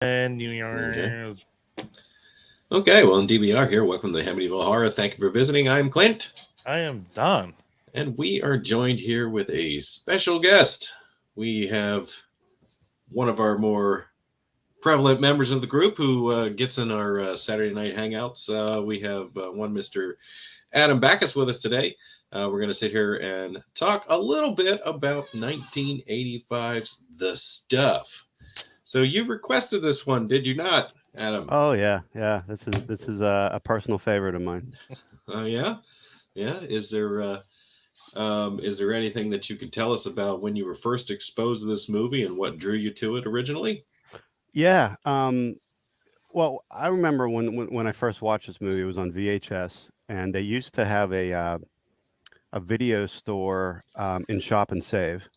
New York. Okay, well, in DBR here, welcome to Hamityville Horror. Thank you for visiting. I'm Clint, I am Don. and we are joined here with a special guest. We have one of our more prevalent members of the group who gets in our Saturday night hangouts. We have one Mr. Adam Backus with us today. We're going to sit here and talk a little bit about 1985's The Stuff. So you requested this one, did you not, Adam? Oh yeah. This is a personal favorite of mine. Oh yeah, yeah. Is there anything that you could tell us about when you were first exposed to this movie and what drew you to it originally? Yeah. Well, I remember when I first watched this movie, it was on VHS, and they used to have a video store in Shop and Save,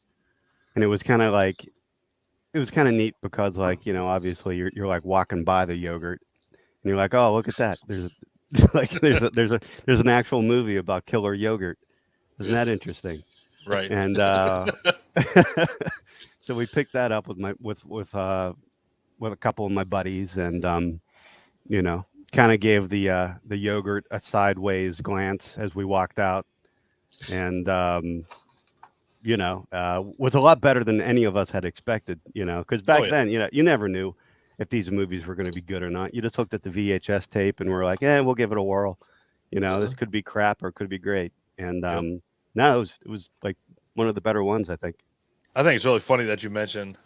and it was kind of neat because obviously you're like walking by the yogurt, and you're like, oh, look at that. There's an actual movie about killer yogurt. Isn't that interesting? Right. And so we picked that up with with a couple of my buddies, and kind of gave the yogurt a sideways glance as we walked out, and was a lot better than any of us had expected. Because back Oh, yeah. then, you never knew if these movies were going to be good or not. You just looked at the VHS tape and we're like, yeah, we'll give it a whirl. This could be crap or it could be great. And Yep. no, it was like one of the better ones, I think. I think it's really funny that you mentioned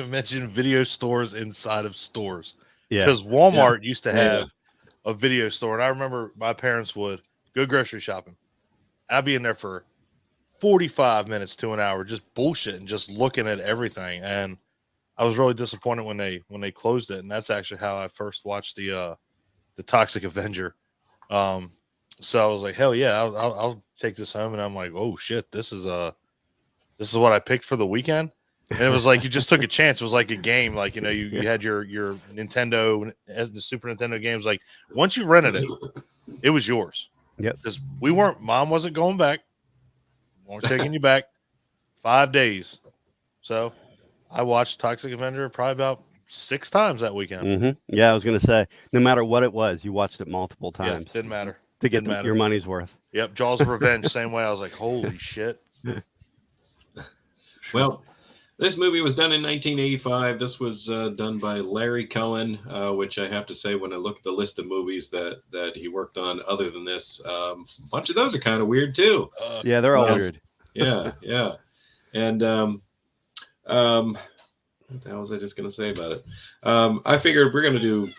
mentioned video stores inside of stores Yeah. because Walmart used to Yeah. have a video store, and I remember my parents would go grocery shopping. I'd be in there for 45 minutes to an hour just bullshitting, just looking at everything, and I was really disappointed when they closed it. And that's actually how I first watched the Toxic Avenger. So I was like, hell yeah, I'll take this home. And I'm like, oh shit, this is what I picked for the weekend. And it was like you just took a chance. It was like a game. Like, you had your Nintendo, the Super Nintendo games. Like, once you rented it, it was yours. Yep. Because mom wasn't going back. We're taking you back 5 days. So I watched Toxic Avenger probably about 6 times that weekend. Yeah, I was gonna say, no matter what it was, you watched it multiple Yeah, times didn't matter. to get Didn't matter. your money's worth. Yep, Jaws of Revenge, same way. I was like, holy shit. Well, this movie was done in 1985. This was done by Larry Cohen, which I have to say, when I look at the list of movies that he worked on other than this, a bunch of those are kind of weird too. Yeah, they're all Well, weird. Yeah. And what the hell was I just going to say about it? I figured we're going to do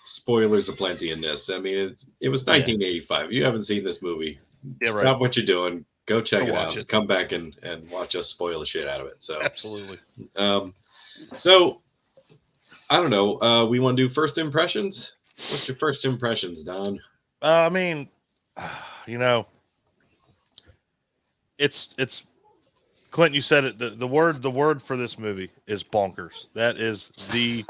spoilers aplenty in this. I mean, it was 1985. If you haven't seen this movie, Yeah, stop right. what you're doing. Go check Go it watch out. it. Come back and watch us spoil the shit out of it. So, Absolutely. so I don't know. We want to do first impressions. What's your first impressions, Don? I mean, it's Clint. You said it. The word for this movie is bonkers. That is the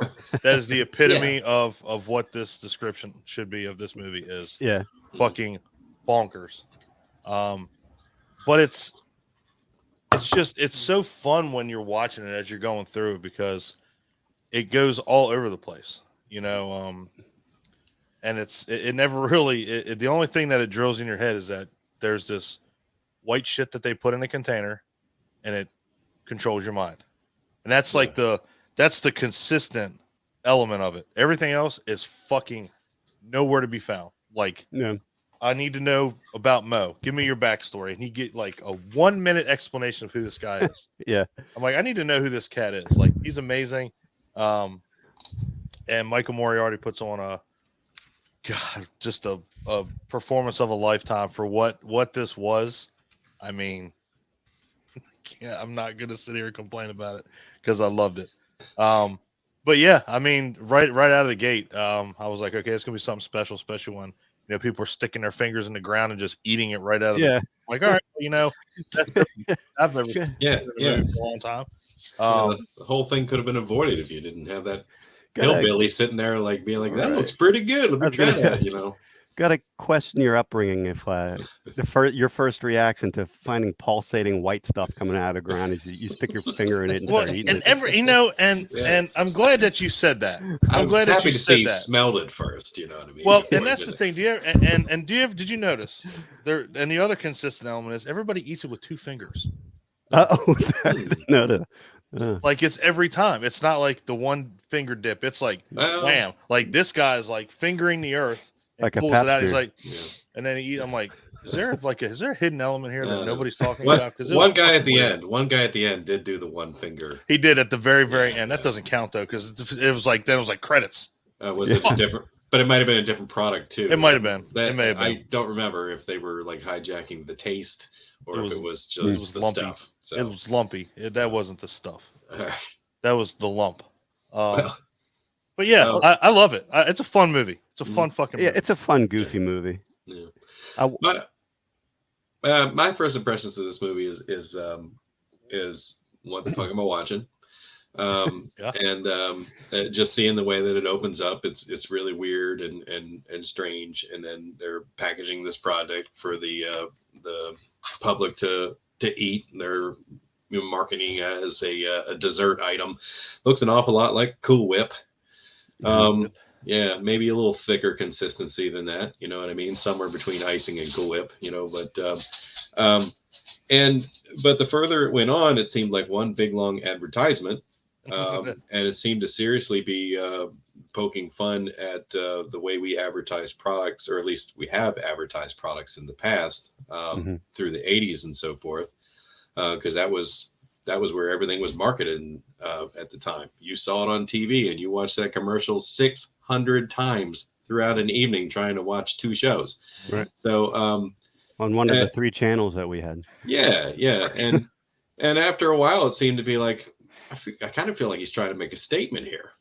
epitome of what this description should be of this movie is. Yeah. Fucking bonkers. But it's so fun when you're watching it as you're going through, because it goes all over the place, and it never really, the only thing that it drills in your head is that there's this white shit that they put in a container and it controls your mind. And that's like that's the consistent element of it. Everything else is fucking nowhere to be found. Like, Yeah. I need to know about Mo. Give me your backstory. And he get like a 1 minute explanation of who this guy is. Yeah. I'm like, I need to know who this cat is. Like, he's amazing. And Michael Moriarty puts on just a performance of a lifetime for what this was. I mean, I'm not gonna sit here and complain about it because I loved it. But yeah, I mean, right out of the gate, I was like, okay, it's gonna be something special, especially when people are sticking their fingers in the ground and just eating it right out of Yeah. like, all right, I've never seen Yeah. it for a long time. The whole thing could have been avoided if you didn't have that Gotta- hillbilly sitting there, like being like, "That Right. looks pretty good. Let I me was try gonna- that." Gotta question your upbringing if your first reaction to finding pulsating white stuff coming out of the ground is you stick your finger in it and Well, start eating and it. and I'm glad that you said that. I I'm was glad that happy you to see said he that. smelled it first. You know what I mean? Well, before and he that's did the it. thing. Do you and did you notice there? And the other consistent element is everybody eats it with 2 fingers. Oh, no. Like it's every time. It's not like the one finger dip. It's like Well, wham. Like this guy's like fingering the earth and Like a pulls it pap out. He's smear. like, yeah. and then he eat. I'm like, is there a hidden element here that No. nobody's talking One, about? Because it one was guy at fucking the weird. end. One guy at the end did do the one finger. He did at the very, very Yeah, end. yeah. That doesn't count though, because it was like then it was like credits. Was it a different? But it might have been a different product too. It might have been. That, It may have been. I don't remember if they were like hijacking the taste or if it was just the lumpy. stuff. So It was lumpy. That wasn't the stuff. all right. That was the lump. Well, But yeah, well- I love it. It's a fun movie. It's a fun fucking Yeah, movie. it's a fun, goofy movie. yeah. I- My first impressions of this movie is what the fuck am I watching? Yeah. And just seeing the way that it opens up, it's really weird and strange. And then they're packaging this product for the public to eat. They're marketing as a dessert item. Looks an awful lot like Cool Whip. Yeah, maybe a little thicker consistency than that. You know what I mean? Somewhere between icing and Cool Whip. You know, but the further it went on, it seemed like one big long advertisement, and it seemed to seriously be poking fun at the way we advertise products, or at least we have advertised products in the past through the 80s and so forth, because that was where everything was marketed at the time. You saw it on TV and you watched that commercial 600 times throughout an evening trying to watch 2 shows. Right. So on one of the 3 channels that we had. yeah, and after a while, it seemed to be like I kind of feel like he's trying to make a statement here.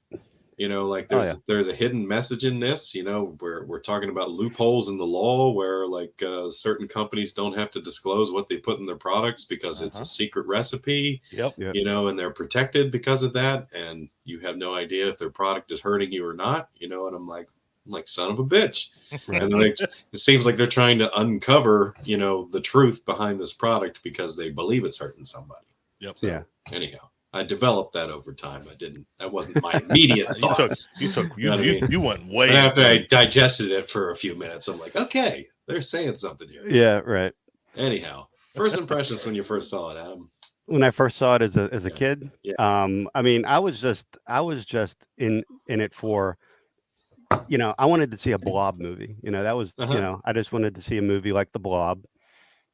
You know, like there's a hidden message in this. You know, we're talking about loopholes in the law where like certain companies don't have to disclose what they put in their products because it's a secret recipe. Yep. You know, and they're protected because of that, and you have no idea if their product is hurting you or not. You know, and I'm like son of a bitch. Right. And like it seems like they're trying to uncover, you know, the truth behind this product because they believe it's hurting somebody. Yep. So, yeah. Anyhow, I developed that over time. That wasn't my immediate thoughts. You went way. But after I digested it for a few minutes, I'm like, okay, they're saying something here. Yeah, right. Anyhow, first impressions when you first saw it, Adam. When I first saw it as a kid, yeah. I mean, I was just in it for, you know, I wanted to see a Blob movie. You know, that was, you know, I just wanted to see a movie like the Blob,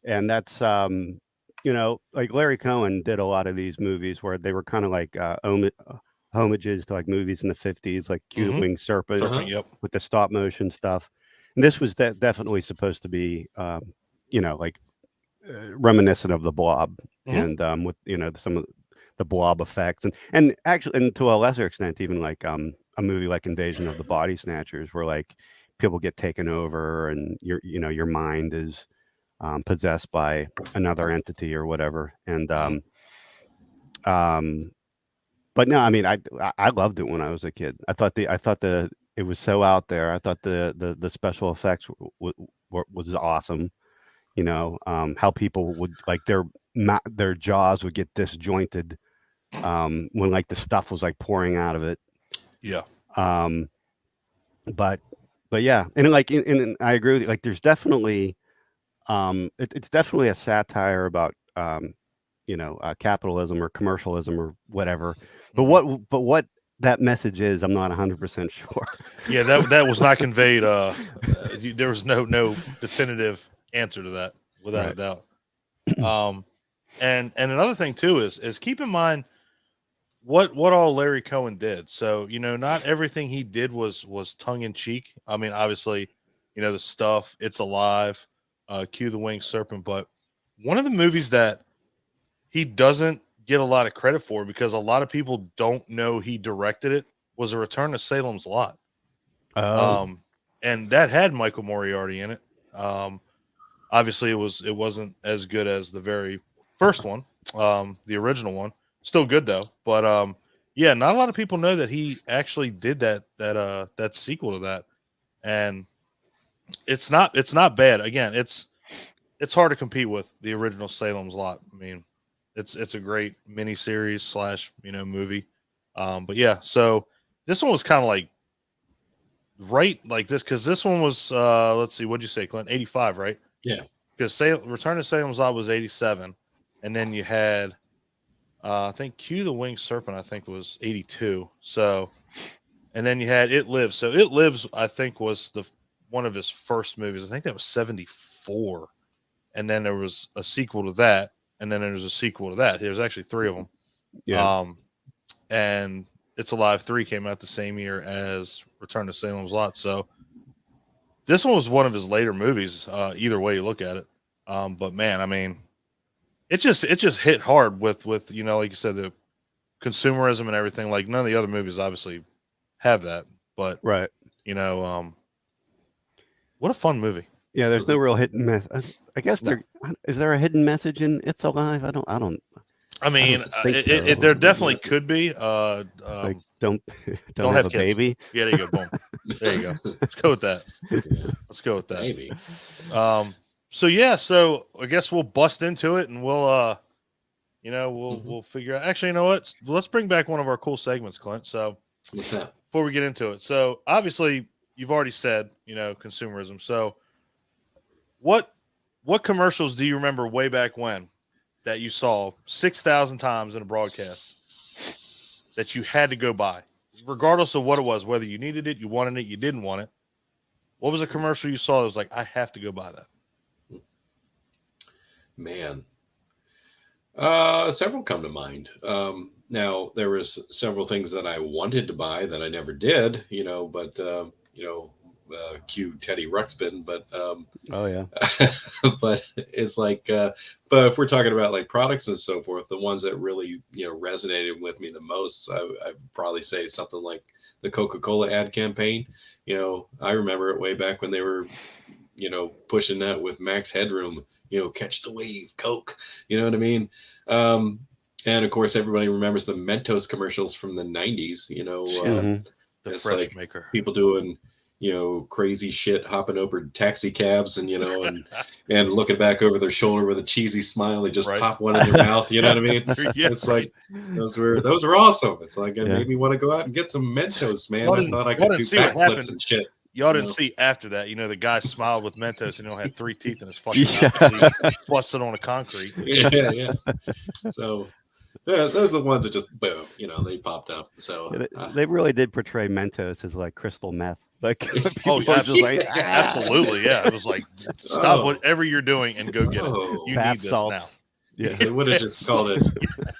and that's you know, like Larry Cohen did a lot of these movies where they were kind of like homages to like movies in the 50s, like Q the Winged Serpent, Yep. with the stop motion stuff. And this was definitely supposed to be, you know, like reminiscent of the Blob, and with, you know, some of the Blob effects, and actually, and to a lesser extent, even like a movie like Invasion of the Body Snatchers, where like people get taken over and your mind is possessed by another entity or whatever. And but no, I mean, I loved it when I was a kid. I thought it was so out there. I thought the special effects was awesome. You know, how people would like their jaws would get disjointed when like the stuff was like pouring out of it. Yeah. But yeah, and like and I agree with you. Like, there's definitely it's definitely a satire about you know, capitalism or commercialism or whatever. But what that message is, I'm not 100% sure. Yeah, that was not conveyed. There was no definitive answer to that, without a doubt. And another thing too is keep in mind what all Larry Cohen did. So, you know, not everything he did was tongue in cheek. I mean, obviously, you know, the stuff, It's Alive, Q the Winged Serpent, but one of the movies that he doesn't get a lot of credit for, because a lot of people don't know he directed it, was A Return to Salem's Lot. And that had Michael Moriarty in it. Obviously it wasn't as good as the very first one, the original one. Still good though. But yeah, not a lot of people know that he actually did that sequel to that. And It's not bad. Again, it's hard to compete with the original Salem's Lot. I mean, it's a great mini series / movie. But yeah, so this one was kind of like right like this, because this one was let's see, what'd you say, Clint? 85, right? Yeah. Because Return to Salem's Lot was 87, and then you had I think Q the Winged Serpent, I think, was 82. So, and then you had It Lives. So It Lives, I think, was one of his first movies. I think that was 74. And then there was a sequel to that, and then there was a sequel to that. There's actually 3 of them. Yeah. And It's Alive 3 came out the same year as Return to Salem's Lot. So this one was one of his later movies, either way you look at it. But man, I mean, it just hit hard with like you said, the consumerism and everything. Like, none of the other movies obviously have that, but Right. what a fun movie. Yeah, there's no real hidden message. I guess is there a hidden message in It's Alive? I don't. I mean, think so. there definitely could be. Like, don't don't have have a kids. baby. Yeah, there you go. Boom. There you go. Let's go with that. Let's go with that. Maybe. So yeah, so I guess we'll bust into it, and we'll we'll figure out. Actually, you know what? Let's bring back one of our cool segments, Clint. So What's that? before we get into it, so obviously you've already said consumerism. So what commercials do you remember way back when that you saw 6,000 times in a broadcast that you had to go buy, regardless of what it was, whether you needed it, you wanted it, you didn't want it? What was a commercial you saw that was like, I have to go buy that? Man. Several come to mind. Now, there was several things that I wanted to buy that I never did, but cue Teddy Ruxpin, but Oh yeah. but it's like but if we're talking about like products and so forth, the ones that really resonated with me the most, I'd probably say something like the Coca-Cola ad campaign. I remember it way back when they were pushing that with Max Headroom, catch the wave, Coke, you know what I mean? And of course everybody remembers the Mentos commercials from the 90s. The it's fresh like maker. people doing crazy shit, hopping over taxi cabs and and looking back over their shoulder with a cheesy smile. They just pop one in their mouth. You know what I mean? Yeah, it's like those were awesome. It's like it made me want to go out and get some Mentos, man. I thought I could do backflips and shit. Y'all didn't see after that, the guy smiled with Mentos and he only had 3 teeth in his fucking mouth. He busted on the concrete. Yeah. So those are the ones that just boom, they popped up. So they really did portray Mentos as like crystal meth. Like, absolutely, yeah. It was like, stop whatever you're doing and go get it. You need this now. Yeah, they would have just called it.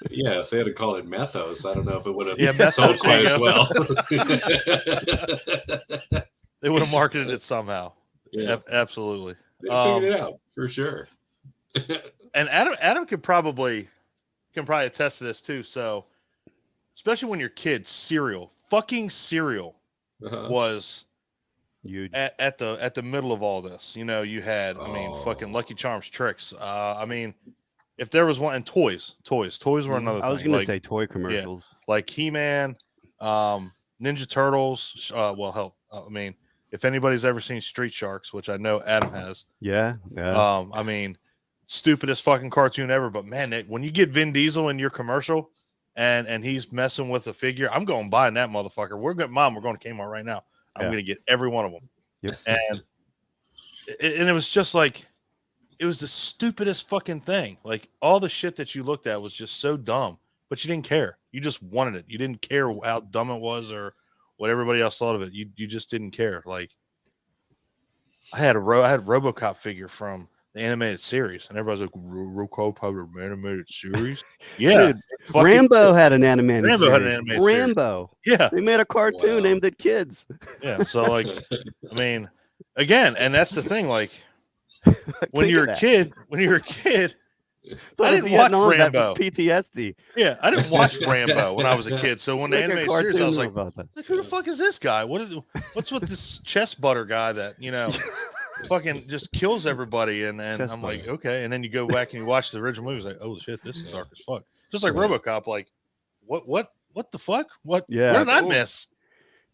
Yeah, if they had called it Methos, I don't know if it would have Methos, sold quite as well. They would have marketed it somehow. Yeah, absolutely. They figured it out for sure. And Adam can probably attest to this too. So, especially when you're kids, fucking cereal was huge at the middle of all this. You had fucking Lucky Charms tricks. If there was one, and toys were another thing. I was gonna say toy commercials, like He-Man, Ninja Turtles. If anybody's ever seen Street Sharks, which I know Adam has, yeah. Stupidest fucking cartoon ever. But man, when you get Vin Diesel in your commercial and he's messing with a figure, I'm going buying that motherfucker. We're going to Kmart right now. I'm going to get every one of them. Yep. And it was just like, it was the stupidest fucking thing. Like, all the shit that you looked at was just so dumb, but you didn't care. You just wanted it. You didn't care how dumb it was or what everybody else thought of it. You just didn't care. Like, I had RoboCop figure from the animated series, and everybody's like, RoboCop had an animated series? Yeah. Dude, Rambo had an animated series. Series. Yeah. They made a cartoon named it Kids. Yeah. So, like, again, and that's the thing, like, when you're a kid, I didn't watch Rambo. PTSD. Yeah, I didn't watch Rambo when I was a kid. So when the animated series, I was like, who the fuck is this guy? What's with this chest butter guy that fucking just kills everybody? And I'm like, okay. And then you go back and you watch the original movie. It's like, oh shit, this is dark as fuck. Just like RoboCop. Like, what the fuck? What did I miss?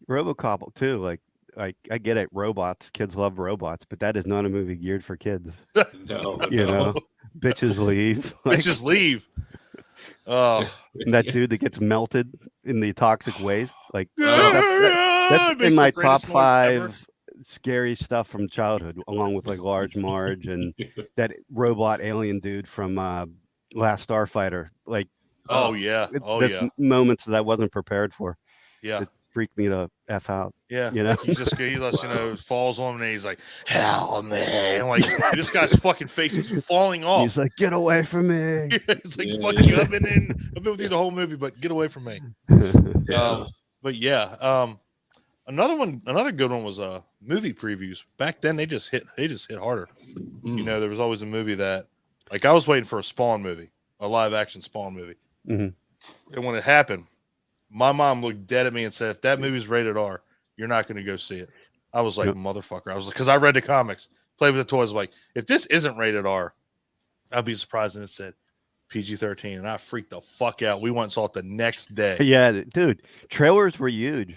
RoboCop too. Like, like I get it, robots, kids love robots, but that is not a movie geared for kids. No, You no. know, bitches leave. Like, Bitches leave. Oh, and that dude that gets melted in the toxic waste, like Oh. that's Makes in the my greatest top noise ever. 5 scary stuff from childhood, along with like Large Marge and that robot alien dude from Last Starfighter. Like, Oh yeah. Oh there's yeah. moments that I wasn't prepared for. Yeah. It freaked me the F out. Yeah. You know? He just falls on him and he's like, hell man. Like this guy's fucking face is falling off. He's like, get away from me. It's like, Yeah, fuck yeah. you. I've been with you the whole movie, but get away from me. Yeah. But yeah, another good one was movie previews. Back then they just hit harder. Mm. You know, there was always a movie that, like, I was waiting for a Spawn movie, a live action Spawn movie. Mhm. And when it happened, my mom looked dead at me and said, if that movie's rated R, you're not going to go see it. I was like, Yep. motherfucker. I was like, because I read the comics, played with the toys. Like, if this isn't rated R, I'd be surprised. And it said PG-13, and I freaked the fuck out. We went and saw it the next day. Yeah, dude, trailers were huge.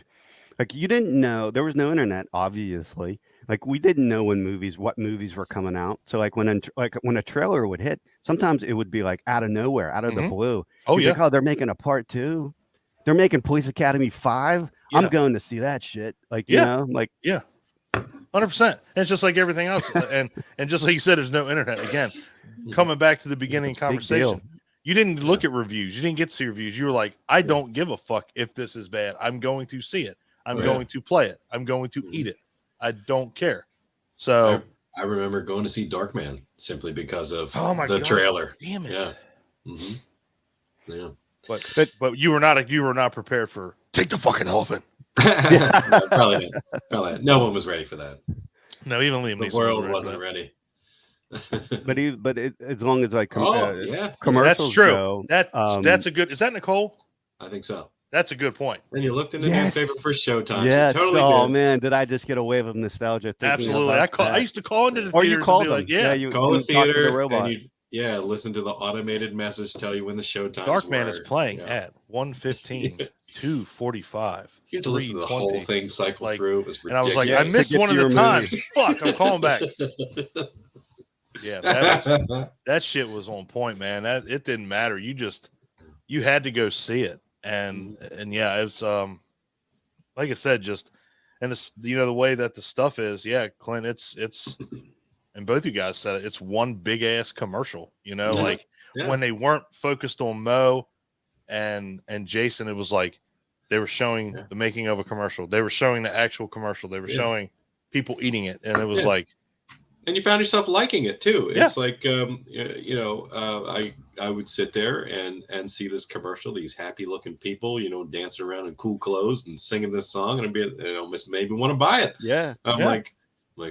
Like, you didn't know, there was no internet, obviously. Like, we didn't know what movies were coming out. So like when a trailer would hit, sometimes it would be like out of nowhere, out of the blue. Oh You'd yeah. think, oh, they're making a part 2. They're making Police Academy 5. Yeah. I'm going to see that shit. Like, Yeah. you know, like 100%. And it's just like everything else. and just like you said, there's no internet. Again, coming back to the beginning conversation, you didn't look at reviews. You didn't get to see reviews. You were like, I don't give a fuck if this is bad. I'm going to see it. I'm going to play it. I'm going to eat it. I don't care. So I remember going to see Darkman simply because of oh my the God, trailer. Damn it. Yeah. Mm-hmm. Yeah. But you were not prepared for take the fucking elephant. No, probably not. No one was ready for that. No, even Liam The Neeson world wasn't wasn't ready. as long as like Yeah, commercials that's true. go, That's a good. Is that Nicole? I think so. That's a good point. Then you looked in the Yes. newspaper for Showtime. yeah. You totally Oh did. man, did I just get a wave of nostalgia? Absolutely. I used to call into the or theaters you called and be them. like, yeah, you Call the you talked to theater the robot. and you listen to the automated message tell you when the Showtime. Darkman is playing Yeah. at 1:15, 2:45, You had to listen to the whole 3:20. thing cycle Like, through. It was And I was ridiculous. like, I missed get one to of the your times. movie. Fuck, I'm calling back. Yeah, that shit was on point, man. That it didn't matter. You had to go see it, and yeah, it's like I said, and it's the way that the stuff is. Yeah, Clint, it's and both you guys said it. It's one big ass commercial. Yeah. Like Yeah. when they weren't focused on Mo and Jason, it was like they were showing the making of a commercial. They were showing the actual commercial. They were showing people eating it, and it was like. And you found yourself liking it too. Yeah. It's like, I would sit there and see this commercial, these happy looking people, dancing around in cool clothes and singing this song, and it almost made me want to buy it. Yeah, I'm like,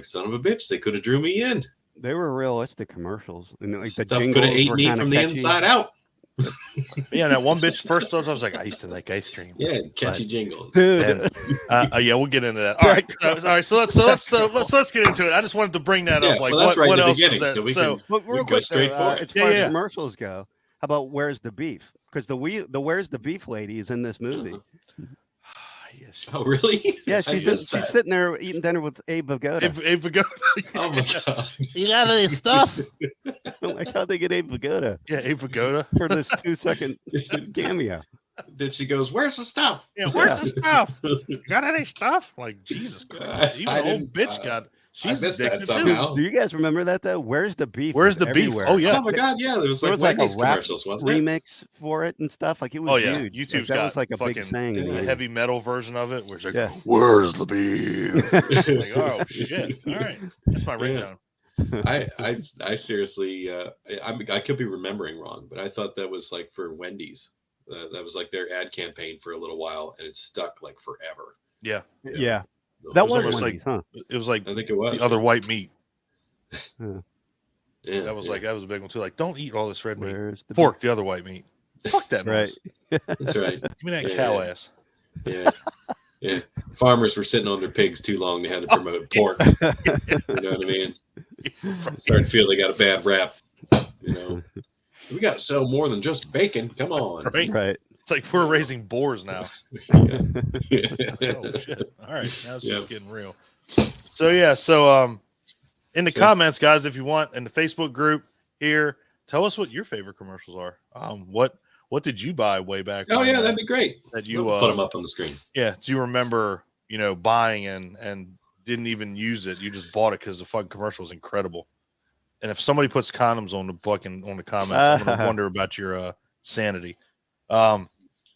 son of a bitch, they could have drew me in. they were realistic commercials, and like the Stuff could have jingles ate were me kinda from the catchy. inside out. Yeah, that one bitch first starts. I was like, I used to like ice cream. Yeah, catchy jingles. Dude. And, yeah, we'll get into that. All right, so let's get into it. I just wanted to bring that Yeah, up. Like, well, that's what right at the else is beginning, that? so we So, can- But real go quick, straight though, for it. as far Yeah. as commercials go, how about Where's the Beef? Because the Where's the Beef lady is in this movie. yes. Oh, really? Yeah, I she's missed that. sitting there eating dinner with Abe Vigoda. If we go, Oh my god. you got any stuff? I'm like, how'd they get Abe Vigoda Yeah, Abe Vigoda. for this 2-second cameo? Then she goes, "Where's the stuff?" Yeah, where's the stuff? You got any stuff? Like Jesus Christ, even I the old didn't- bitch got. I She's missed that addicted too. somehow. Do you guys remember that though? Where's the Beef? Where's was the beef? everywhere. Oh yeah. Oh my god, yeah. There was There like was like a Wendy's rap commercials, wasn't it? remix for it and stuff. Like it was Oh yeah, huge. YouTube's Like, that got was like a big fucking saying. in the yeah, the movie. heavy metal version of it, where it's like, Yeah. "Where's the beef?" Like, oh shit! All right, that's my Yeah. ringtone. I seriously, I could be remembering wrong, but I thought that was like for Wendy's. That was like their ad campaign for a little while, and it stuck like forever. Yeah, Yeah, The that whole was almost summer. Wendy's, huh? it was like I think it was the other white meat. Yeah, That was yeah. that was a big one too. Like, don't eat all this red meat. Where's the Pork, the other white meat. Fuck that Right. noise. That's right. Give me that Yeah. cow ass. Yeah, yeah. Farmers were sitting on their pigs too long. They had to promote pork. You know what I mean? Starting to feel they got a bad rap. We got to sell more than just bacon. Come on. Right? Right. It's like we're raising boars now. Yeah. Oh shit! All right, now it's Yep. just getting real. So yeah, in the comments, guys, if you want, in the Facebook group here, tell us what your favorite commercials are. What did you buy way back? Oh when yeah, that'd be great. That you We'll put them up on the screen. Yeah, do you remember, buying and didn't even use it? You just bought it because the fucking commercial was incredible. And if somebody puts condoms on the comments, I'm gonna wonder about your sanity.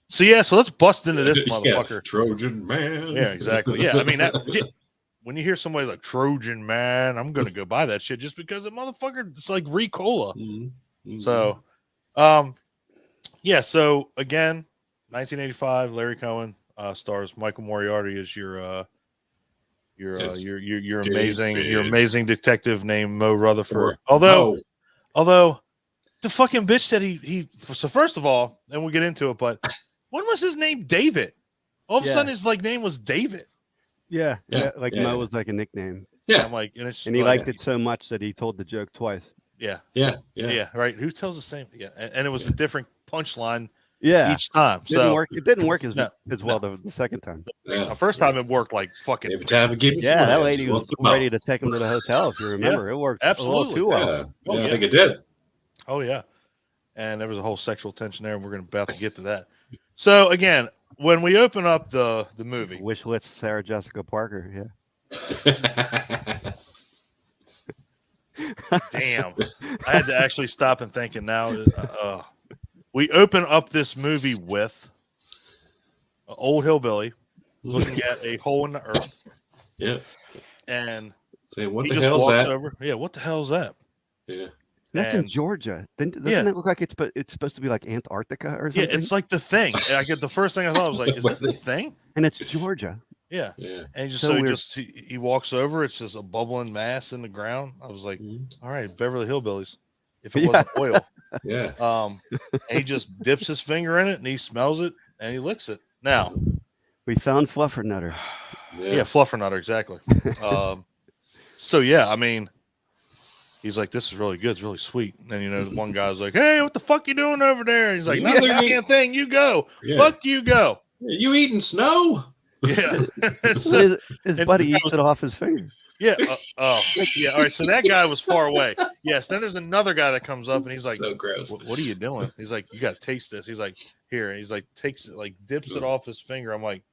So let's bust into this motherfucker. Yeah, Trojan man. Yeah, exactly. Yeah, I mean when you hear somebody like Trojan man, I'm gonna go buy that shit just because the motherfucker it's like Ricola. Mm-hmm. So, so again, 1985, Larry Cohen stars Michael Moriarty as your amazing detective named Mo Rutherford. Although the fucking bitch said so first of all, and we'll get into it, but when was his name David? All of a sudden his name was David. Yeah. Mo was like a nickname. Yeah. I'm like, and he liked it so much that he told the joke twice. Yeah. Right. Who tells the same? Yeah, and it was a different punchline. Yeah, each time. It didn't work as well the second time. Yeah. The first time it worked like fucking. Every time it gave me that lady was ready to take him to the hotel. If you remember, it worked absolutely too well. I think it did. Oh yeah, and there was a whole sexual tension there, and we're about to get to that. So again, when we open up the movie, wish list Sarah Jessica Parker. Damn, I had to actually stop and think, and now. We open up this movie with an old hillbilly looking at a hole in the earth. Yeah. And say, what he the just hell's walks that? over. Yeah, what the hell's that? Yeah. That's in Georgia. Doesn't it look like it's supposed to be like Antarctica or something? Yeah, it's like the thing. The first thing I thought was like, is this the thing? And it's Georgia. Yeah. Yeah. And he walks over. It's just a bubbling mass in the ground. I was like, all right, Beverly Hillbillies. If it wasn't oil. Yeah. And he just dips his finger in it and he smells it and he licks it. Now we found Fluffernutter. Yeah, Fluffernutter, exactly. So yeah, I mean, he's like, this is really good, it's really sweet. And then one guy's like, hey, what the fuck you doing over there? And he's like, nothing, fucking thing, you go. Yeah. Fuck you go. You eating snow? Yeah. his buddy eats it off his finger. Yeah. Yeah. All right. So that guy was far away. Yes. Then there's another guy that comes up and he's like, so gross. What are you doing? He's like, you got to taste this. He's like, here. And he's like, takes it, like dips it off his finger. I'm like,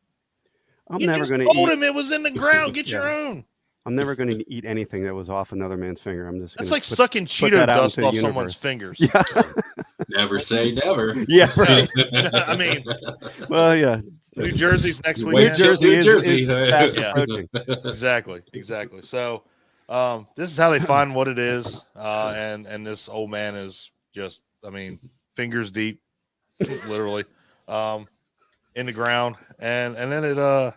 I'm never going to told him it was in the ground. Get your own. I'm never going to eat anything that was off another man's finger. I'm just. That's like sucking Cheeto dust off someone's fingers. Yeah. Never say never. Yeah. Right. I mean, well, yeah. New Jersey's next week. New Jersey. Fast approaching. Exactly. So, this is how they find what it is. And this old man is just, I mean, fingers deep, literally, in the ground. And then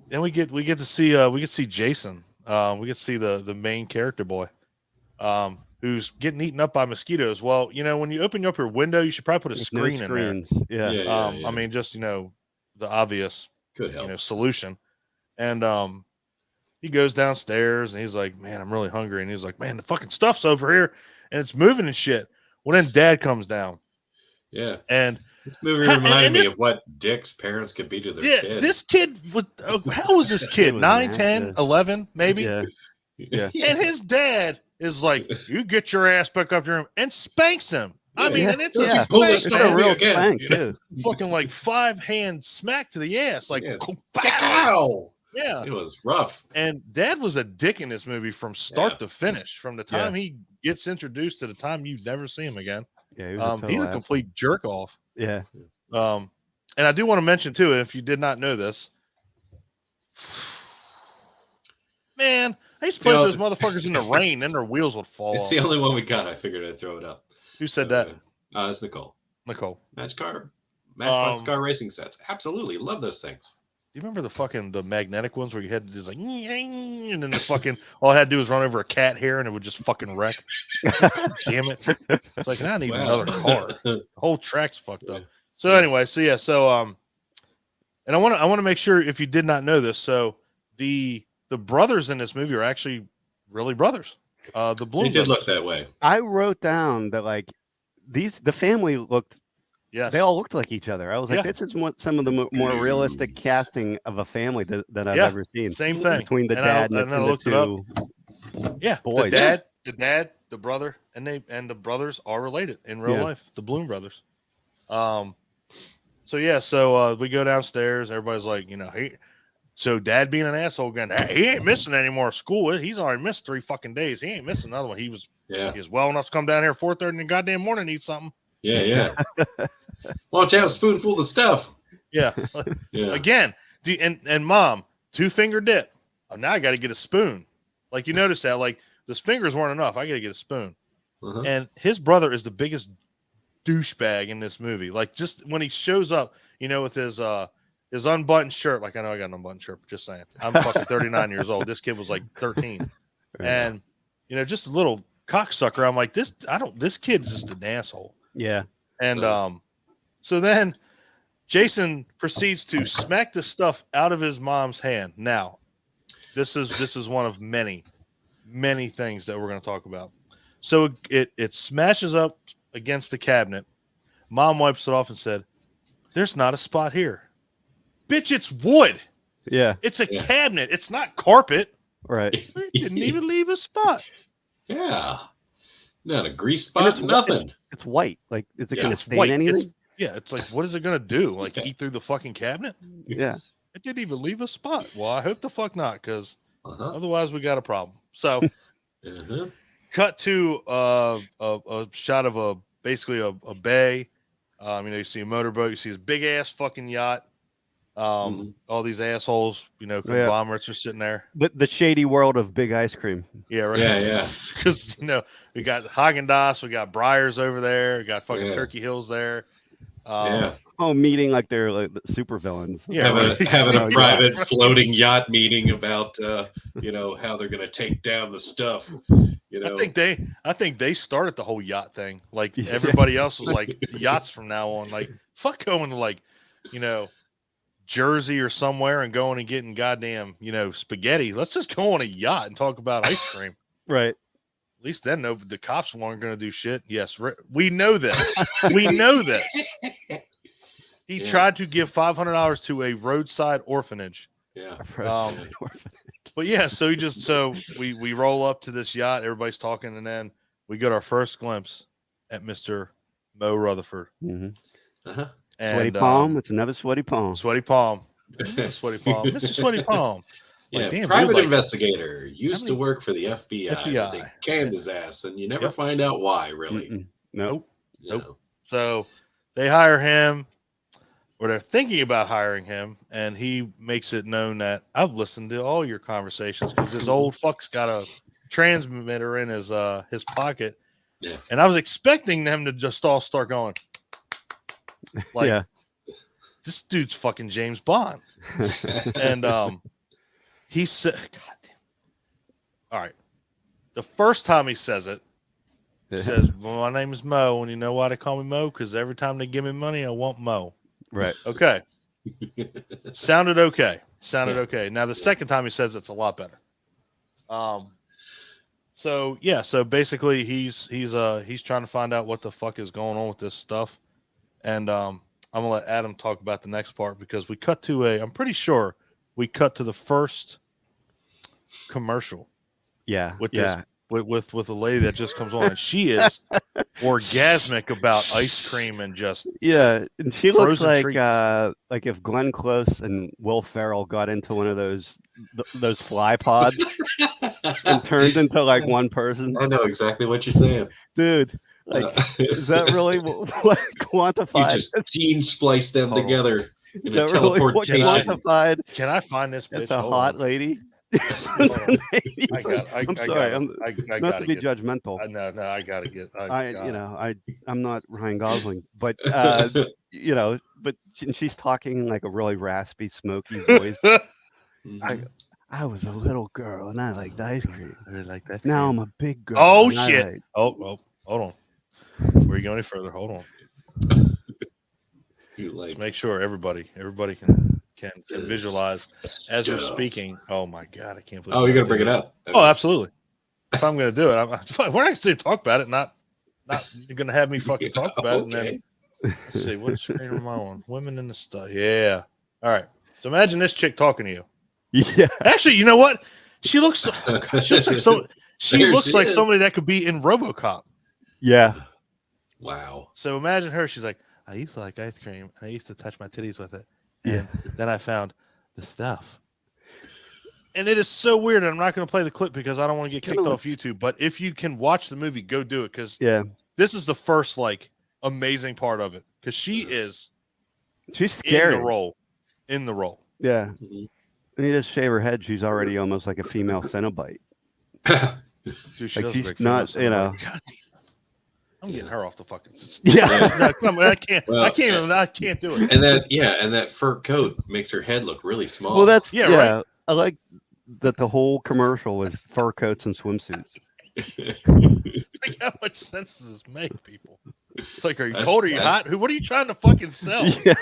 then we get to see Jason. We get to see the main character boy, who's getting eaten up by mosquitoes. Well, when you open up your window, you should probably put a screen in there. Yeah. I mean, just the obvious could help. Solution. And he goes downstairs and he's like, man, I'm really hungry. And he's like, man, the fucking stuff's over here and it's moving and shit. Well, then Dad comes down. Yeah. And this movie reminded me of what Dick's parents could be to their kid. This kid how was this kid? 9, 10, 11, maybe? Yeah. And his dad is like, you get your ass back up here and spanks him. I mean, and it's a real spank, too. Fucking like 5-hand smack to the ass. Like, ow! Yeah. It was rough. And Dad was a dick in this movie from start to finish. From the time he gets introduced to the time you never see him again. Yeah, he's a complete jerk off. Yeah. And I do want to mention, too, if you did not know this, man, I used to play with those motherfuckers in the rain, and their wheels would fall off. It's the only one we got. I figured I'd throw it up. Who said that? It's Nicole. Matchbox car racing sets. Absolutely. Love those things. Do you remember the magnetic ones where you had to just like, and then the fucking, all I had to do was run over a cat hair and it would just fucking wreck? God damn it. It's like, now I need another car. The whole track's fucked up. So anyway, and I want to make sure if you did not know this. So the brothers in this movie are actually really brothers. The Bloom They did look that way. I wrote down that like the family looked Yes. They all looked like each other. I was like, Yeah. this is some of the more realistic casting of a family that I've Yeah, ever seen. Same thing. Between the And dad I and looked the it up. two Yeah, boys. the dad, the brother, and the brothers are related in real life. The Bloom brothers. So yeah, we go downstairs. Everybody's like, so dad being an asshole again. Hey, he ain't missing any more school. He's already missed 3 fucking days. He ain't missing another one. He was well enough to come down here 4:30 in the goddamn morning and eat something. Yeah. Why don't you have a spoonful of stuff? Yeah. Again, and mom, 2-finger dip. Oh, now I got to get a spoon. Like you notice that, like those fingers weren't enough. I got to get a spoon. Uh-huh. And his brother is the biggest douchebag in this movie. Like just when he shows up, with his unbuttoned shirt. Like I know I got an unbuttoned shirt, but just saying. I'm fucking 39 years old. This kid was like 13, and just a little cocksucker. I'm like this. This kid's just an asshole. Yeah. And so then Jason proceeds to smack the stuff out of his mom's hand. Now, this is one of many things that we're going to talk about. So it smashes up against the cabinet. Mom wipes it off and said, "There's not a spot here." Bitch, it's wood. Yeah. It's a cabinet. It's not carpet. Right. It didn't even leave a spot. Yeah. Not a grease spot, nothing. It's white. Like, is it going to stain white. anything? It's like, what is it going to do? Like, eat through the fucking cabinet? Yeah. It didn't even leave a spot. Well, I hope the fuck not, because otherwise we got a problem. So, cut to a shot of basically a bay. You see a motorboat. You see this big ass fucking yacht. All these assholes, conglomerates are sitting there. The shady world of big ice cream. Yeah, right. Yeah. Because we got Haagen-Dazs, we got Breyers over there, we got fucking Turkey Hills there. Meeting like they're like the super villains. Yeah, having a private floating yacht meeting about how they're gonna take down the stuff. I think they started the whole yacht thing. Like everybody else was like yachts from now on. Like fuck going to like Jersey or somewhere and going and getting goddamn spaghetti. Let's just go on a yacht and talk about ice cream. Right. At least then the cops weren't going to do shit. Yes, we know this. We know this. He tried to give $500 to a roadside orphanage. Yeah. But yeah, so we roll up to this yacht. Everybody's talking, and then we get our first glimpse at Mr. Mo Rutherford. Uh-huh. And, sweaty palm. It's another sweaty palm. Sweaty palm. Sweaty palm. Mr. Sweaty palm. Yeah, damn, private dude, investigator used to work for the FBI. They canned his ass, and you never find out why, really. Nope. So they hire him, or they're thinking about hiring him, and he makes it known that I've listened to all your conversations because this old fuck's got a transmitter in his pocket. Yeah. And I was expecting them to just all start going like, this dude's fucking James Bond. And he said, God damn. All right. The first time he says it, he says, well, my name is Mo, and you know why they call me Mo? Because every time they give me money, I want Mo. Right. Okay. Sounded okay. Okay. Now the second time he says it's a lot better. So basically he's trying to find out what the fuck is going on with this stuff. And I'm gonna let Adam talk about the next part because we cut to I'm pretty sure we cut to the first commercial. Yeah. With this with a lady that just comes on, and she is orgasmic about ice cream and just and she looks like treats. Like if Glenn Close and Will Ferrell got into one of those fly pods and turned into like one person. I know exactly what you're saying, dude. Like, is that really what quantified? You just gene splice them together in a really teleportation. Quantified? Can I find this bitch? It's a hot lady. I'm sorry. I'm not to be judgmental. No, I gotta get. I'm not Ryan Gosling, but but she's talking like a really raspy, smoky voice. I was a little girl and I liked ice cream. I like that. Now I'm a big girl. Oh shit! Oh, hold on. Before you go any further, hold on. Just make sure everybody can visualize as we're speaking. Oh my god, I can't believe. Oh, you're gonna bring it up? Oh, absolutely. If I'm gonna do it, we're not going to talk about it. Not you're gonna have me fucking talk about it, and then Let's see, what screen am I on? Women in the stuff. Yeah. All right. So imagine this chick talking to you. Yeah. Actually, you know what? She looks so. Oh God, she looks like so. She There looks she like is. somebody that could be in RoboCop. Yeah. Wow. So imagine her. She's like, I used to like ice cream, and I used to touch my titties with it, and then I found the stuff. And it is so weird. And I'm not going to play the clip because I don't want to get kicked off YouTube. But if you can watch the movie, go do it because this is the first like amazing part of it because she's scary. In the role. Yeah. Mhm. And you just shave her head. She's already almost like a female Cenobite. Dude, she Like does she's make not, female you know. Cenobite. God damn. I'm getting her off the fucking. Yeah. No, come on, I can't. Well, I can't do it. And that fur coat makes her head look really small. Well, that's right. I like that the whole commercial was fur coats and swimsuits. Like, how much sense does this make, people? It's like, are you cold? Are you hot? What are you trying to fucking sell? Yeah.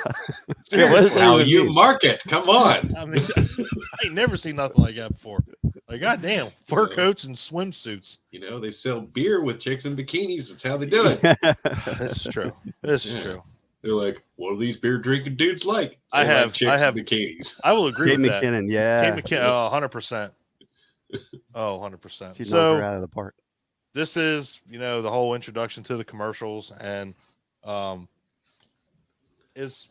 Seriously. How you market? Come on. I mean, I ain't never seen nothing like that before. Like, goddamn, fur coats and swimsuits. You know, they sell beer with chicks in bikinis. That's how they do it. This is true. This is true. They're like, what do these beer drinking dudes like? I have chicks in bikinis. I will agree with that. McKinnon, yeah. Kate McKinnon, 100%. Oh, 100%. She knocked her out of the park. This is, the whole introduction to the commercials, and is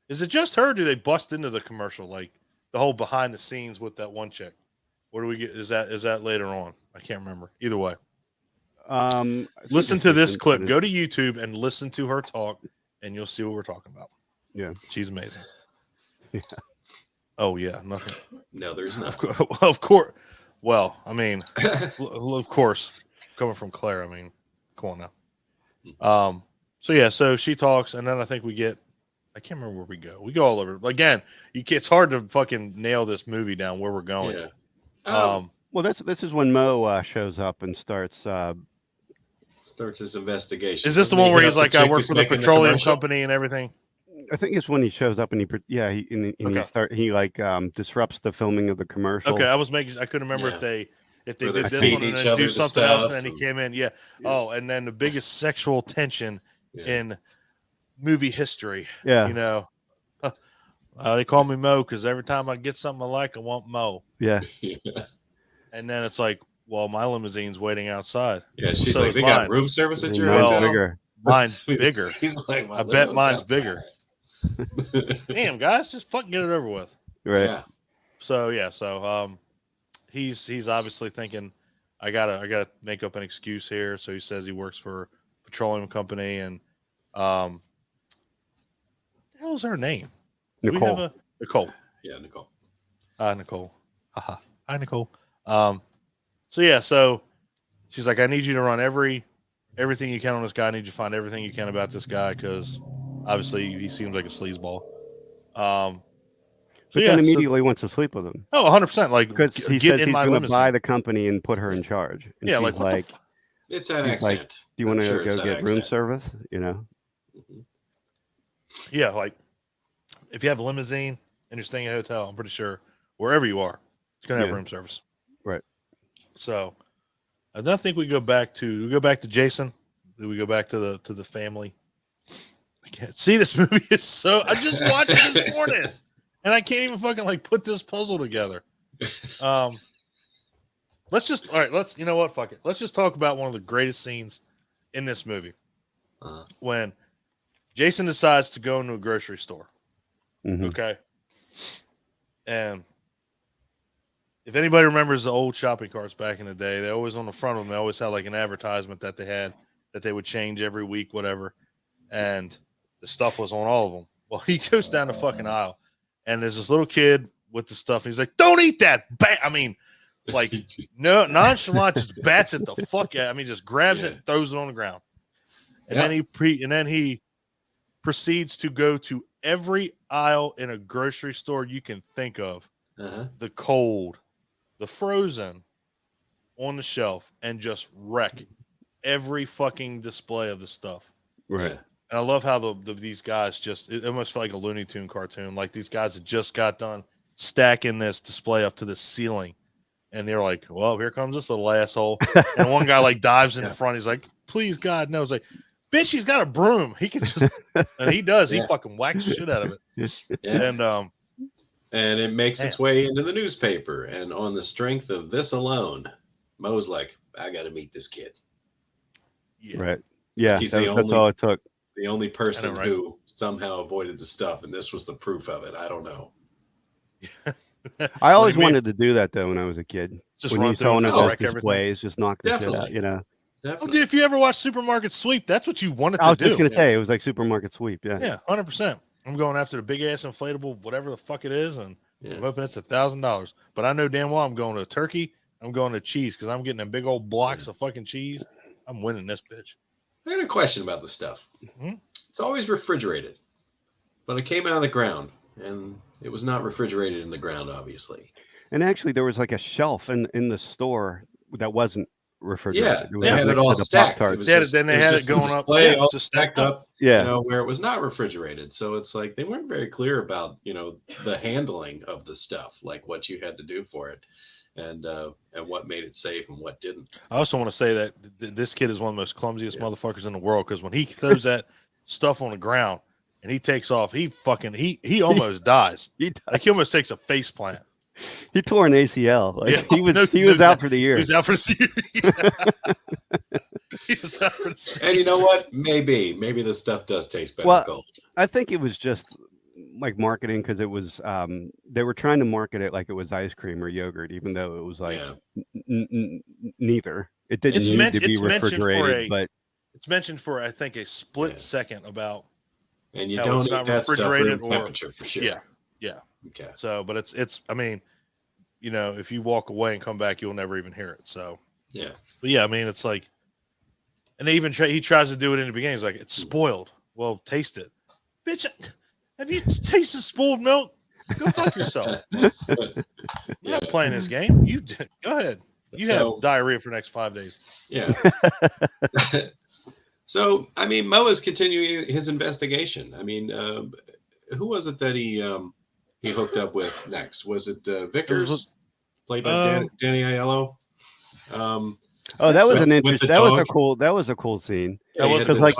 it just her? Or do they bust into the commercial, like the whole behind the scenes with that one chick? Where do we get? Is that later on? I can't remember. Either way, listen to this clip. Go to YouTube and listen to her talk, and you'll see what we're talking about. Yeah, she's amazing. Yeah. Oh yeah, nothing. No, there's not. Of course. Well, I mean, of course, coming from Claire. I mean, come on now. So she talks, and then I think we get. I can't remember where we go. We go all over. Again, it's hard to fucking nail this movie down where we're going. Yeah. Well, this is when Mo shows up and starts his investigation. Is this the one where he's like, I work for the petroleum company and everything? I think it's when he shows up and he disrupts the filming of the commercial. Okay, I couldn't remember if they did this one and then do something else, and then he came in. Yeah. Oh, and then the biggest sexual tension in movie history. Yeah. They call me Mo because every time I get something I like, I want Mo. Yeah. And then it's like, well, my limousine's waiting outside. Yeah, she's like, they got room service at your hotel? Bigger. Mine's bigger. He's like, I bet mine's bigger. Damn, guys, just fucking get it over with. Right. Yeah. So he's obviously thinking, I gotta make up an excuse here. So he says he works for a petroleum company, and what the hell's her name? Nicole. Nicole. Yeah, Nicole. Nicole. Haha. Hi, Nicole. So she's like, I need you to run everything you can on this guy. I need you to find everything you can about this guy because obviously he seems like a sleazeball. Then immediately wants to sleep with him. Oh, 100%. Like, because he says he's going to buy the company and put her in charge. And yeah, she's like it's an accent. Like, do you want to go get room service? Mm-hmm. Yeah, like if you have a limousine and you're staying at a hotel, I'm pretty sure wherever you are, it's going to have room service. Right. So, and then I think we go back to Jason. Then we go back to the family. I can't see this movie is so. I just watched it this morning, and I can't even fucking put this puzzle together. Let's just you know what? Fuck it. Let's just talk about one of the greatest scenes in this movie when Jason decides to go into a grocery store. Mm-hmm. Okay, and if anybody remembers the old shopping carts back in the day, they always on the front of them, they always had like an advertisement that they had that they would change every week, whatever. And the stuff was on all of them. Well, he goes down the fucking aisle and there's this little kid with the stuff. And he's like, don't eat that. I mean, like, no, nonchalant just bats it the fuck out. I mean, just grabs it and throws it on the ground. And then he proceeds to go to every aisle in a grocery store you can think of. The cold, the frozen on the shelf, and just wreck every fucking display of the stuff. Right. And I love how these guys it almost felt like a Looney Tune cartoon. Like these guys had just got done stacking this display up to the ceiling. And they're like, well, here comes this little asshole. And one guy dives in front. He's like, please, God, no. It's like, bitch, he's got a broom. He can just, and he does. He Yeah. fucking whacks the shit out of it. Yeah. And And it makes its way into the newspaper. And on the strength of this alone, Mo's like, I got to meet this kid. yeah. Right. Yeah. He's That's all it took. The only person right? who somehow avoided the stuff, and this was the proof of it. I don't know. I always wanted to do that though when I was a kid. Just when run you through saw one and of those wreck everything. displays, just knock the shit out. Definitely. You know. Oh, Definitely. dude, if you ever watch Supermarket Sweep, that's what you wanted I to was do. just gonna say it was like supermarket sweep. Yeah. Yeah, 100%. I'm going after the big ass inflatable, whatever the fuck it is, and Yeah. I'm hoping it's $1,000. But I know damn well I'm going to turkey. I'm going to cheese because I'm getting them big old blocks of fucking cheese. I'm winning this bitch. I had a question about the stuff. Mhm. It's always refrigerated, but it came out of the ground, and it was not refrigerated in the ground, obviously. And actually, there was like a shelf in the store that wasn't refrigerated. Yeah, It was they like had it next all to the stacked. Pop-Tarts. It was Yeah, just, then they it was had just it going a up. display, Yeah, all just stacked stacked up. Yeah. You know, where it was not refrigerated. So it's like they weren't very clear about, you know, the handling of the stuff, like what you had to do for it, and what made it safe and what didn't. I also want to say that this kid is one of the most clumsiest motherfuckers in the world because when he throws that stuff on the ground and he takes off, he almost dies. Like he almost takes a face plant. He tore an ACL. Like, Yeah, he was out for the year. He was out for the year. He was out for the season. And you know what? Maybe the stuff does taste better Well, cold. I think it was just like marketing because it was they were trying to market it like it was ice cream or yogurt, even though it was like neither. It didn't need to be refrigerated, but it's mentioned for I think a split second about. And you No, don't it's eat not that stuff refrigerated room temperature for sure. Yeah. Okay. So, but it's. I mean, you know, if you walk away and come back, you'll never even hear it. So, Yeah. but yeah, I mean, it's like, and they even he tries to do it in the beginning. He's like, it's spoiled. Well, taste it, bitch. Have you tasted spoiled milk? Go fuck yourself. We're not playing this game. You go ahead. You have diarrhea for the next 5 days. Yeah. So, I mean, Mo is continuing his investigation. I mean, who was it that he hooked up with next? Was it Vickers, played by Danny Aiello? that was an interesting. That dog. was a cool scene. Yeah, because like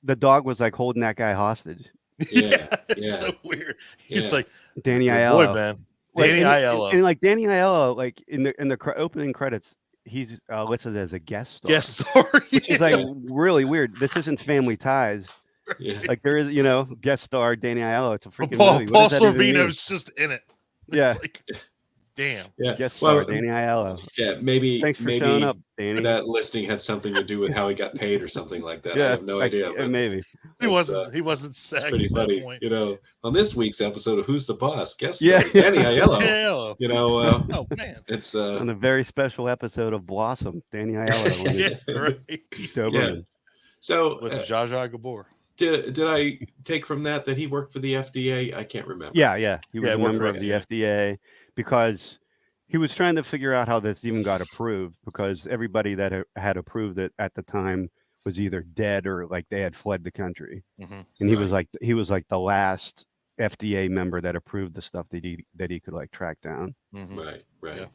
the dog was like holding that guy hostage. Yeah. It's so weird. He's like Danny your Aiello, boy, man. Danny Aiello, and like Danny Aiello, like in the opening credits, he's listed as a guest star. Guest star, which is like really weird. This isn't Family Ties. Yeah. Like there is, guest star Danny Aiello. It's a freaking movie. Paul Sorvino's just in it. Yeah. It's like, damn. Yeah. Guest star Danny Aiello. Yeah. Maybe. Thanks for showing up, Danny. That listing had something to do with how he got paid or something like that. Yeah, I have no idea. But maybe He wasn't sagging. Pretty funny. Point. You know, on this week's episode of Who's the Boss? Guest Yeah. star Danny Aiello. You know, oh man, it's on a very special episode of Blossom, Danny Aiello. Yeah, right. Doberman. So with Zsa Zsa Gabor. Did I take from that he worked for the FDA? I can't remember. Yeah. He was a member of the FDA because he was trying to figure out how this even got approved because everybody that had approved it at the time was either dead or like they had fled the country. Mm-hmm. And he was like the last FDA member that approved the stuff that he could like track down. Mm-hmm. Right. Yeah.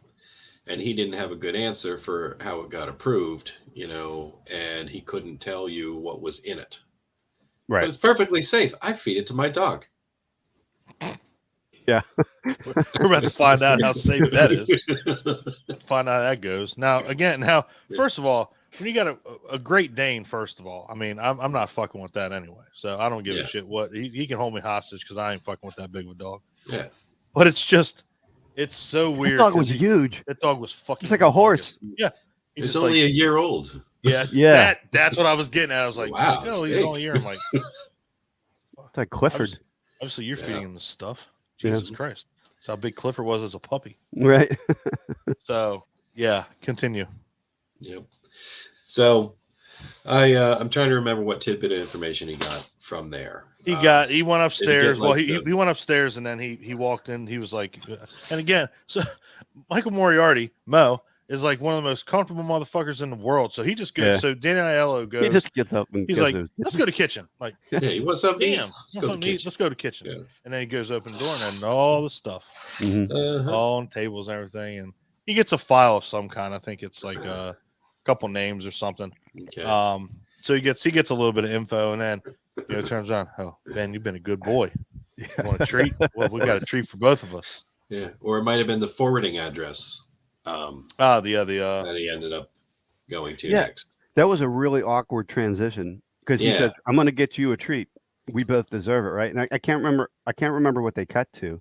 And he didn't have a good answer for how it got approved, and he couldn't tell you what was in it. Right. But it's perfectly safe. I feed it to my dog. Yeah. We're about to find out how safe that is. Find out how that goes. Now, first of all, when you got a Great Dane, first of all, I mean, I'm not fucking with that anyway. So I don't give a shit what he can hold me hostage because I ain't fucking with that big of a dog. Yeah. But it's so weird. That dog was huge. That dog was fucking. It's like a horse. Yeah. It's only a year old. Yeah. That's what I was getting at. I was like, wow, he's only a year. I'm like, it's like Clifford. Obviously, you're feeding him this stuff. Jesus Christ. That's how big Clifford was as a puppy. Right. So, yeah, continue. Yep. So, I'm trying to remember what tidbit of information he got from there. He went upstairs. He went upstairs and then he walked in. He was like, and again, so Michael Moriarty, Mo, is like one of the most comfortable motherfuckers in the world. So he just goes. Yeah. So Danny Aiello goes. He just gets up and he's like, let's go to kitchen. Like, hey, what's up? Damn, let's go to kitchen. Yeah. And then he goes open the door and then all the stuff, all on tables and everything. And he gets a file of some kind. I think it's like a couple names or something. Okay. So he gets a little bit of info, and then turns on. Oh, Ben, you've been a good boy. You want a treat? Well, we got a treat for both of us. Yeah, or it might have been the forwarding address. That he ended up going to next. That was a really awkward transition because he said, "I'm going to get you a treat. We both deserve it, right?" And I can't remember what they cut to,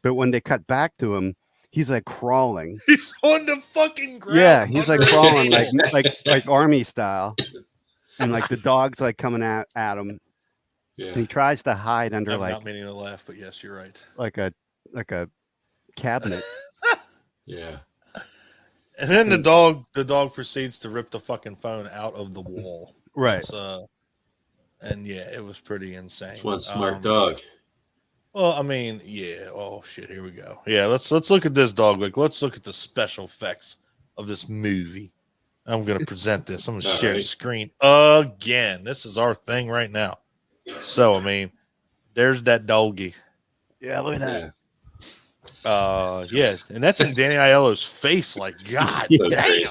but when they cut back to him, he's like crawling. He's on the fucking ground. Yeah, he's like crawling like army style, and like the dog's like coming at him. Yeah, and he tries to hide under I'm not meaning to laugh, but yes, you're right. Like a cabinet. Yeah. And then the dog proceeds to rip the fucking phone out of the wall. Right. And yeah, it was pretty insane. One smart dog. Well, I mean, yeah. Oh shit, here we go. Yeah, let's look at this dog. Like, let's look at the special effects of this movie. I'm gonna present this. I'm gonna share the screen again. This is our thing right now. So I mean, there's that doggy. Yeah, look at that. Yeah, and that's in Danny Aiello's face. Like, God damn.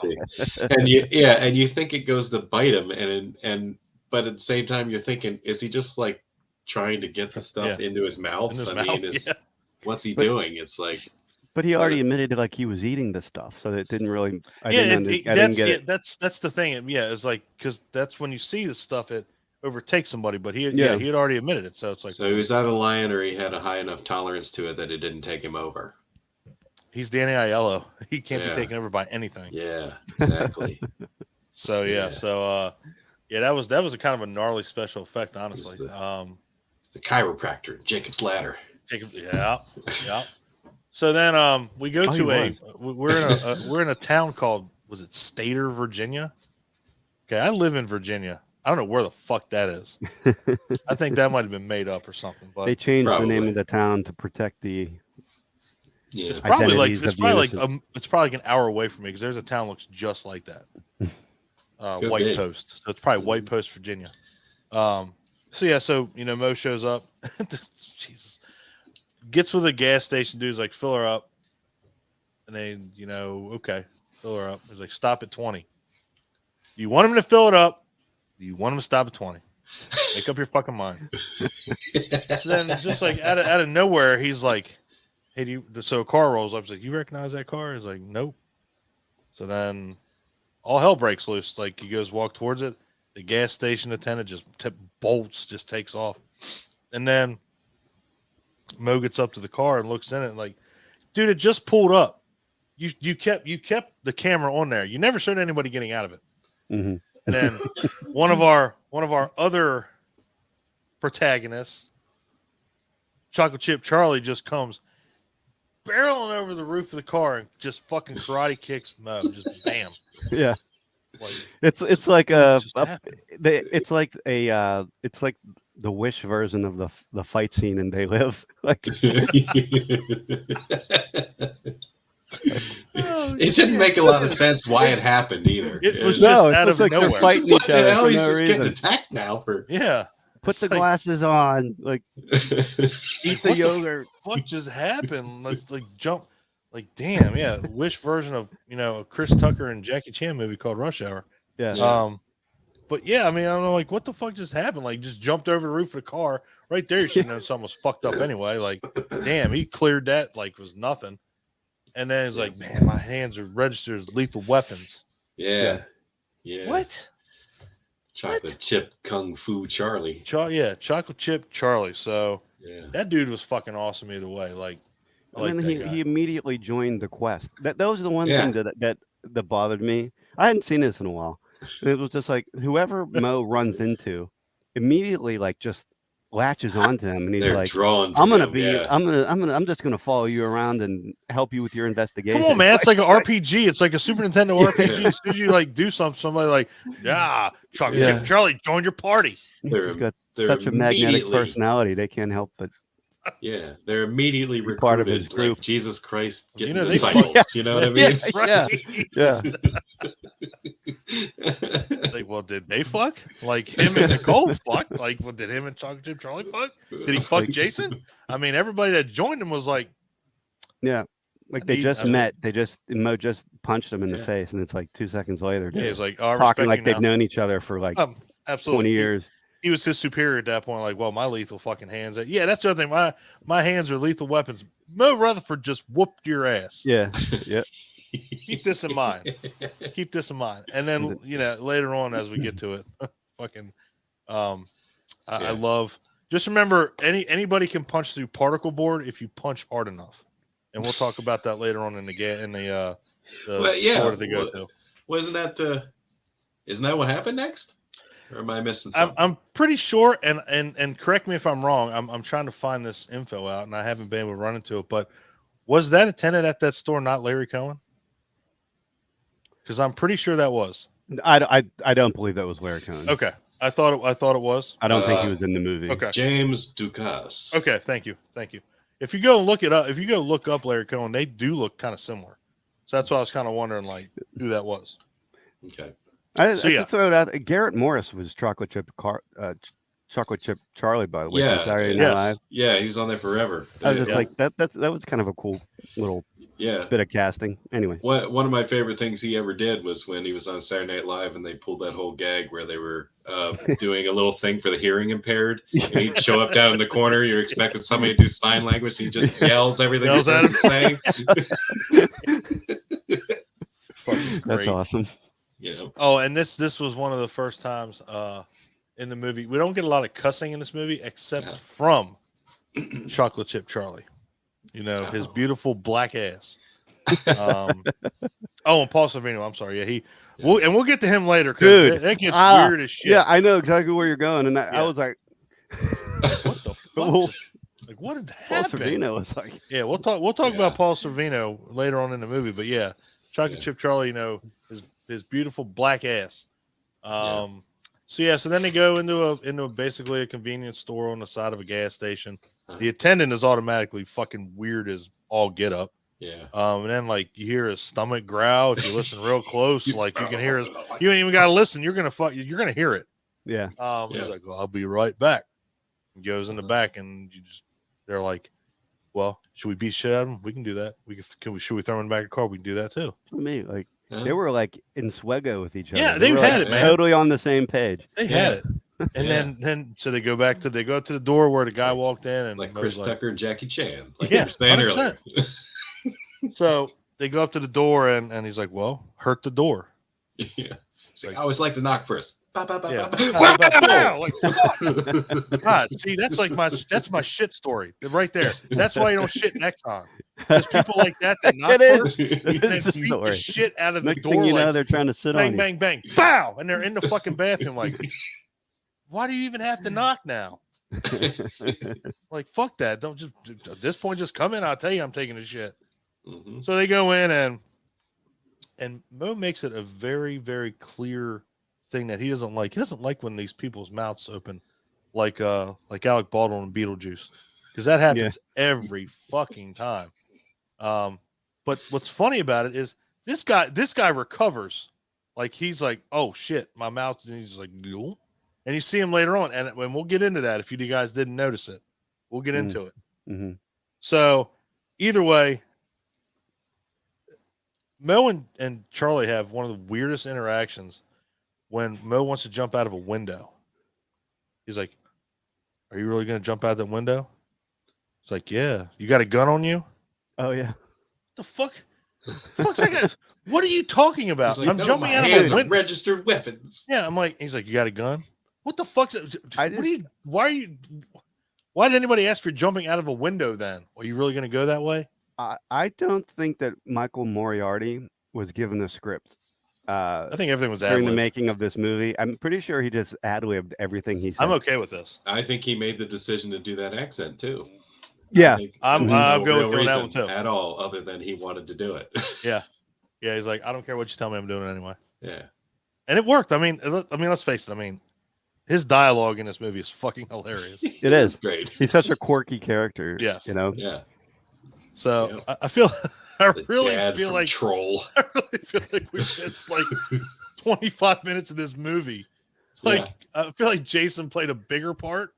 And you think it goes to bite him, but at the same time you're thinking, is he just like trying to get the stuff into his mouth? What's he doing? It's like, but he already admitted to like he was eating the stuff, so it didn't really. I didn't get it. That's the thing. Yeah, it's like because that's when you see the stuff it overtakes somebody, but he had already admitted it, so it's like, so he was either lying or he had a high enough tolerance to it that it didn't take him over. He's Danny Aiello. He can't be taken over by anything. Yeah, exactly. So that was a kind of a gnarly special effect, honestly. The chiropractor, Jacob's Ladder. Yeah. So then we go to we're in a town called, was it Stater, Virginia? Okay, I live in Virginia. I don't know where the fuck that is. I think that might have been made up or something. But they changed the name of the town to protect the. Yeah, it's probably like an hour away from me because there's a town that looks just like that. White Post. So it's probably White Post, Virginia. So Mo shows up. Jesus. Gets with a gas station dude's like, fill her up. And they, okay, fill her up. He's like, stop at 20. Do you want him to fill it up? Do you want him to stop at 20? Make up your fucking mind. So then just like out of nowhere, he's like, hey, so a car rolls up. He's like, you recognize that car? He's like, nope. So then all hell breaks loose. Like he goes walk towards it. The gas station attendant just takes off. And then Mo gets up to the car and looks in it and like, dude, it just pulled up. You kept the camera on there. You never showed anybody getting out of it. Mm-hmm. And then one of our other protagonists, Chocolate Chip Charlie, just comes barreling over the roof of the car and just fucking karate kicks Mo. Just bam. Yeah. Like, it's like it's like the Wish version of the fight scene in They Live. Like it didn't make a lot of sense why it happened either. It was just out of nowhere. What the hell? He's just getting attacked now Put the glasses on, like eat the yogurt. What just happened? Like jump, like damn, yeah. Wish version of a Chris Tucker and Jackie Chan movie called Rush Hour. Yeah. But yeah, I mean, I don't know, like what the fuck just happened? Like just jumped over the roof of the car right there. You should know something was fucked up anyway. Like, damn, he cleared that like was nothing. And then he's like, man, my hands are registered as lethal weapons. Yeah. What? Chocolate Chip Kung Fu Charlie. Chocolate Chip Charlie. So that dude was fucking awesome either way. Like, and then he immediately joined the quest. That was the one thing that bothered me. I hadn't seen this in a while. And it was just like whoever Mo runs into immediately like just latches onto him, and he's like, I'm just gonna follow you around and help you with your investigation. Come on, man, it's like an RPG. It's like a Super Nintendo RPG. As soon as you like do something, somebody like, Chocolate Chip Charlie, join your party. He's got such a magnetic personality. They can't help but they're immediately recruited, part of his group. like Jesus Christ getting disciples. You know what I mean? Yeah. Like, well, did they fuck? Like him and Nicole fuck? Like, well, did him and Chocolate Chip Charlie fuck? Did he fuck Jason? I mean, everybody that joined him was like, like they just met. Mo just punched him in the face, and it's like 2 seconds later. He's like, talking like they've known each other for like Absolutely. 20 years. He was his superior at that point. Like, well, my lethal fucking hands. Yeah, that's the other thing. My hands are lethal weapons. Mo Rutherford just whooped your ass. Yeah. Yeah. Keep this in mind. Keep this in mind. And then, later on as we get to it, fucking, I love. Just remember, anybody can punch through particle board if you punch hard enough, and we'll talk about that later on in the store that they go to. Wasn't that isn't that what happened next? Or am I missing something? I'm pretty sure, and correct me if I'm wrong. I'm trying to find this info out, and I haven't been able to run into it. But was that attendant at that store not Larry Cohen? Because I'm pretty sure that was. I don't believe that was Larry Cohen. Okay, I thought it was. I don't think he was in the movie. Okay, James Dukas. Okay, thank you. If you go and look it up, if you go look up Larry Cohen, they do look kind of similar. So that's why I was kind of wondering like who that was. Okay. I just throw it out. Garrett Morris was Chocolate Chip Charlie, by the way, from Saturday Night Live. Yeah, he was on there forever. I was just like that was kind of a cool little bit of casting. Anyway, one of my favorite things he ever did was when he was on Saturday Night Live and they pulled that whole gag where they were doing a little thing for the hearing impaired. And he'd show up down in the corner. You're expecting somebody to do sign language. And he just yells everything he's saying. Fucking great. That's awesome. Yeah. Oh, and this was one of the first times in the movie. We don't get a lot of cussing in this movie except from Chocolate Chip Charlie. His beautiful black ass. And Paul Sorvino. I'm sorry. Yeah, we'll get to him later because that gets weird as shit. Yeah, I know exactly where you're going, and I was like, what the fuck? Like, what did happen? Paul Sorvino was like, yeah, we'll talk about Paul Sorvino later on in the movie, but yeah, Chocolate Chip Charlie, his beautiful black ass. So then they go into basically a convenience store on the side of a gas station. The attendant is automatically fucking weird as all get up. Yeah. And then like you hear his stomach growl. If you listen real close, like you can hear his. You ain't even gotta listen. You're gonna hear it. Yeah. He's like, well, I'll be right back. He goes in the back, and they're like, well, should we beat shit out of him? We can do that. Should we throw him in the back of the car? We can do that too. For me, like they were like in swaggo with each other. Yeah, they had it, man. Totally on the same page. They had it. And then so they go up to the door where the guy walked in, and like Chris Tucker and Jackie Chan, like you were saying 100%. Earlier. So they go up to the door, and he's like, well, hurt the door. Yeah. Like, I always like to knock first. Like, God, see, that's my shit story right there. That's why you don't shit next time. There's people like that knock first and beat the shit out of the door. Thing you know, they're trying to sit bang, on you. Bang, bang, bang, bow, and they're in the fucking bathroom. Like, why do you even have to knock now? Like, fuck that. Don't just at this point just come in. I'll tell you I'm taking a shit. Mm-hmm. So they go in and Mo makes it a very, very clear thing that he doesn't like. He doesn't like when these people's mouths open, like Alec Baldwin and Beetlejuice, because that happens every fucking time. But what's funny about it is this guy recovers, like he's like, oh shit, my mouth, and he's like, no. And you see him later on, and we'll get into that if you guys didn't notice it. We'll get into it. Mm-hmm. So either way, Mo and Charlie have one of the weirdest interactions when Mo wants to jump out of a window. He's like, are you really going to jump out that window? It's like, yeah. You got a gun on you? Oh, yeah. What the fuck? Fuck's that guy? What are you talking about? Like, I'm jumping out of a window. Registered weapons. Yeah, I'm like, he's like, you got a gun? What the fuck's that? Why did anybody ask for jumping out of a window then? Are you really going to go that way? I don't think that Michael Moriarty was given the script. I think everything was during the making of this movie. I'm pretty sure he just ad-libbed everything he said. I'm okay with this. I think he made the decision to do that accent too. Yeah, I'm going with you on that one too. At all, other than he wanted to do it. Yeah. He's like, I don't care what you tell me, I'm doing it anyway. Yeah, and it worked. I mean, let's face it. I mean, his dialogue in this movie is fucking hilarious. It is great. He's such a quirky character. Yes, you know. Yeah. So yeah. I really feel like Troll. I really feel like we missed like 25 minutes of this movie. Like I feel like Jason played a bigger part,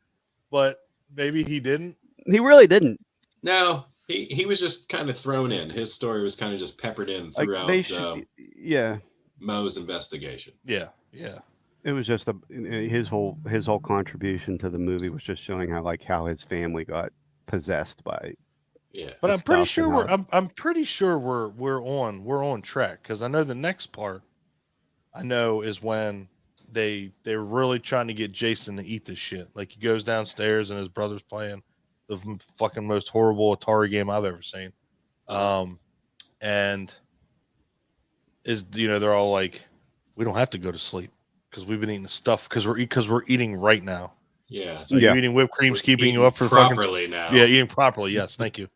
but maybe he didn't. He really didn't. No, he was just kind of thrown in. His story was kind of just peppered in throughout. Mo's investigation. Yeah. It was just his whole contribution to the movie was just showing how his family got possessed by. Yeah. But I'm pretty stuff and sure how- I'm pretty sure we're on track, because I know the next part I know is when they're really trying to get Jason to eat this shit. Like, he goes downstairs and his brother's playing the fucking most horrible Atari game I've ever seen. And they're all like, we don't have to go to sleep because we've been eating the stuff because we're eating right now. Yeah. So you're eating whipped cream's keeping you up for properly now. Yeah, eating properly. Yes, thank you.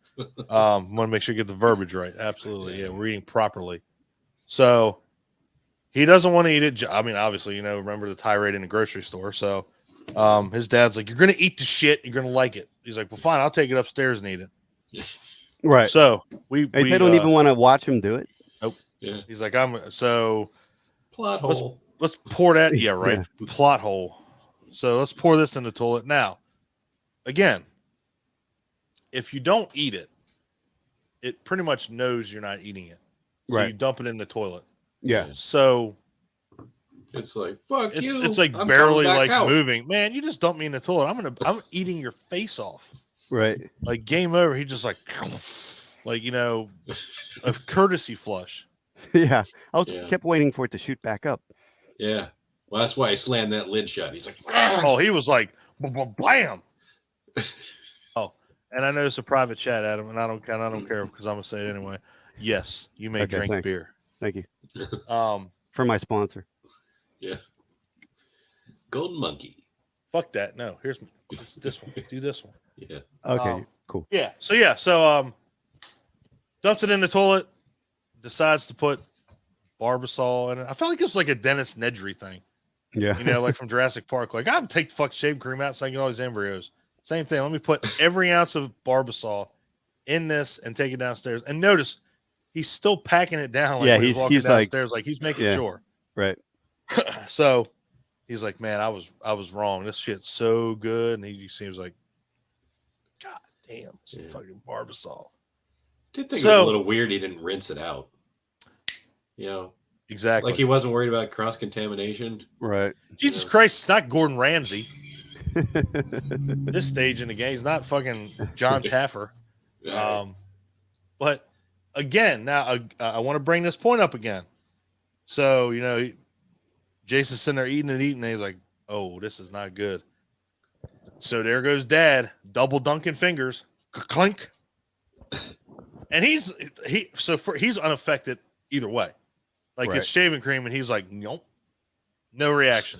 Want to make sure you get the verbiage right. Absolutely. Yeah, we're eating properly. So he doesn't want to eat it. I mean, obviously, remember the tirade in the grocery store. So his dad's like, you're going to eat the shit. You're going to like it. He's like, well, fine. I'll take it upstairs and eat it. Right. So they don't even want to watch him do it. Nope. Yeah. He's like, plot hole. Let's pour that. Yeah, right. Yeah. Plot hole. So let's pour this in the toilet. Now, again, if you don't eat it, it pretty much knows you're not eating it. So Right. you dump it in the toilet. Yeah. So it's like, fuck you. It's like I'm barely coming like back out. moving. Man, you just dumped me in the toilet. I'm eating your face off. Right. Like, game over. He just like a courtesy flush. Yeah. I Yeah. kept waiting for it to shoot back up. Yeah. Well, that's why I slammed that lid shut. He's like, Oh, he was like, blam. Oh, and I know it's a private chat, Adam, and I don't care because I'm gonna say it anyway. Yes, you may drink thanks. beer. Thank you For for my sponsor. Yeah. Golden Monkey. Fuck that. No, here's this one. Do this one. Yeah. Okay. Cool. Yeah. So dumps it in the toilet. Decides to put Barbasol in it. I felt like it was like a Dennis Nedry thing. Yeah. Like from Jurassic Park. Like, I'm take the fuck shaving cream out so I can get all these embryos. Same thing. Let me put every ounce of Barbasol in this and take it downstairs. And notice he's still packing it down. Like, Yeah, when he's walking downstairs. Like he's making sure. Right. So he's like, man, I was wrong. This shit's so good. And he seems like, God damn, this is fucking Barbasol. Did think it was a little weird he didn't rinse it out. Exactly. Like he wasn't worried about cross contamination. Right. Jesus Christ, it's not Gordon Ramsay. This stage in the game, he's not fucking John Taffer. But again, now I want to bring this point up again. So, Jason's sitting there eating, and he's like, oh, this is not good. So there goes Dad, double dunking fingers, clink. And he's unaffected either way. Like, it's shaving cream, and he's like, nope, no reaction.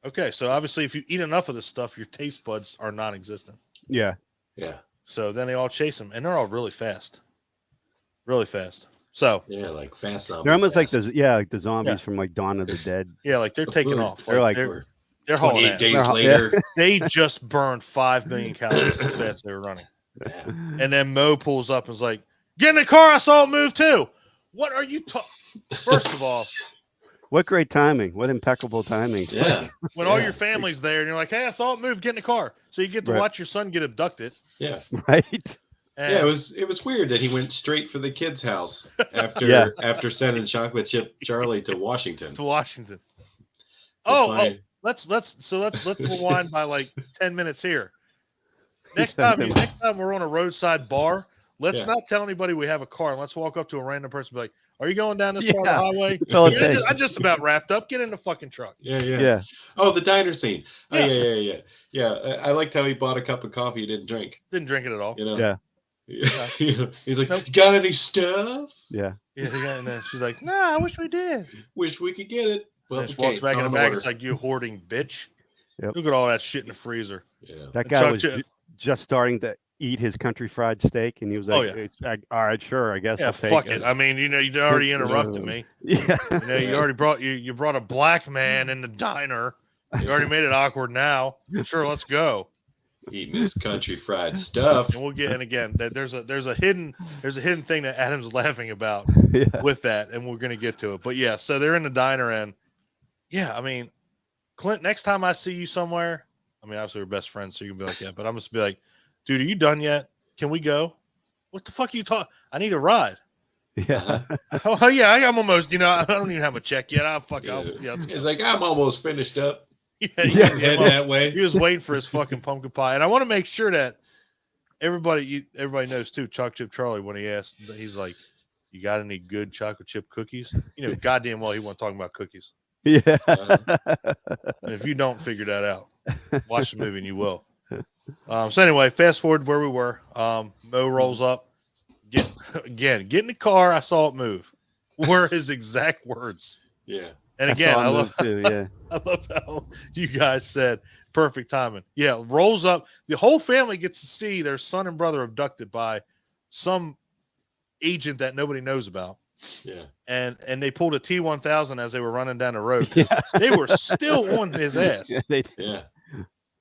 Okay, so obviously if you eat enough of this stuff, your taste buds are non-existent. Yeah. Yeah. So then they all chase him, and they're all really fast. Really fast. So yeah, like fast zombies. They're almost fast. like the zombies from like Dawn of the Dead. yeah, like they're taking off. They're like they're hauling 28 ass. days later. They just burned 5 million calories how fast they were running. Yeah. And then Mo pulls up and is like, get in the car, I saw it move too. What are you talking? First of all, what great timing. What impeccable timing. Yeah. when all your family's there and you're like, hey, I saw it move, get in the car. So you get to watch your son get abducted. Yeah. Right. And yeah, it was weird that he went straight for the kid's house after sending Chocolate Chip Charlie to Washington. Let's rewind by like 10 minutes here. Next time we're on a roadside bar, let's not tell anybody we have a car, and let's walk up to a random person and be like, are you going down this part of the highway? I just about wrapped up. Get in the fucking truck. Yeah. Oh, the diner scene. Oh, yeah. I liked how he bought a cup of coffee he didn't drink. Didn't drink it at all. Yeah. He's like, nope. Got any stuff? Yeah. And then she's like, nah, I wish we did. Wish we could get it. Well, and she walks back in the bag. It's like, you hoarding bitch. Yep. Look at all that shit in the freezer. Yeah. That guy was just starting to eat his country fried steak, and he was like, all right, sure, I guess. Yeah, fuck it. I mean, you already interrupted me. Yeah. You already brought a black man in the diner. You already made it awkward now. Sure, let's go. Eating his country fried stuff. And again, there's a hidden thing that Adam's laughing about with that, and we're gonna get to it. But yeah, so they're in the diner, and I mean, Clint, next time I see you somewhere, I mean, obviously we're best friends, so you can be like, yeah, but I'm just be like, dude, are you done yet? Can we go? What the fuck are you talking? I need a ride. Yeah. Oh yeah, I'm almost. I don't even have a check yet. I'll fuck. Yeah. Let's go. It's like, I'm almost finished up. Yeah, Head well, that way. he was waiting for his fucking pumpkin pie, and I want to make sure that everybody knows too. Chocolate Chip Charlie, when he asked, he's like, "You got any good chocolate chip cookies?" Goddamn well, he wasn't talking about cookies. Yeah. And if you don't figure that out, watch the movie and you will. So anyway, fast forward to where we were. Mo rolls up. Get in the car. I saw it move. Were his exact words. Yeah. And again, I love too. Yeah. I love how you guys said perfect timing. Yeah, rolls up. The whole family gets to see their son and brother abducted by some agent that nobody knows about. Yeah. And they pulled a T-1000 as they were running down the road. They were still on his ass. Yeah.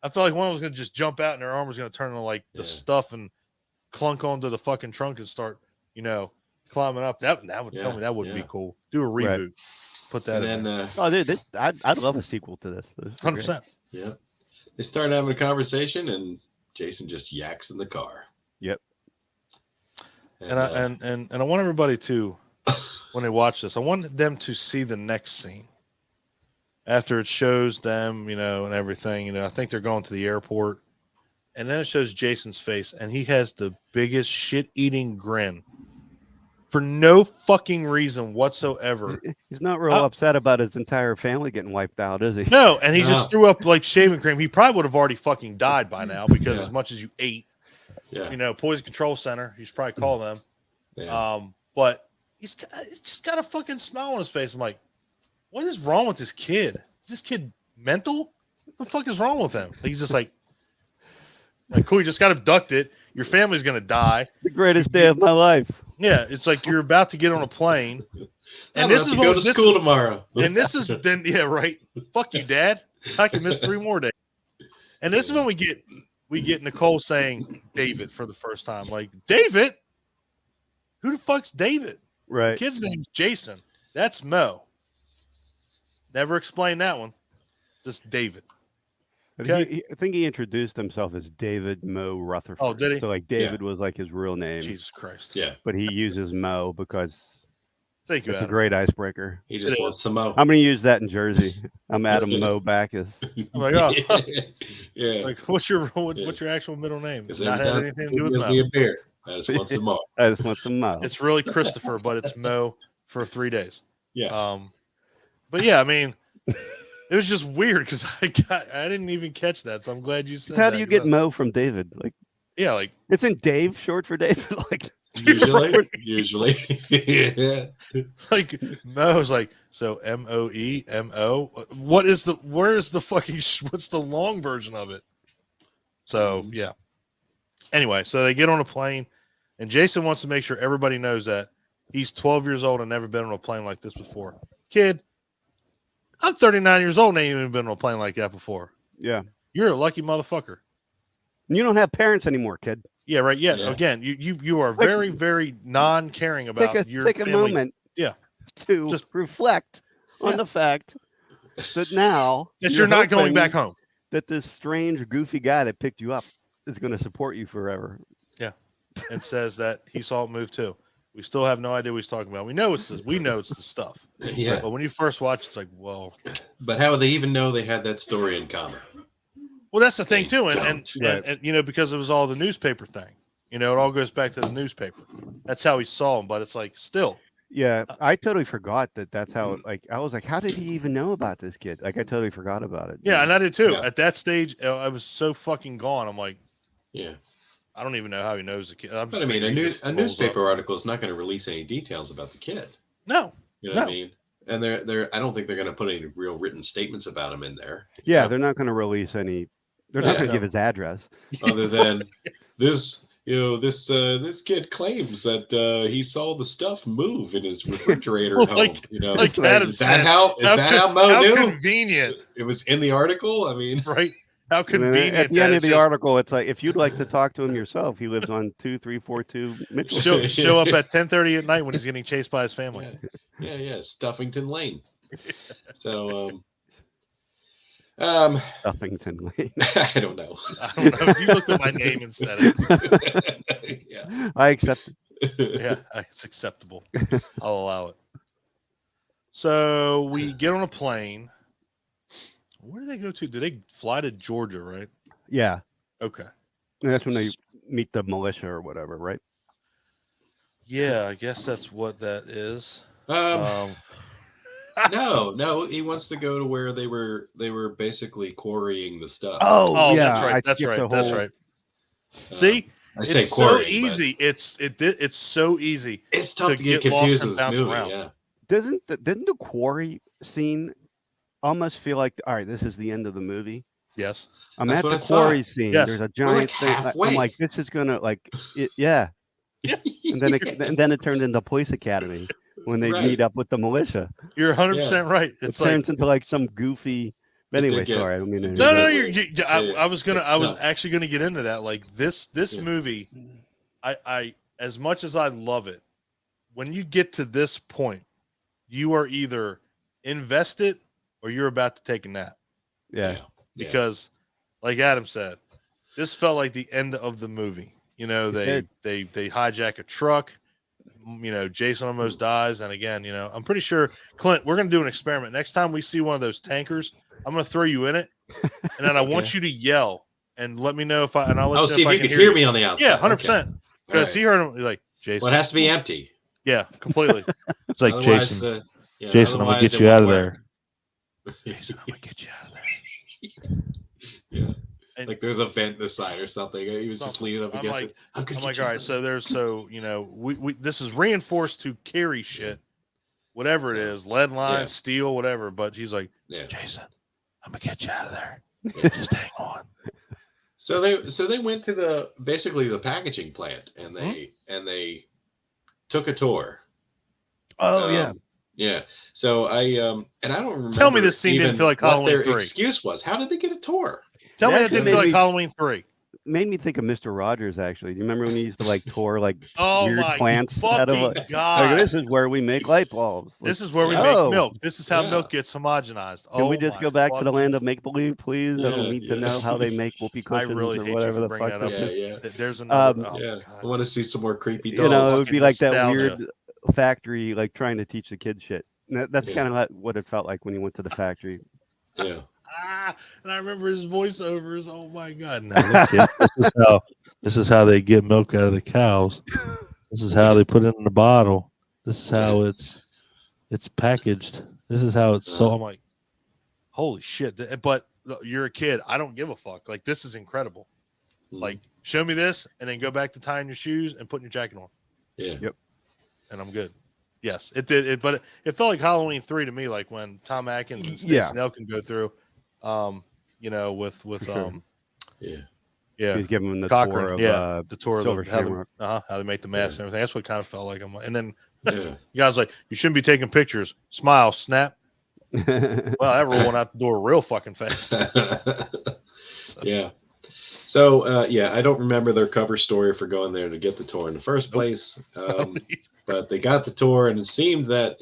I felt like one was going to just jump out and their arm was going to turn into like the stuff and clunk onto the fucking trunk and start, climbing up. That would tell me that wouldn't be cool. Do a reboot. Right. Put that in. Dude, I'd love a sequel to this. 100%. Yeah. They start having a conversation and Jason just yaks in the car. Yep. And I want everybody to, when they watch this, I want them to see the next scene. After it shows them, and everything, I think they're going to the airport. And then it shows Jason's face, and he has the biggest shit-eating grin for no fucking reason whatsoever. He's not real upset about his entire family getting wiped out, is he? No, and he just threw up like shaving cream. He probably would have already fucking died by now because as much as you ate, Poison Control Center, you should probably call them. Yeah. But he's just got a fucking smile on his face. I'm like, what is wrong with this kid? Is this kid mental? What the fuck is wrong with him? He's just like cool, you just got abducted. Your family's going to die. The greatest day of my life. Yeah, it's like you're about to get on a plane. And this is go to school tomorrow. And this is then, right. Fuck you, Dad. I can miss 3 more days. And this is when we get Nicole saying David for the first time. Like, David? Who the fuck's David? Right. The kid's name's Jason. That's Mo. Never explained that one. Just David. Okay. I think he introduced himself as David Mo Rutherford. Oh, did he? So David was like his real name. Jesus Christ. Yeah. But he uses Mo because it's a great icebreaker. He just wants some Mo. I'm going to use that in Jersey. I'm Adam Mo Backus. I'm like, oh. Yeah. Like, what's your actual middle name? Does not have anything to do with Mo. Me a beer. I just want some Mo. I just want some Mo. It's really Christopher, but it's Mo for 3 days. Yeah. But yeah, I mean, it was just weird because I didn't even catch that, so I'm glad you said. How do you get Mo from David? Isn't Dave short for David? Usually. Yeah. Like Mo's like, so MOEMO. Where's the fucking what's the long version of it? So yeah. Anyway, so they get on a plane, and Jason wants to make sure everybody knows that he's 12 years old and never been on a plane like this before. Kid, I'm 39 years old and ain't even been on a plane like that before. Yeah. You're a lucky motherfucker. You don't have parents anymore, kid. Yeah, right. Yeah. Again, you are very, very non-caring about your take family. A moment to just reflect on the fact that now that you're not going back home. That this strange, goofy guy that picked you up is going to support you forever. Yeah. And says that he saw it move too. We still have no idea what he's talking about. We know it's the stuff. Yeah. But when you first watch, it's like, whoa. But how would they even know they had that story in common? Well, that's the thing too, and because it was all the newspaper thing. It all goes back to the newspaper. That's how he saw him, but it's like still. Yeah, I totally forgot that's how. I was like, how did he even know about this kid? Like, I totally forgot about it. Yeah, and I did too. Yeah. At that stage, I was so fucking gone. I'm like, yeah. I don't even know how he knows the kid. But I mean, a newspaper article is not going to release any details about the kid. No. You know what I mean? And I don't think they're going to put any real written statements about him in there. Yeah, they're not going to release any. They're not going to give his address. Other than this, this kid claims that he saw the stuff move in his refrigerator at home. Like is that how Mo knew? How convenient. It was in the article. I mean, right. How convenient. At the end of the article, it's like, if you'd like to talk to him yourself, he lives on 2342 Mitchell. Show up at 10:30 at night when he's getting chased by his family. Yeah, Stuffington Lane. So, Stuffington Lane. I don't know. If you looked at my name and said it. Yeah. I accept it. Yeah, it's acceptable. I'll allow it. So we get on a plane. Where do they go to? Do they fly to Georgia, right? Yeah. Okay. And that's when they meet the militia or whatever, right? Yeah, I guess that's what that is. No, he wants to go to where they were basically quarrying the stuff. Oh, yeah. That's right. I That's skipped right. the That's whole- right. See, I say it's so quarrying, easy. It's so easy. It's tough to get get lost confused and with this bounce movie. around. Yeah. Didn't the quarry scene almost feel like, all right, this is the end of the movie? Yes. I'm That's at what the I quarry thought. scene. Yes. There's a We're like giant thing. halfway. I'm like, this is gonna yeah. And then it turned into Police Academy when they Right. meet up with the militia. You're 100% right. It It's like turns into like some goofy. But It did anyway, get- sorry, I don't mean to. it did no, interrupt. get- I was No. actually gonna get into that. Like this Yeah. movie, I as much as I love it, when you get to this point, you are either invested or you're about to take a nap. Yeah. Because, like Adam said, this felt like the end of the movie. You know, they hijack a truck. You know, Jason almost dies, and again, you know, I'm pretty sure, Clint, we're gonna do an experiment. Next time we see one of those tankers, I'm gonna throw you in it, and then I want you to yell and let me know if I, and I'll let you know see if if I you can can hear me you. on the outside. Yeah, 100%. Okay. Because All he heard him, he's like, Jason. Well, it has to be empty. Yeah, completely. It's like, Otherwise, Jason, yeah, Jason, I'm gonna otherwise get it you out of won't there. work. Jason, I'm gonna get you out of there. Yeah. And- Like there's a vent in the side or something. He was just leaning up I'm against like- it. I'm like, all right, so you know, we this is reinforced to carry shit, whatever it is, lead line, yeah. steel, whatever. But he's like, Yeah. Jason, I'm gonna get you out of there. Yeah. Just hang on. So they went to basically the packaging plant and they took a tour. Oh yeah. Yeah. So I don't remember. Tell me this scene didn't even feel like what Halloween their 3. excuse was. How did they get a tour? Tell me It that actually didn't feel made like me- Halloween 3. Made me think of Mr. Rogers. Actually, do you remember when he used to like tour like Oh weird my plants out of fucking like, god! this is where we make light bulbs. This Like, is where we oh, make milk. This is how Yeah. milk gets homogenized. Can we just go back to the land of make believe, please? I Yeah, don't need to know how they make whoopee I cushions really or hate you whatever for the bringing fuck that up. this is. Yeah. There's another. Oh Yeah. my I god. want to see some more creepy dolls. You know, it would Fucking be like that nostalgia. weird factory, like trying to teach the kids shit. And that's Yeah. kind of what it felt like when you went to the factory. Yeah. And I remember his voiceovers. Oh my god! Now look, kid, this is how they get milk out of the cows. This is how they put it in the bottle. This is how it's packaged. This is how it's sold. I'm like, holy shit! But you're a kid. I don't give a fuck. Like, this is incredible. Like, show me this, and then go back to tying your shoes and putting your jacket on, Yeah. Yep. and I'm good. Yes, it did. But it felt like Halloween 3 to me. Like when Tom Atkins and Stacey Nelkin go through. You know, with sure. yeah, He's giving them the Cochran, tour of the tour Silver of Shamrock. how they make the mask and everything. That's what kind of felt like. And then Yeah. you guys like, you shouldn't be taking pictures. Smile, snap. Well, that rule went out the door real fucking fast. Yeah. So I don't remember their cover story for going there to get the tour in the first place. But they got the tour, and it seemed that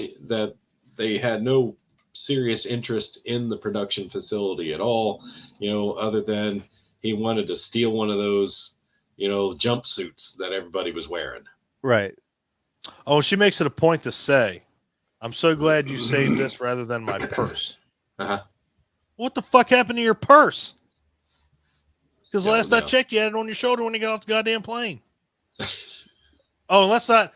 they had no serious interest in the production facility at all, you know, other than he wanted to steal one of those, you know, jumpsuits that everybody was wearing. Right. Oh, she makes it a point to say, I'm so glad you saved this rather than my purse. Uh-huh. What the fuck happened to your purse? Because Don't last I know. checked, you had it on your shoulder when you got off the goddamn plane. Oh, so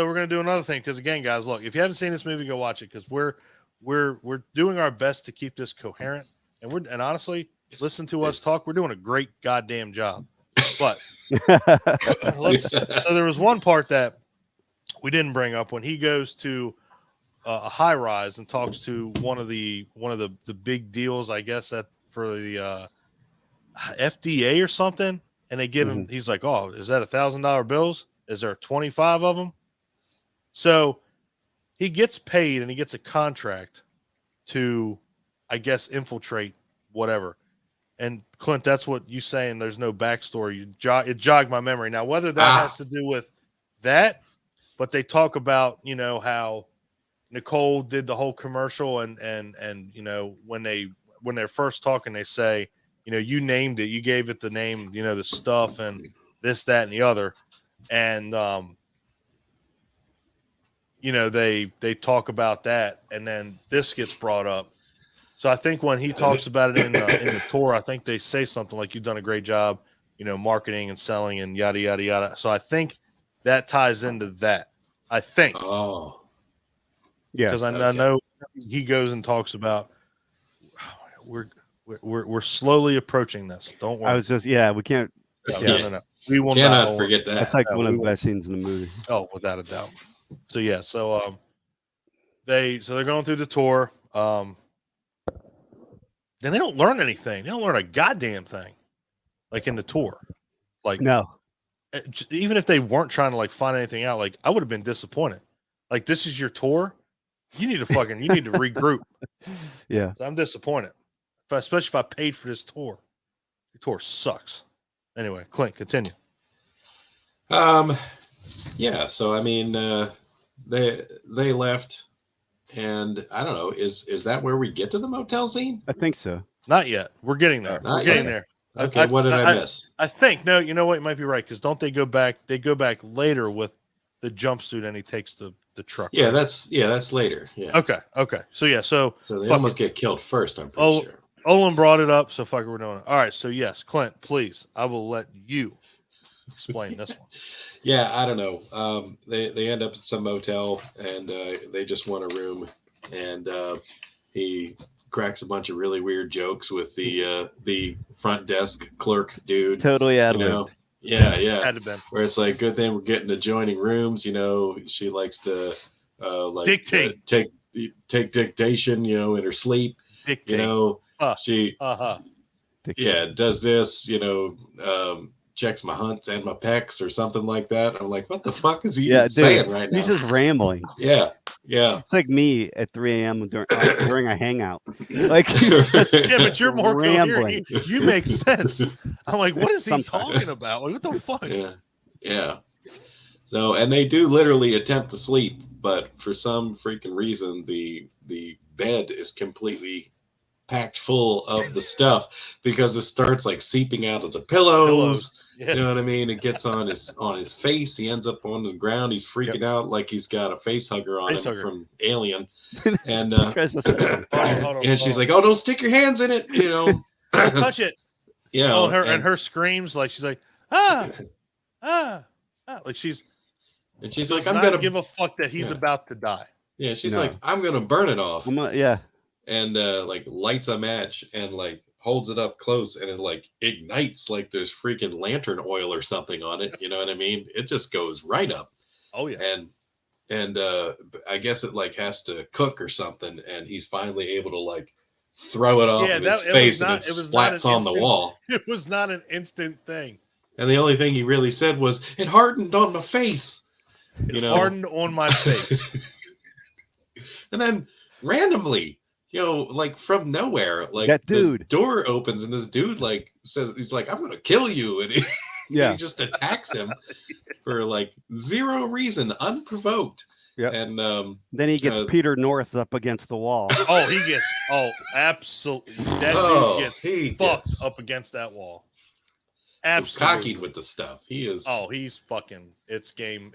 we're gonna do another thing, because again, guys, look, if you haven't seen this movie, go watch it, because we're doing our best to keep this coherent, and honestly, listen to us talk. We're doing a great goddamn job. But so there was one part that we didn't bring up when he goes to a high rise and talks to one of the big deals, I guess, that for the FDA or something, and they give him. He's like, "Oh, is that $1,000 bills? Is there 25 of them?" So he gets paid and he gets a contract to, I guess, infiltrate whatever. And Clint, that's what you saying. There's no backstory. It jogged my memory. Now, whether that has to do with that, but they talk about, you know, how Nicole did the whole commercial, and you know, when they're first talking, they say, you know, you named it, you gave it the name, you know, the stuff and this, that, and the other. And they talk about that, and then this gets brought up. So I think when he talks about it in the tour, I think they say something like, "You've done a great job, marketing and selling and yada yada yada." So I think that ties into that. I think. Oh, Yeah. Because I know he goes and talks about we're slowly approaching this. Don't worry. I was just we can't. No. We will cannot not forget that. That's like one of the best scenes in the movie. Oh, without a doubt. So yeah, they're going through the tour. Then they don't learn anything. They don't learn a goddamn thing, like in the tour. Like No. Even if they weren't trying to like find anything out, like I would have been disappointed. Like this is your tour. You need to regroup. Yeah. I'm disappointed, especially if I paid for this tour. The tour sucks. Anyway, Clint, continue. Yeah. So I mean, they left, and I don't know. Is that where we get to the motel scene? I think so. Not yet. We're getting there. Not We're getting yet. there. Okay. What did I miss? I think no. You know what? You might be right because don't they go back? They go back later with the jumpsuit, and he takes the truck. Yeah, right? that's later. Yeah. Okay. So yeah. So they almost get killed first. I'm pretty sure. Olin brought it up, so fuck it, we're doing it. All right. So yes, Clint, please, I will let you explain this one. Yeah, I don't know. They end up at some motel, and they just want a room, and he cracks a bunch of really weird jokes with the front desk clerk dude. Totally out of it. Yeah. Had to been. Where it's like, good thing we're getting adjoining rooms. She likes to dictate, take dictation. In her sleep. Dictate. She does this. Checks my hunts and my pecs or something like that. I'm like, what the fuck is he saying right now? He's just rambling. Yeah. It's like me at 3 a.m. during a hangout. Like, yeah, but you're more rambling. coherent. You make sense. I'm like, what is he talking about? Like, what the fuck? Yeah. So, and they do literally attempt to sleep, but for some freaking reason, the bed is completely packed full of the stuff because it starts like seeping out of the pillows. Yeah. You know what I mean? It gets on his face. He ends up on the ground. He's freaking out like he's got a face hugger on from Alien. And and she's like, "Oh, don't stick your hands in it." Don't touch it. And her screams like she's like, like she's like, I'm gonna give a fuck that he's about to die. Yeah, she's like, I'm gonna burn it off. And like lights a match and like holds it up close and it like ignites like there's freaking lantern oil or something on it. You know what I mean? It just goes right up. Oh yeah. And I guess it like has to cook or something, and he's finally able to like throw it off of his face and it splats on the wall. It was not an instant thing. And the only thing he really said was, "It hardened on my face." Hardened on my face. And then randomly, like from nowhere, like that dude, the door opens and this dude like says, he's like, "I'm gonna kill you," and he just attacks him for like zero reason, unprovoked. Yeah. And then he gets Peter North up against the wall. Absolutely. That dude gets fucked up against that wall. Absolutely. He's cocky with the stuff. He is. Oh, he's fucking. It's game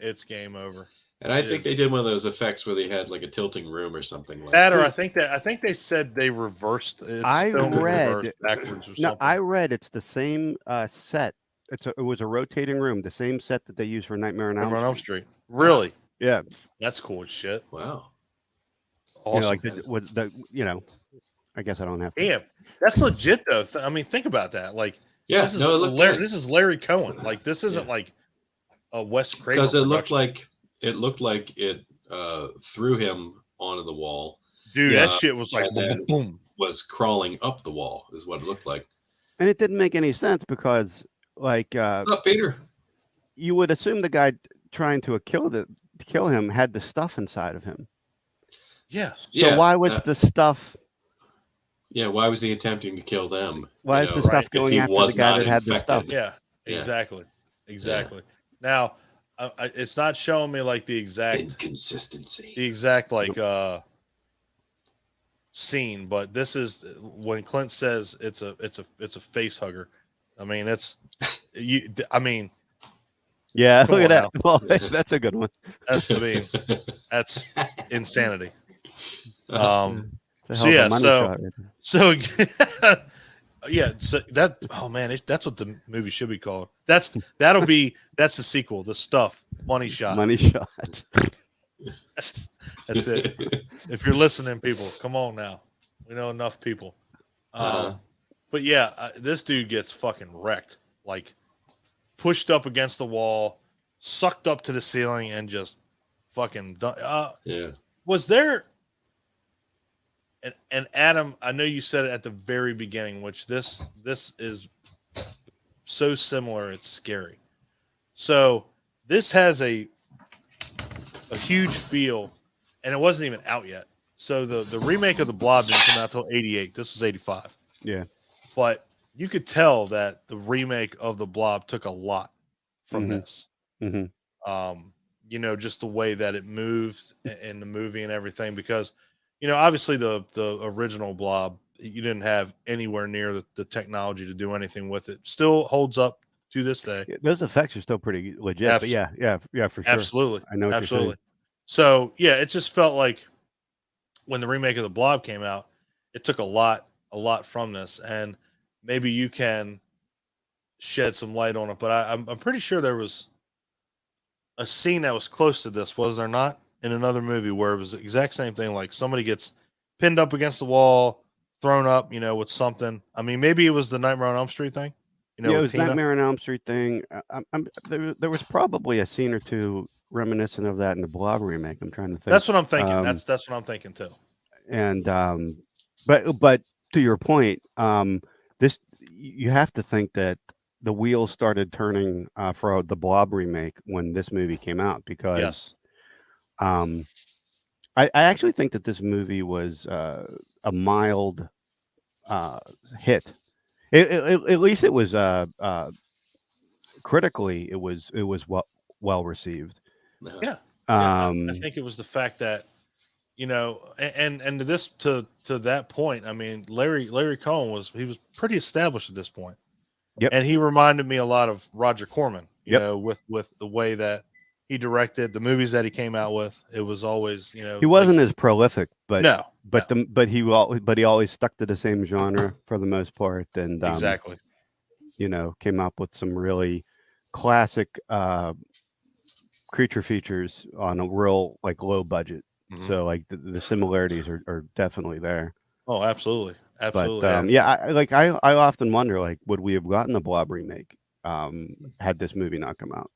over. And I think they did one of those effects where they had like a tilting room or something like that. Or I think they said they reversed. I read backwards or something. No, I read it's the same set. It was a rotating room, the same set that they used for Nightmare on Elm Street. Really? Yeah. That's cool as shit. Wow. Awesome. I guess I don't have to. Damn, that's legit though. I mean, think about that. Like, this is Larry Cohen. Like, this isn't like a Wes Craven. Because it looked like it threw him onto the wall. Dude, that shit was like boom. Was crawling up the wall is what it looked like. And it didn't make any sense because like what's up, Peter? You would assume the guy trying to kill him had the stuff inside of him. Yeah. So why was the stuff? Yeah, why was he attempting to kill them? Why is the stuff going after the guy that had the stuff? Yeah, exactly. Yeah. Now, it's not showing me like the exact inconsistency, the exact like scene, but this is when Clint says it's a face hugger. I mean, Yeah, Come look at on that. Well, that's a good one. I mean, that's insanity. Uh-huh. It's a So hell of a yeah, money shot. Right there. so yeah, so that oh man, that's what the movie should be called. That's the sequel, The Stuff, Money Shot. Money shot. That's it. If you're listening, people, come on now. We know enough people. But yeah, this dude gets fucking wrecked, like pushed up against the wall, sucked up to the ceiling, and just fucking done. Yeah. Was there? And Adam, I know you said it at the very beginning, which this is so similar, it's scary. So this has a huge feel, and it wasn't even out yet. So the remake of the Blob didn't come out till '88. This was '85. Yeah. But you could tell that the remake of the Blob took a lot from this. You know, just the way that it moved in the movie and everything, because, you know, obviously the original Blob, you didn't have anywhere near the technology to do anything with it. Still holds up to this day. Yeah, those effects are still pretty legit. But yeah, for sure. Absolutely. I know what Absolutely. you're saying. So yeah, it just felt like when the remake of the Blob came out, it took a lot from this, and maybe you can shed some light on it. But I'm pretty sure there was a scene that was close to this, was there not, in another movie where it was the exact same thing, like somebody gets pinned up against the wall, thrown up, you know, with something. I mean, maybe it was the Nightmare on Elm Street thing. You know, Yeah, it with was Tina. Nightmare on Elm Street thing. There was probably a scene or two reminiscent of that in the Blob remake. I'm trying to think. That's what I'm thinking. That's what I'm thinking too. And but to your point, this you have to think that the wheels started turning for the Blob remake when this movie came out, because Yes. I actually think that this movie was a mild hit. At least it was critically, it was well received. Yeah. I think it was the fact that, you know, and to this to that point, I mean, Larry Cohen was pretty established at this point. Yep. And he reminded me a lot of Roger Corman, you Yep. know, with the way that he directed the movies that he came out with. It was always, you know, He wasn't as prolific, but no, but he always stuck to the same genre for the most part, and exactly. You know, came up with some really classic creature features on a real like low budget. So like the similarities are definitely there. Oh, absolutely. Absolutely. But I often wonder, like, would we have gotten the Blob remake had this movie not come out?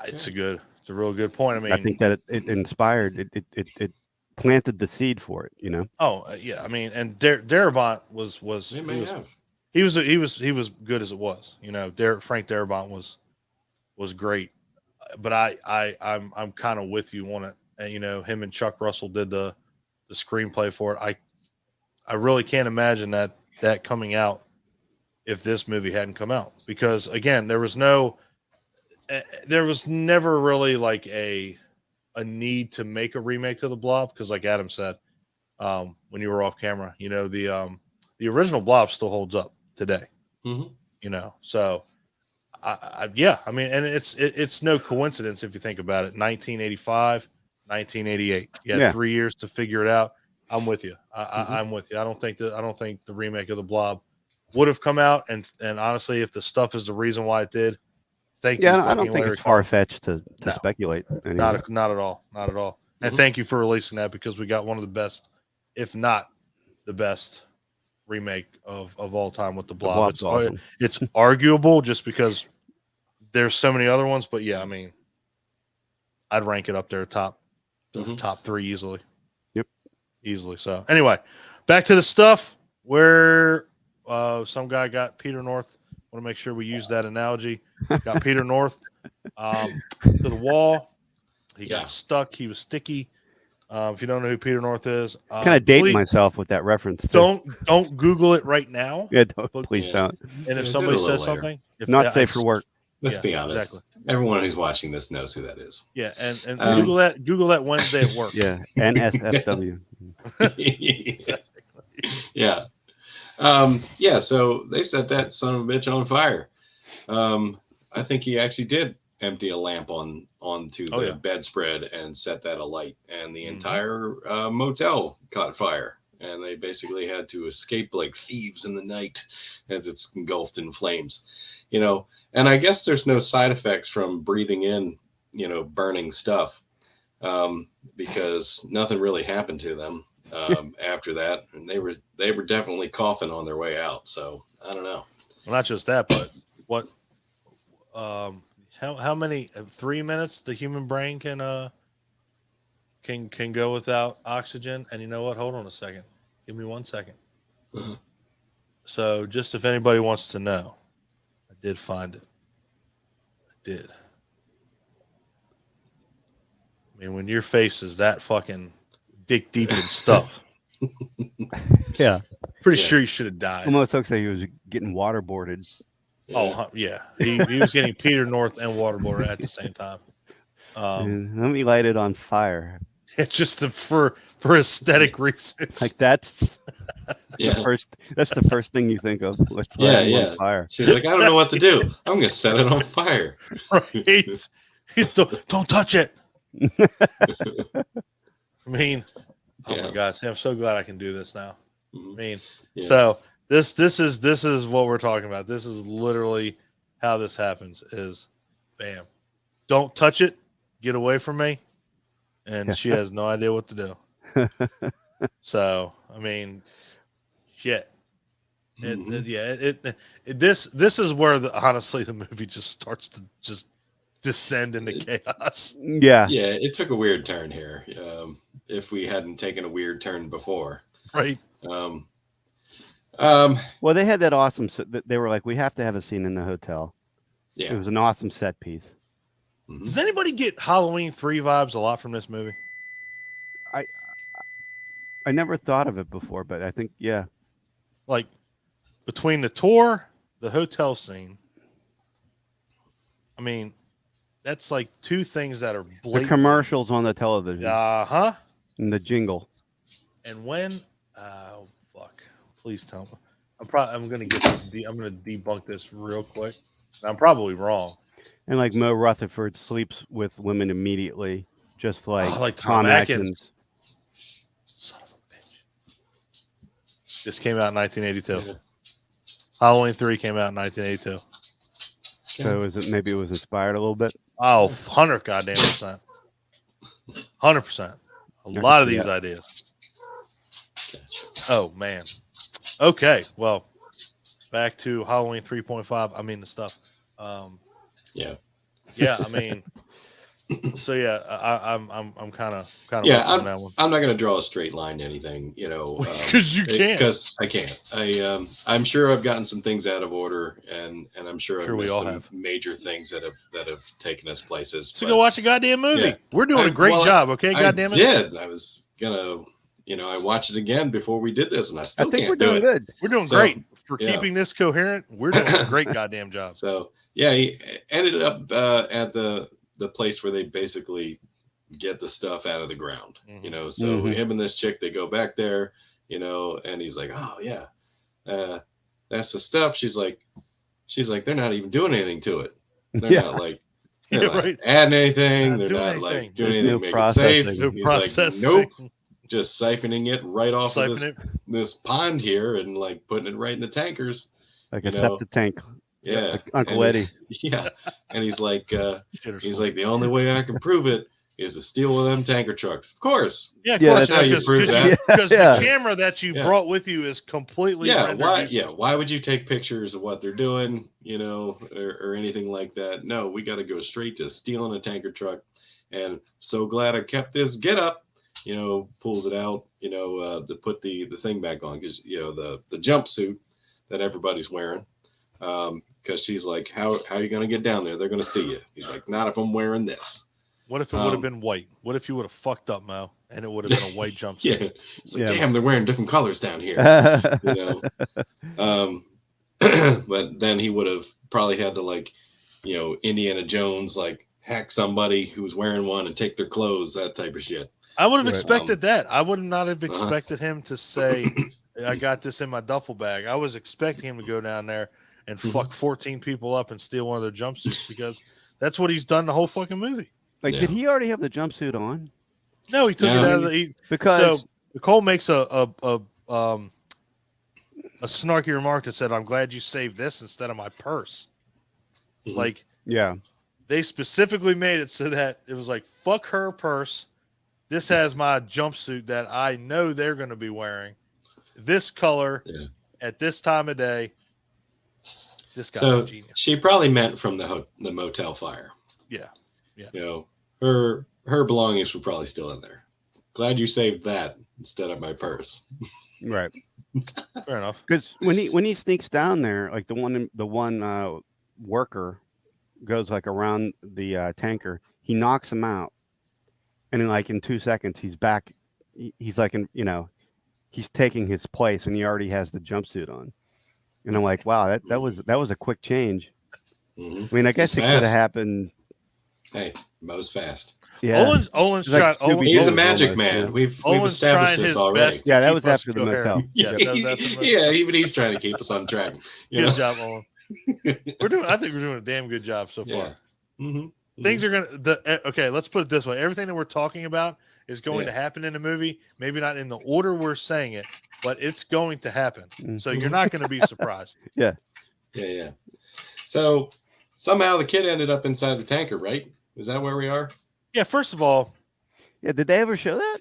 It's a real good point. I mean, I think that it inspired it planted the seed for it, you know. Oh yeah, I mean, and Darabont was he was good as it was, you know. Frank Darabont was great, but I'm kind of with you on it. And, you know, him and Chuck Russell did the screenplay for it. I really can't imagine that coming out if this movie hadn't come out, because again, there was never really like a need to make a remake to the Blob, because like Adam said, when you were off camera, you know, the original Blob still holds up today. You know, so I mean, and it's no coincidence if you think about it. 1985, 1988. You had 3 years to figure it out. I'm with you. I'm with you. I don't think the remake of the Blob would have come out. And honestly, if the stuff is the reason why it did, thank you. I don't think it's far fetched to speculate. Not at all. Not at all. And thank you for releasing that, because we got one of the best, if not the best, remake of all time with the Blob. It's awesome. It's arguable just because there's so many other ones, but yeah, I mean, I'd rank it up there top 3 easily. Yep. Easily. So anyway, back to the stuff where some guy got Peter North. Want to make sure we use that analogy. Got Peter North to the wall. He got stuck. He was sticky. If you don't know who Peter North is, kind of dating myself with that reference. Don't Google it right now. Yeah, please don't. And if somebody says something, not safe for work. Let's be honest. Exactly. Everyone who's watching this knows who that is. Yeah, and Google that Wednesday at work. Yeah, NSFW. Exactly. Yeah. So they set that son of a bitch on fire. I think he actually did empty a lamp onto Oh, the yeah. bedspread and set that alight, and the Mhm. entire motel caught fire, and they basically had to escape like thieves in the night as it's engulfed in flames, you know. And I guess there's no side effects from breathing in, you know, burning stuff, because nothing really happened to them after that, and they were definitely coughing on their way out. So I don't know. Well, not just that, but what? How many 3 minutes the human brain can go without oxygen? And you know what? Hold on a second. Give me 1 second. Uh-huh. So, just if anybody wants to know, I did find it. I did. I mean, when your face is that fucking dick deep in stuff, Yeah. pretty Yeah. sure you should have died. Almost looks like he was getting waterboarded. Oh, yeah. He was getting Peter North and waterboarded at the same time. And let me light it on fire. Just for aesthetic reasons. Like that's Yeah. That's the first thing you think of. Let's Yeah, light it yeah. on fire. She's like, I don't know what to do. I'm gonna set it on fire. Right? Don't touch it. I mean, oh Yeah. my God, see, I'm so glad I can do this now. Mhm. I mean, Yeah. so this is what we're talking about. This is literally how this happens is bam. Don't touch it. Get away from me. And she has no idea what to do. So, I mean, shit. Mhm. This is where honestly the movie just starts to just descend into chaos. Yeah. Yeah, it took a weird turn here. If we hadn't taken a weird turn before. Right. Well, they had that awesome. They were like, we have to have a scene in the hotel. It Yeah. was an awesome set piece. Mhm. Does anybody get Halloween 3 vibes a lot from this movie? I never thought of it before, but I think yeah. Like between the tour, the hotel scene. I mean, that's like two things that are The blatant. commercials on the television Uh-huh. and the jingle. And when oh fuck. Please tell me. I'm gonna get this I'm gonna debunk this real quick. I'm probably wrong. And like Mo Rutherford sleeps with women immediately, just like, Like Tom Atkins. Son of a bitch. This came out in 1982. Yeah. Halloween 3 came out in 1982. So maybe it was inspired a little bit. Oh, 100 goddamn percent. 100%. A lot of these ideas. Oh, man. Okay. Well, back to Halloween 3.5. I mean, the stuff. Yeah. Yeah. I mean, so yeah, I'm kind of Yeah, on that one. I'm not gonna draw a straight line to anything, you know, Because you can't. Because I can't. I'm sure I've gotten some things out of order, and I'm sure I've we missed all some have. major things that have taken us places. So go watch a goddamn movie. Yeah. We're doing a great job, okay? I Goddamn it. did. I was gonna, you know, I watched it again before we did this, and I still I think can't we're do doing it. good. We're doing So, great for yeah. keeping this coherent. We're doing a great goddamn job. So yeah, he ended up at the place where they basically get the stuff out of the ground, you know. So Mhm. him and this chick, they go back there, you know, and he's like, oh yeah, that's the stuff. She's like, they're not even doing anything to it. They're Yeah. not like Yeah, they're not right. adding anything. Not They're doing not anything. like doing There's anything no to make processing. it safe. No He's processing. like, nope, just siphoning it right off of Siphon it. this pond here and like putting it right in the tankers. Like You a know. septic tank. Yeah, Like Uncle And Eddie. Yeah, and he's like, Shitter's he's full. like, the only way I can prove it is to steal one of them tanker trucks. Of course. Yeah, of Yeah, course. that's how you prove that. Because Yeah. the camera that you Yeah. brought with you is completely rendered useless. Why would you take pictures of what they're doing, you know, or anything like that? No, we got to go straight to stealing a tanker truck. And so glad I kept this get up, you know, pulls it out, you know, to put the thing back on, because, you know, the jumpsuit that everybody's wearing. Because she's like, how are you going to get down there? They're going to see you. He's like, not if I'm wearing this. What if it would have been white? What if you would have fucked up, Mo, and it would have been a white jumpsuit? Yeah. It's like, Yeah. damn, they're wearing different colors down here. You know? But then he would have probably had to, like, you know, Indiana Jones, like, hack somebody who's wearing one and take their clothes, that type of shit. I would have Right. expected that. I would not have Uh-huh. expected him to say, I got this in my duffel bag. I was expecting him to go down there and Mhm. fuck 14 people up and steal one of their jumpsuits, because That's what he's done the whole fucking movie. Like, did he already have the jumpsuit on? No, he took it out of the because so Nicole makes a snarky remark that said, "I'm glad you saved this instead of my purse." Mm-hmm. Like, yeah, they specifically made it so that it was like, fuck her purse. This has my jumpsuit that I know they're going to be wearing. This color at this time of day. This guy's a genius. She probably meant from the motel fire. Yeah. You know, her belongings were probably still in there. Glad you saved that instead of my purse. Right. Fair enough. Because when he sneaks down there, like the one worker goes like around the tanker, he knocks him out, and in 2 seconds he's back. He's like he's taking his place, and he already has the jumpsuit on. And I'm like, wow, that was a quick change. Mm-hmm. I mean, I guess it could have happened. Hey, Mo's fast. Yeah, Olin's like he's a magic man. We've established this already. Yeah, that was after the motel. Yeah, that was after the motel. Yeah, even he's trying to keep us on track. Good job, Olin. I think we're doing a damn good job so far. Yeah. Mm-hmm. Things are okay. Let's put it this way: everything that we're talking about is going to happen in the movie. Maybe not in the order we're saying it, but it's going to happen. Mm-hmm. So you're not going to be surprised. Yeah. So somehow the kid ended up inside the tanker, right? Is that where we are? Yeah. First of all, did they ever show that?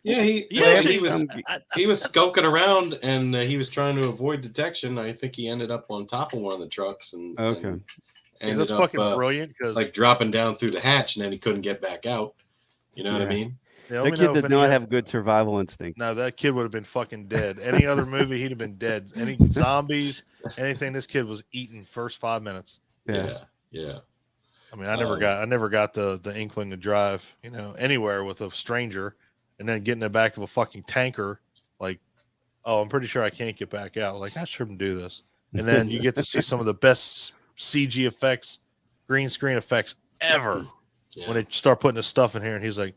Yeah, he was skulking around, and he was trying to avoid detection. I think he ended up on top of one of the trucks, and that's fucking brilliant, because like dropping down through the hatch, and then he couldn't get back out. You know what I mean? That kid did not have good survival instinct. No, that kid would have been fucking dead. Any other movie, he'd have been dead. Any zombies, anything, this kid was eaten first 5 minutes. Yeah. I mean, I never got the inkling to drive, anywhere with a stranger, and then get in the back of a fucking tanker. Like, oh, I'm pretty sure I can't get back out. Like, I shouldn't do this. And then you get to see some of the best CG effects, green screen effects ever when they start putting his stuff in here. And he's like,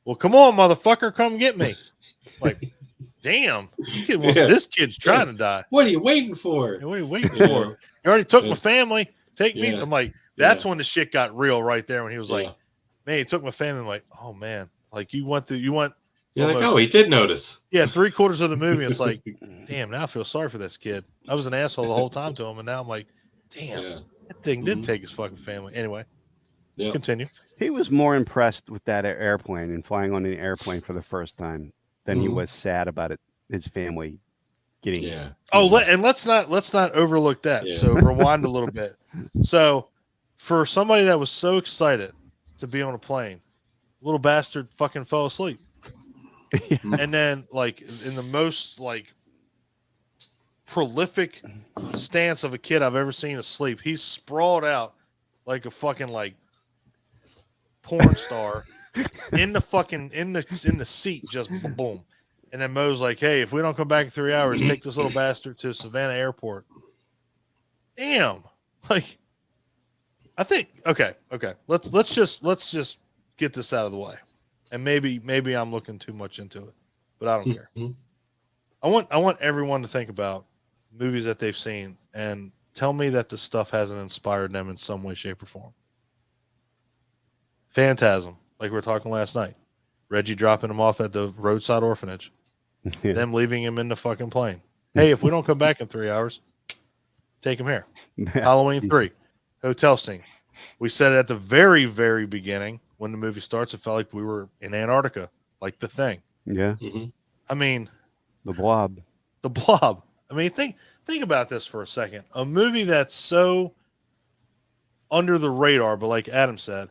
well, come on, motherfucker, come get me. Like, damn, this kid's trying to die. What are you waiting for? What are you waiting for? You already took my family. Take me. I'm like, that's when the shit got real right there, when he was like, man, he took my family. I'm like, oh man, like you want. You're almost, like, oh, he did notice. Yeah, 3/4 of the movie, it's like, damn, now I feel sorry for this kid. I was an asshole the whole time to him, and now I'm like, damn, that thing did take his fucking family. Anyway, continue. He was more impressed with that airplane and flying on an airplane for the first time than he was sad about his family getting. Yeah. Oh, and let's not overlook that. Yeah. So rewind a little bit. So for somebody that was so excited to be on a plane, little bastard fucking fell asleep. And then, like, in the most like prolific stance of a kid I've ever seen asleep, he's sprawled out like a fucking like porn star in the seat, just boom. And then Mo's like, hey, if we don't come back in 3 hours, take this little bastard to Savannah Airport. Damn. Like, I think okay. Let's just get this out of the way. And maybe I'm looking too much into it, but I don't care. I want everyone to think about movies that they've seen and tell me that this stuff hasn't inspired them in some way, shape, or form. Phantasm, like we were talking last night. Reggie dropping him off at the roadside orphanage. Them leaving him in the fucking plane. Hey, if we don't come back in 3 hours, take him here. Halloween 3, hotel scene. We said it at the very, very beginning. When the movie starts, it felt like we were in Antarctica, like The Thing. Yeah. I mean, The Blob. I mean, think about this for a second. A movie that's so under the radar, but like Adam said,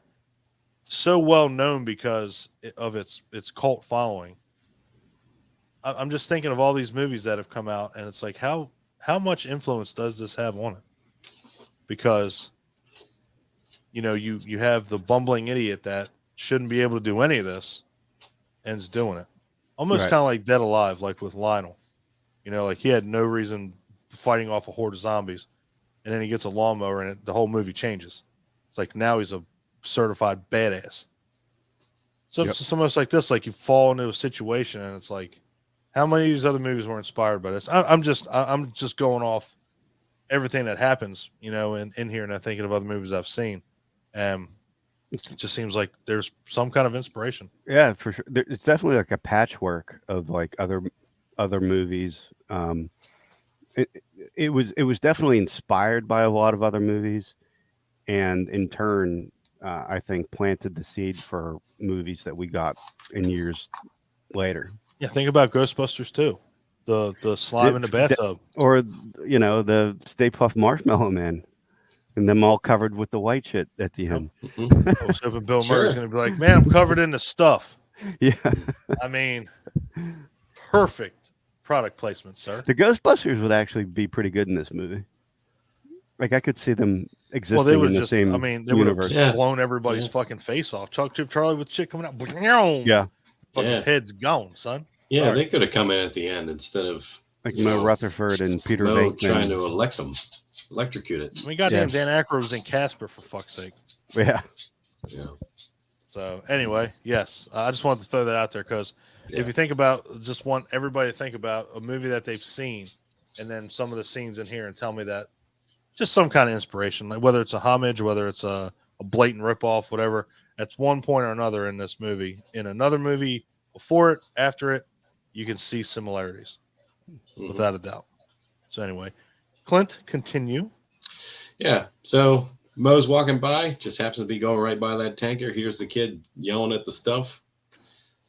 so well known because of its cult following. I'm just thinking of all these movies that have come out, and it's like, how much influence does this have on it? Because you have the bumbling idiot that shouldn't be able to do any of this and is doing it. Almost kind of like Dead Alive, like with Lionel. Like he had no reason fighting off a horde of zombies, and then he gets a lawnmower and the whole movie changes. It's like now he's a certified badass. So it's just almost like this, like you fall into a situation and it's like, how many of these other movies were inspired by this? I'm just going off everything that happens, in here, and I'm thinking of other movies I've seen. And it just seems like there's some kind of inspiration. Yeah, for sure. It's definitely like a patchwork of like other movies. It, it was definitely inspired by a lot of other movies, and in turn, I think planted the seed for movies that we got in years later. Yeah, think about Ghostbusters too. The slime in the bathtub. Or the Stay Puft Marshmallow Man, and them all covered with the white shit at the end. I was hoping Bill Murray's going to be like, man, I'm covered in the stuff. Yeah. I mean, perfect product placement, sir. The Ghostbusters would actually be pretty good in this movie. Like, I could see them existing They would in the same they would universe. have blown everybody's fucking face off. Chuck Chip Charlie with shit coming out. Yeah. Fucking head's gone, son. Yeah, Sorry. they could have come in at the end instead of Like Mo Rutherford and Peter Mo Venkman. trying to electrocute it. I mean, goddamn, Dan Aykroyd was in Casper, for fuck's sake. Yeah. Yeah. So anyway, yes, I just wanted to throw that out there because if you think about, just want everybody to think about a movie that they've seen, and then some of the scenes in here, and tell me that just some kind of inspiration, like whether it's a homage, whether it's a blatant ripoff, whatever. At one point or another in this movie, in another movie, before it, after it, you can see similarities without a doubt. So anyway, Clint, continue. Yeah. So Mo's walking by, just happens to be going right by that tanker. Here's the kid yelling at the stuff.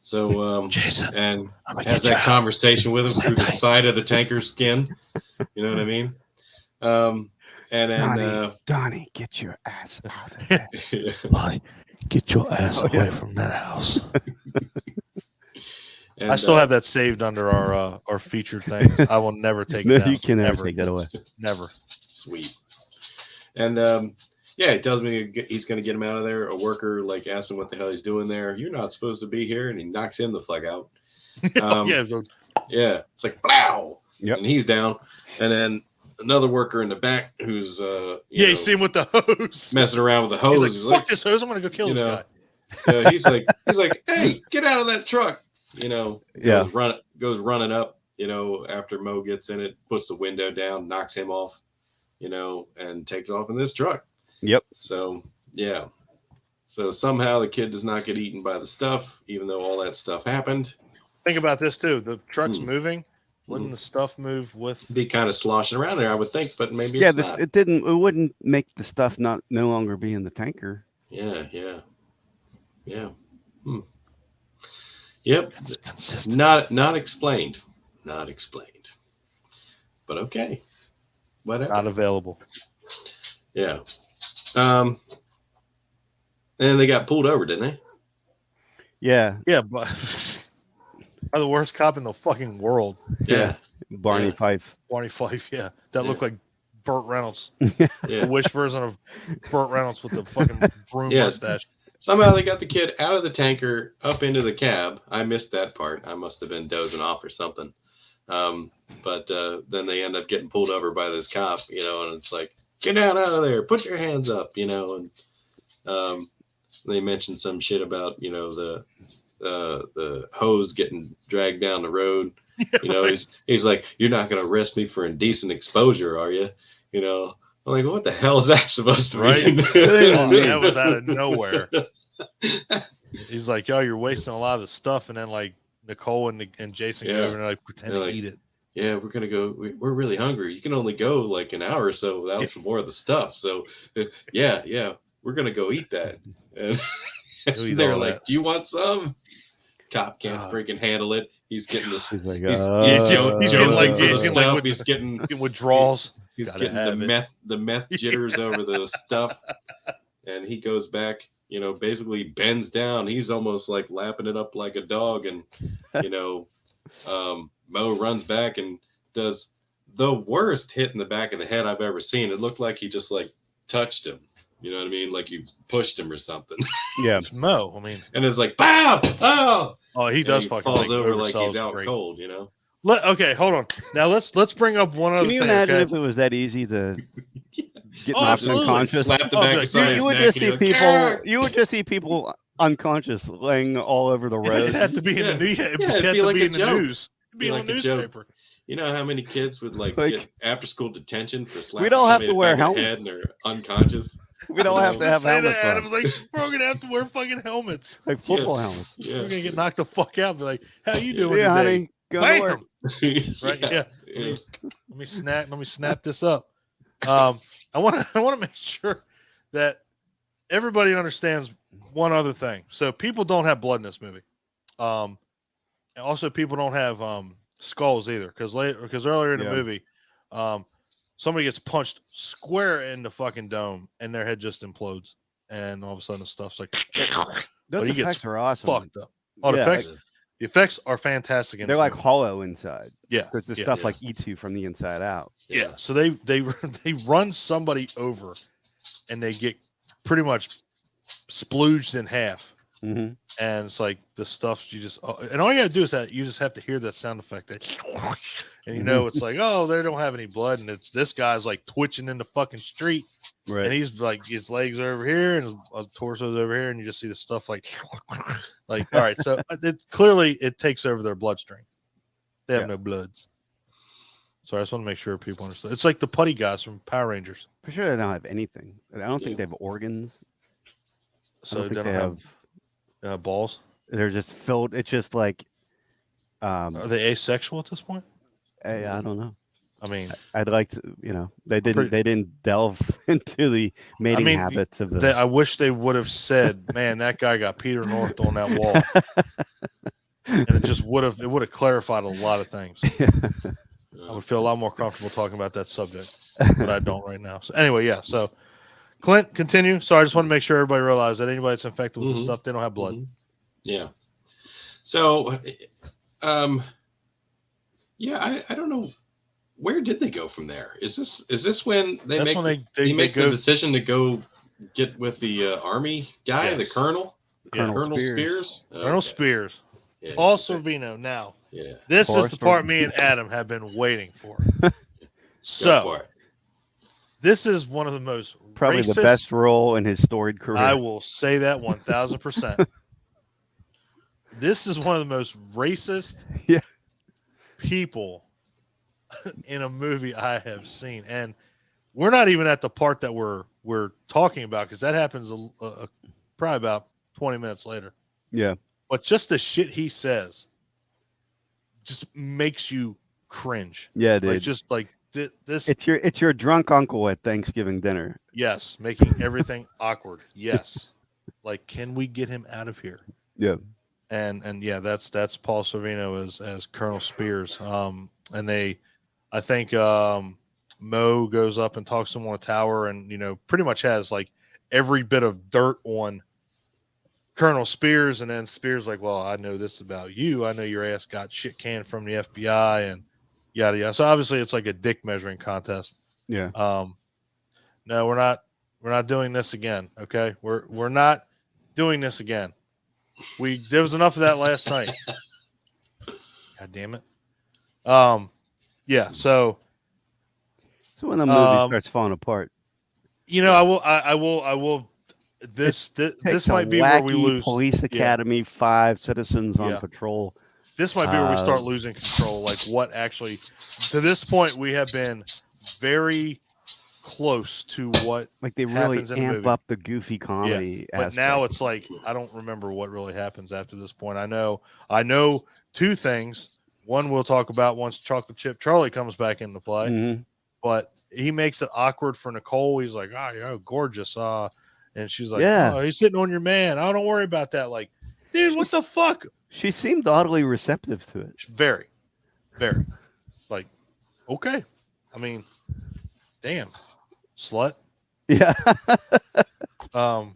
So Jason, and has that conversation with him through the side of the tanker's skin. You know what I mean? And then Donnie, get your ass out of there. Donnie, get your ass away from that house. And, I still have that saved under our featured things. I will never take it down. You can never take that away. Never. Sweet. And he tells me he's going to get him out of there. A worker asks him what the hell he's doing there. You're not supposed to be here, and he knocks him the fuck out. It's like blow, and he's down. And then another worker in the back who's you see him with the hose, messing around with the hose. He's like, fuck this hose! I'm going to go kill this guy. He's like, hey, get out of that truck. Goes running up, after Mo gets in it, puts the window down, knocks him off, and takes off in this truck. Yep. So, yeah. So somehow the kid does not get eaten by the stuff, even though all that stuff happened. Think about this too. The truck's moving. Wouldn't the stuff move with? Be kind of sloshing around there, I would think, but maybe it's not. It wouldn't make the stuff no longer be in the tanker. Yeah. Yep. Not explained. Not explained. But okay. Whatever. Not available. Yeah. And they got pulled over, didn't they? Yeah. Yeah, but are the worst cop in the fucking world. Yeah. Barney Fife. Barney Fife, yeah. That looked like Burt Reynolds. Yeah. A wish version of Burt Reynolds with the fucking broom mustache. Somehow they got the kid out of the tanker, up into the cab. I missed that part. I must have been dozing off or something. But then they end up getting pulled over by this cop, and it's like, get out of there, put your hands up, and they mentioned some shit about, the hose getting dragged down the road. He's like, you're not going to arrest me for indecent exposure, are you? I'm like, what the hell is that supposed to mean? That was out of nowhere. He's like, yo, you're wasting a lot of the stuff. And then Nicole and Jason go over and pretend to eat it. Yeah, we're going to go. We're really hungry. You can only go an hour or so without some more of the stuff. So yeah, we're going to go eat that. And they're like, do you want some? Cop can't freaking handle it. He's getting this. He's like, he's getting withdrawals. He's getting the meth jitters over the stuff, and he goes back. Basically bends down. He's almost like lapping it up like a dog, and Mo runs back and does the worst hit in the back of the head I've ever seen. It looked like he just touched him. You know what I mean? Like you pushed him or something. Yeah, it's Mo. I mean, and it's like, pow, oh. Oh, he does fucking falls over like he's out cold. Okay, hold on. Now let's bring up one other thing. Can you imagine if it was that easy to get knocked unconscious? Slap the back of somebody's you would neck just see people. Carrot! You would just see people unconscious laying all over the road. It'd have to be in the news. It'd be like be a in joke. the news. It'd be on the newspaper. You know how many kids would get after school detention for slapping we don't have to wear helmets and they're unconscious? We don't have to have Say that, helmets Adam's on. like, we're gonna have to wear fucking helmets. Like football helmets. Yeah. We're gonna get knocked the fuck out. Be like, how you doing Yeah, today? honey. Going to work. Bam! Right? Yeah. Let me snap this up. I want to make sure that everybody understands one other thing. So people don't have blood in this movie. And also people don't have skulls either, because earlier in the movie, somebody gets punched square in the fucking dome and their head just implodes, and all of a sudden the stuff's like Those effects are awesome. Fucked up. Oh, the effects are fantastic. They're like hollow inside. Yeah, because the stuff like eats you from the inside out. Yeah, so they run somebody over, and they get pretty much splooged in half. Mm-hmm. And it's like the stuff you just, and all you gotta do is that you just have to hear that sound effect, and you know it's like, oh, they don't have any blood, and it's this guy's like twitching in the fucking street, right? And he's like, his legs are over here and his torso's over here, and you just see the stuff like all right, so clearly it takes over their bloodstream. They have no bloods. So I just want to make sure people understand. It's like the putty guys from Power Rangers. For sure, they don't have anything. I don't think they have organs. So they don't have balls. They're just filled. It's just like. Are they asexual at this point? I don't know. I mean, I'd like to. They didn't delve into the mating habits of the. I wish they would have said, "Man, that guy got Peter North on that wall," and it would have clarified a lot of things. I would feel a lot more comfortable talking about that subject, but I don't right now. So anyway, yeah. So Clint, continue. So I just want to make sure everybody realizes that anybody that's infected with this stuff, they don't have blood. Yeah. So, I don't know. Where did they go from there? Is this when he makes the decision to go get with the army guy, the colonel? Colonel Spears. Colonel Spears. Yeah. Paul Sorvino. Now, this is the part me and Adam have been waiting for. So, this is one of the most probably the best role in his storied career. I will say that 1,000%. This is one of the most racist people in a movie I have seen, and we're not even at the part that we're talking about, because that happens probably about 20 minutes later. Yeah. But just the shit he says just makes you cringe. Yeah, dude. Like, just like this. It's your drunk uncle at Thanksgiving dinner. Yes, making everything awkward. Yes. Like, can we get him out of here? Yeah. And yeah, that's Paul Sorvino as Colonel Spears. And I think Mo goes up and talks to him on a tower, and pretty much has like every bit of dirt on Colonel Spears, and then Spears like, well, I know this about you. I know your ass got shit canned from the FBI and yada yada. So obviously it's like a dick measuring contest. Yeah. No, we're not doing this again. Okay. We're not doing this again. There was enough of that last night. God damn it. Yeah. So when the movie starts falling apart, I will. This might be where we lose. Police Academy 5 citizens on patrol. This might be where we start losing control. Like, what actually, to this point, we have been very close to what, like, they really amp up the goofy comedy. Yeah. But now it's like, I don't remember what really happens after this point. I know two things. One we'll talk about once Chocolate Chip Charlie comes back into play, but he makes it awkward for Nicole. He's like, you're gorgeous. And she's like, oh, he's sitting on your man. Oh, don't worry about that. Like, dude, what the fuck? She seemed oddly receptive to it. Very, very. Like, okay. I mean, damn, slut. Yeah. And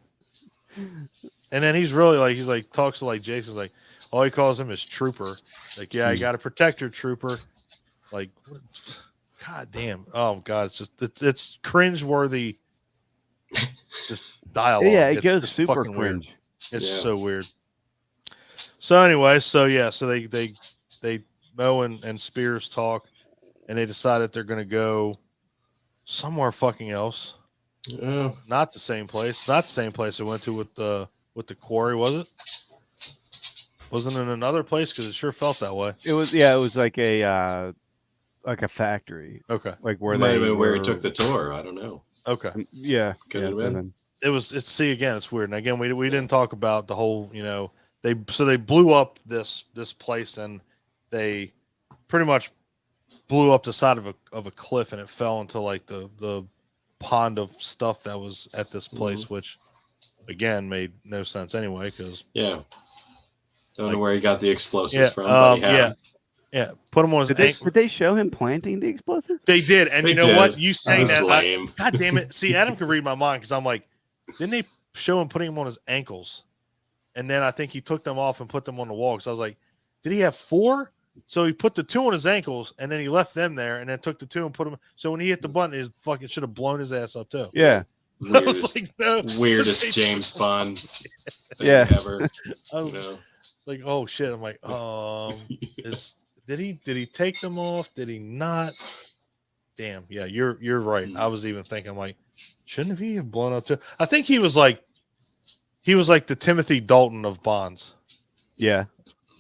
then he's like talks to like Jason's like, all he calls him is Trooper. Like, yeah, you got to protect her, Trooper. Like, God damn. Oh God, it's cringe-worthy. Just dialogue. Yeah, it goes super cringe. Weird. It's so weird. So anyway, so they Mo and Spears talk, and they decide that they're going to go somewhere fucking else. Not the same place. Not the same place they went to with the quarry, was it? Wasn't it another place? Because it sure felt that way. It was. Yeah, it was like a factory. Okay, like where might have been where he took the tour. I don't know. Okay. Yeah. Could yeah, have been. See again, it's weird. And again, we didn't talk about the whole, they blew up this place, and they pretty much blew up the side of a cliff, and it fell into like the pond of stuff that was at this place, which again made no sense anyway, because don't know where he got the explosives yeah, from, but he had them. Yeah, put him on his Did they show him planting the explosives? They did, and They you know did. what? You saying That's that? lame. God damn it! See, Adam can read my mind, because I'm like, didn't they show him putting him on his ankles, and then I think he took them off and put them on the wall. Because I was like, did he have 4? So he put the 2 on his ankles, and then he left them there, and then took the 2 and put them. So when he hit the button, his fucking should have blown his ass up too. Yeah. I was like, no, Weirdest James Bond thing Yeah. ever. I was it's like, oh shit. I'm like, did he take them off? Did he not? Damn, yeah, you're right. I was even thinking, like, shouldn't he have blown up too? I think he was like the Timothy Dalton of Bonds. Yeah.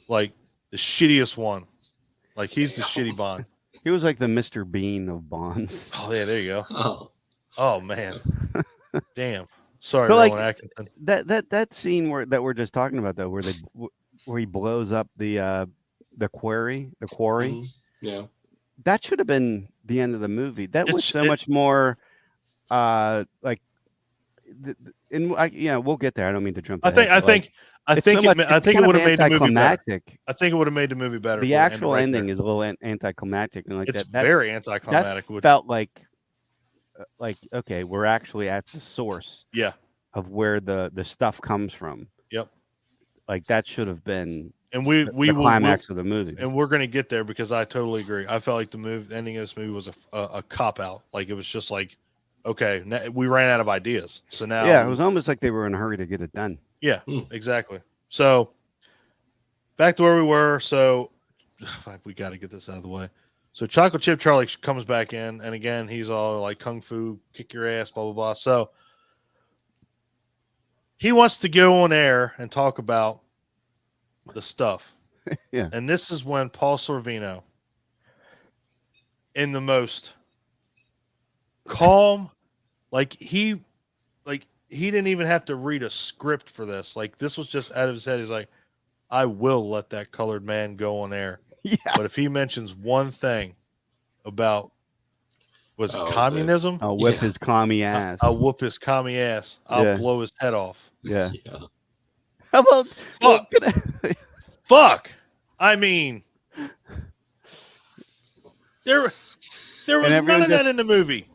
Like the shittiest one. Like he's the shitty Bond. He was like the Mr. Bean of Bonds. Oh yeah, there you go. Oh man. Damn. Sorry, But, Rowan Atkinson. That scene that we're just talking about though, where he blows up the quarry. Yeah. That should have been the end of the movie. That was much more we'll get there. I don't mean to jump. I think it would have made the movie better. I think it would have made the movie better. The actual ending is a little anticlimactic, and like it's very anticlimactic. That felt like okay, we're actually at the source. Yeah. Of where the stuff comes from. Yep. Like that should have been. And we the climax of the movie. And we're going to get there, because I totally agree. I felt like the ending of this movie was a cop out. Like it was just like, okay, we ran out of ideas. So now, yeah, it was almost like they were in a hurry to get it done. Yeah, exactly. So back to where we were. So we got to get this out of the way. So Chocolate Chip Charlie comes back in, and again, he's all like kung fu, kick your ass, blah, blah, blah. So he wants to go on air and talk about the stuff. Yeah. And this is when Paul Sorvino, in the most calm, he didn't even have to read a script for this. Like this was just out of his head. He's like, I will let that colored man go on air. Yeah. But if he mentions one thing about communism, I'll whip his commie ass. I'll whoop his commie ass. I'll blow his head off. Yeah. How about fuck? I mean, there was none of that in the movie.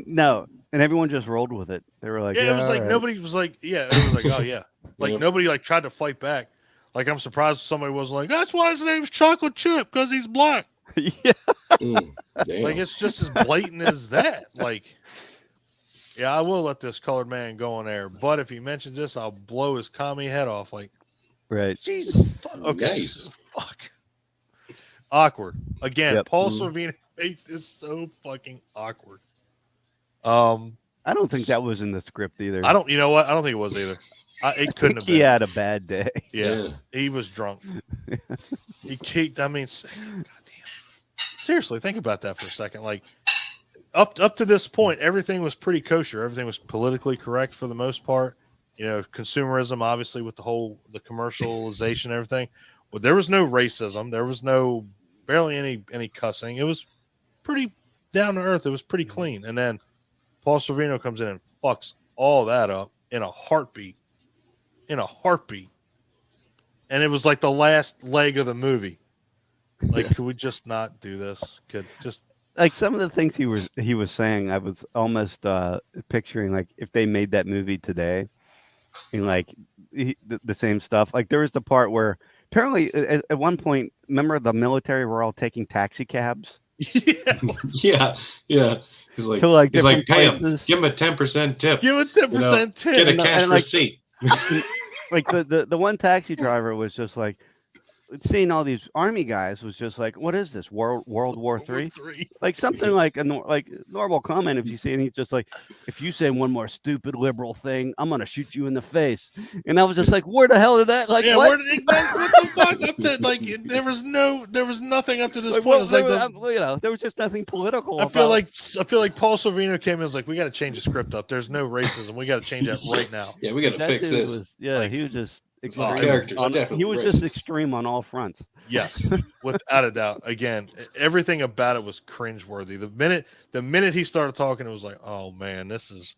No, and everyone just rolled with it. They were like, it was like nobody was like, it was like, oh yeah, like nobody like tried to fight back. Like I'm surprised somebody was like, that's why his name's Chocolate Chip, because he's black. Yeah. Like it's just as blatant as that. Like, yeah, I will let this colored man go on air, but if he mentions this, I'll blow his commie head off. Like, right? Jesus, okay, nice. Fuck, awkward again. Yep. Paul Sorvino made this so fucking awkward. I don't think that was in the script either. You know what? I don't think it was either. It couldn't have been. He had a bad day. Yeah. He was drunk. He kicked. I mean, goddamn. Seriously, think about that for a second. Like, up to this point, everything was pretty kosher. Everything was politically correct for the most part. You know, consumerism, obviously, with the commercialization and everything. Well, there was no racism. There was barely any cussing. It was pretty down to earth. It was pretty clean. And then Paul Sorvino comes in and fucks all that up in a heartbeat. And it was like the last leg of the movie. Like, could we just not do this? Could just like some of the things he was saying, I was almost picturing like if they made that movie today, and like the same stuff. Like there was the part where apparently at one point, remember the military were all taking taxi cabs. Yeah. He's like, pay him, give him a 10% tip. Give a 10% tip. Get a cash receipt. Like the one taxi driver was just like, seeing all these army guys was just like, what is this, World War III? Like something like like normal comment. If you see, and he's just like, if you say one more stupid liberal thing, I'm gonna shoot you in the face. And I was just like, where the hell did that? Like, yeah, what? What the fuck? Up to like, there was nothing up to this Like, point. what, It's like there was just nothing political. I feel like Paul Sorvino came in and was like, we got to change the script up. There's no racism. We got to change that right now. Yeah, we got to fix this. He was just extreme. Characters He was just extreme on all fronts. Yes, without a doubt. Again, everything about it was cringeworthy. The minute he started talking, it was like, oh man, this is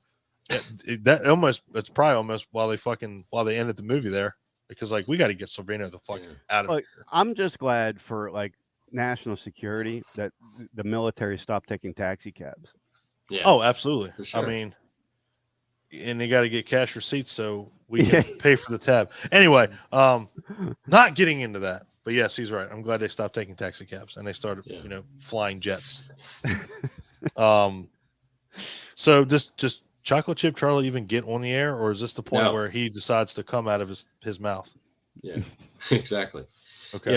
it's probably almost while they ended the movie there, because like we got to get Sorvino the fuck out of here. I'm just glad for like national security that the military stopped taking taxi cabs. Yeah. Oh, absolutely. Sure. I mean, and they got to get cash receipts so we can pay for the tab. Anyway, not getting into that, but yes, he's right. I'm glad they stopped taking taxi cabs and they started, flying jets. So just Chocolate Chip Charlie even get on the air, or is this the point where he decides to come out of his mouth? Yeah, exactly. Okay.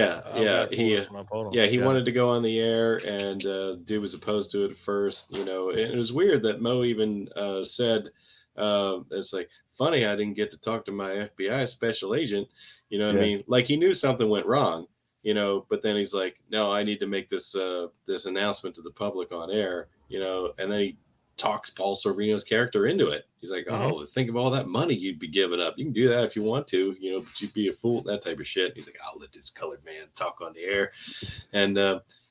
He wanted to go on the air, and dude was opposed to it at first. And it was weird that Mo even said, "It's like funny I didn't get to talk to my FBI special agent." You know what I mean? Like he knew something went wrong. But then he's like, "No, I need to make this announcement to the public on air." And then he talks Paul Sorvino's character into it. He's like, "Oh, think of all that money you'd be giving up. You can do that if you want to, but you'd be a fool," that type of shit. He's like, "I'll let this colored man talk on the air," and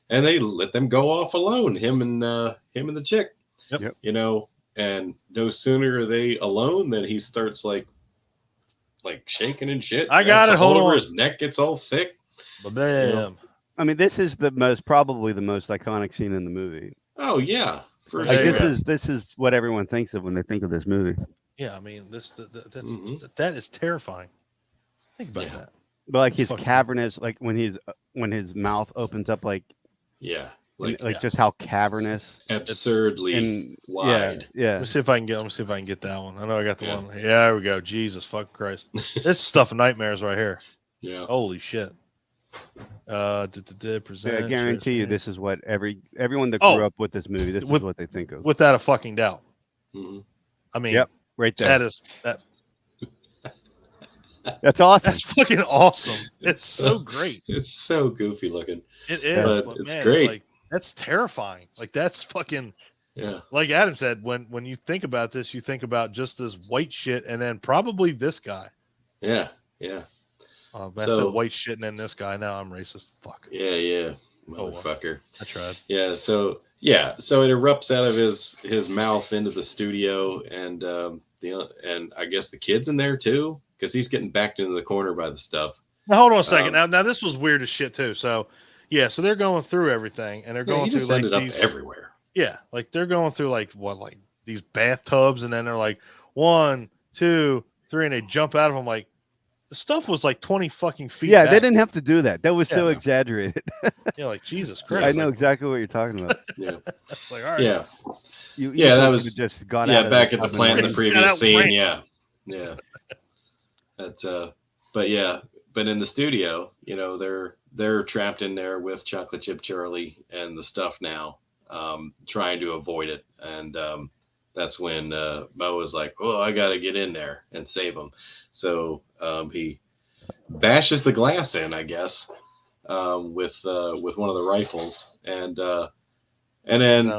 they let them go off alone, him and the chick. Yep. And no sooner are they alone than he starts like shaking and shit. I got it. Hold on. His neck gets all thick. Bam. I mean, this is probably the most iconic scene in the movie. Oh yeah. This is what everyone thinks of when they think of this movie. Yeah, I mean, that is terrifying. Think about that. But like his cavernous, like when his mouth opens up, like just how cavernous, absurdly wide. Yeah. Let me see if I can get that one. I know I got the one. Yeah, there we go. Jesus fucking Christ, this stuff of nightmares right here. Yeah. Holy shit. I guarantee you, this is what everyone that grew up with this movie, this is what they think of, without a fucking doubt. Mm-hmm. I mean, right there. That's awesome. That's fucking awesome. It's so great. It's so goofy looking. It is. But it's man, great. It's like, that's terrifying. Like that's fucking. Yeah. Like Adam said, when you think about this, you think about just this white shit, and then probably this guy. Yeah. Yeah. I said white shit and then this guy. Now I'm racist. Fuck. Yeah. Motherfucker. I tried. Yeah. So it erupts out of his mouth into the studio, and and I guess the kid's in there too, because he's getting backed into the corner by the stuff. Now hold on a second. Now this was weird as shit too. So so they're going through everything, and they're going through like these everywhere. Yeah, like they're going through like these bathtubs, and then they're like 1, 2, 3, and they jump out of them like. The stuff was like 20 fucking feet. Yeah, back. they didn't have to do that. That was so exaggerated. Yeah, like Jesus Christ. I know exactly what you're talking about. Yeah. It's like, all right. Yeah. That was just got out back at the plant in the previous scene. Yeah. That's but in the studio, they're trapped in there with Chocolate Chip Charlie and the stuff now, trying to avoid it. And that's when Mo is like, "Oh, I got to get in there and save him." So he bashes the glass in, I guess, with one of the rifles, and then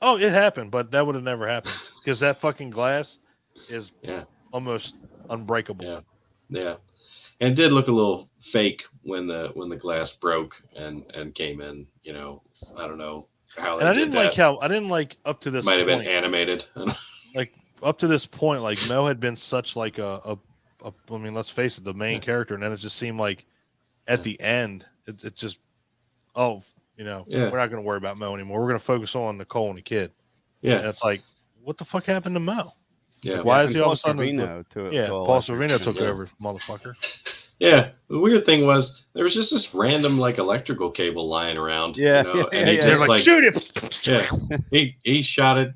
Oh, it happened, but that would have never happened because that fucking glass is almost unbreakable. Yeah, and it did look a little fake when the glass broke and came in. I don't know how. And I didn't like up to this. Might have been animated. Like up to this point, like Mo had been such like I mean, let's face it, the main character, and then it just seemed like at the end, it just we're not going to worry about Mo anymore. We're going to focus on Nicole and the kid. Yeah, and it's like, what the fuck happened to Mo? Yeah, like, why is he all of a sudden? Paul Sorvino took over, motherfucker. Yeah, the weird thing was there was just this random like electrical cable lying around. And he just like shoot it. Yeah, he shot it.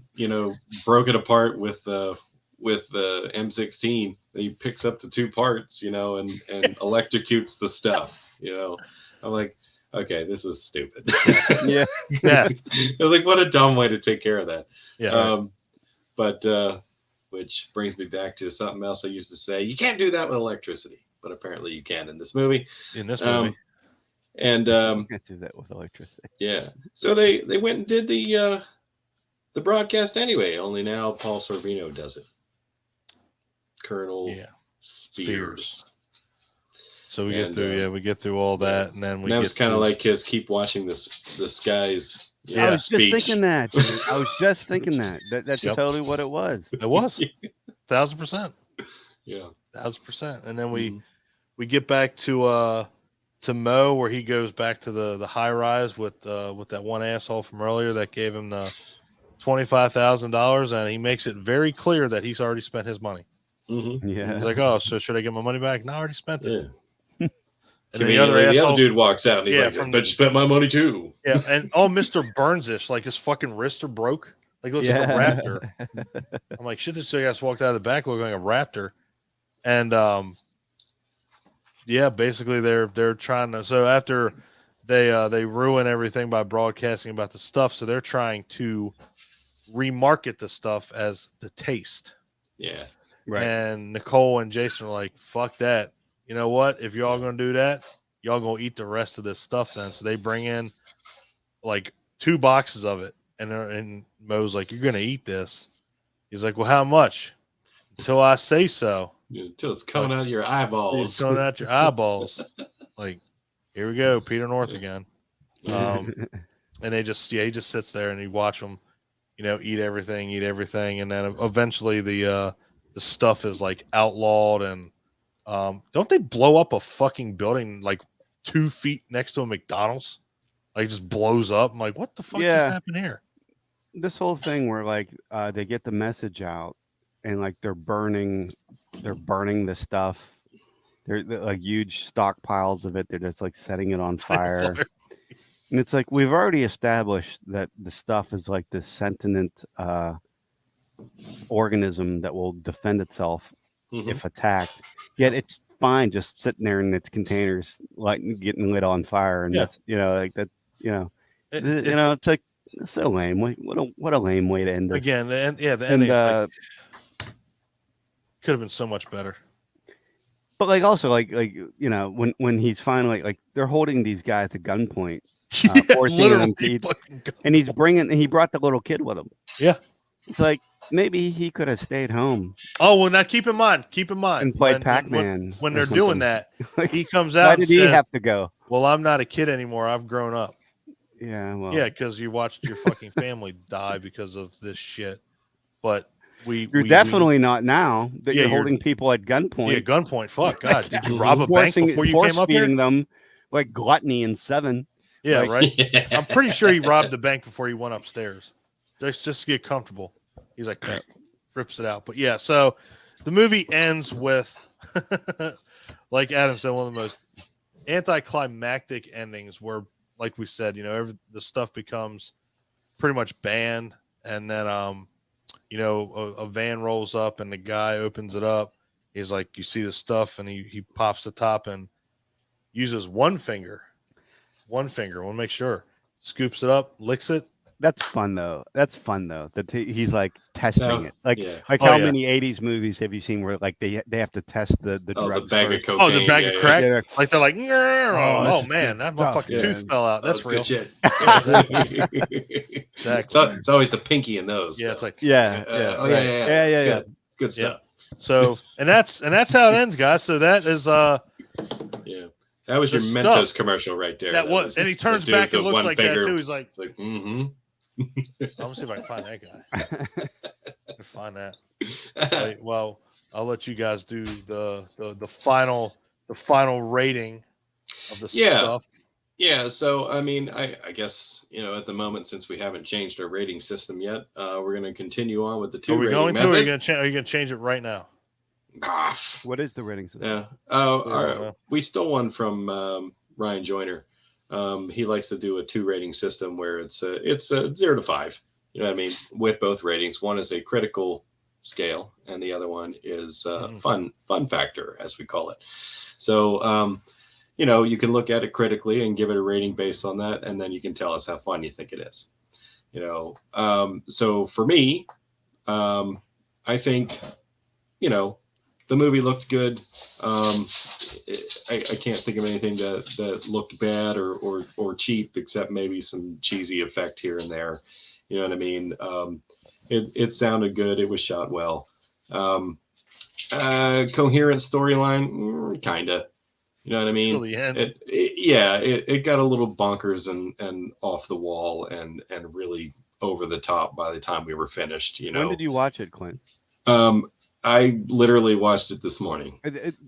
Broke it apart with with the M16. He picks up the 2 parts, and electrocutes the stuff. I'm like, okay, this is stupid. Yeah. I was like, what a dumb way to take care of that. Yeah. But which brings me back to something else I used to say. You can't do that with electricity, but apparently you can in this movie. And can't do that with electricity. Yeah. So they went and did the broadcast anyway. Only now Paul Sorvino does it. Colonel Spears. So we get through all that, and then that was kind of like his keep watching this guy's. I was just thinking that. I was just thinking that. That's totally what it was. It was 1,000%. Yeah, 1,000%. And then we get back to Mo, where he goes back to the high rise with that one asshole from earlier that gave him the $25,000, and he makes it very clear that he's already spent his money. Mm-hmm. Yeah, he's like, "Oh, so should I get my money back?" No, I already spent it. Yeah. And then the other dude walks out and he's like, "But you spent my money too." Yeah, and Mr. Burns-ish, like his fucking wrists are broke. Like looks like a raptor. I'm like, shit, this guy's walked out of the back looking like a raptor. And basically they're trying to. So after they ruin everything by broadcasting about the stuff, so they're trying to remarket the stuff as the taste. Yeah. Right. And Nicole and Jason are like, fuck that. You know what? If y'all gonna do that, y'all gonna eat the rest of this stuff then. So they bring in like 2 boxes of it, and Mo's like, "You're gonna eat this." He's like, "Well, how much?" "Until I say so." Until it's coming out of your eyeballs. It's coming out your eyeballs. Like, here we go, Peter North again. And he just sits there and he watch them, eat everything, and then eventually the stuff is like outlawed. And don't they blow up a fucking building like 2 feet next to a McDonald's? Like, it just blows up. I'm like, what the fuck just happened here? This whole thing where like they get the message out and like they're burning the stuff. They're like huge stockpiles of it. They're just like setting it on fire. And it's like, we've already established that the stuff is like this sentient organism that will defend itself if attacked. Yet it's fine just sitting there in its containers, like getting lit on fire. And that's, like that, it's like, it's so lame. What a lame way to end this. Again, the ending could have been so much better. But like also like when he's finally like they're holding these guys at gunpoint, forcing them to eat, and he brought the little kid with him. Yeah, it's like maybe he could have stayed home. Oh well, now keep in mind, and played Pac-Man when they're doing that. He comes out. Why did he have to go? Well, I'm not a kid anymore. I've grown up. Yeah, well, because you watched your fucking family die because of this shit. But you're definitely not now that you're holding people at gunpoint. Yeah, gunpoint. Fuck God, did you rob a bank before you came up here? Feeding them like gluttony in 7. Yeah, right. I'm pretty sure he robbed the bank before he went upstairs. Just to get comfortable. He's like, rips it out. But yeah, so the movie ends with, like Adam said, one of the most anticlimactic endings where, like we said, the stuff becomes pretty much banned, and then a van rolls up and the guy opens it up. He's like, you see the stuff, and he pops the top and uses one finger. Want to make sure. Scoops it up, licks it. That's fun though. That he's like testing it. Like how many 80s movies have you seen where like they have to test the drugs? The bag of cocaine. The bag of crack. Yeah. Like they're like, oh man, that motherfucking tooth fell out. That's real. Good shit. Exactly. It's always the pinky in those. Yeah, it's like yeah. It's good stuff. Yeah. So and that's how it ends, guys. So that is that was your Mentos commercial right there. That was, and he turns back and looks like that too. He's like, I'm gonna see if I can find that guy. Find that. Right, well, I'll let you guys do the final rating of the stuff. Yeah. So I mean, I guess at the moment, since we haven't changed our rating system yet, we're going to continue on with the 2 rating method. Are you going to change it right now? What is the rating system? Yeah. We stole one from Ryan Joyner. He likes to do a 2 rating system where it's a 0 to 5. You know what I mean? With both ratings, one is a critical scale, and the other one is fun factor, as we call it. So, you can look at it critically and give it a rating based on that, and then you can tell us how fun you think it is. So for me, I think, the movie looked good. I can't think of anything that looked bad or cheap, except maybe some cheesy effect here and there. You know what I mean? It sounded good. It was shot well. Coherent storyline, kind of. You know what I mean? Till the end. It got a little bonkers and off the wall and really over the top by the time we were finished. When did you watch it, Clint? I literally watched it this morning.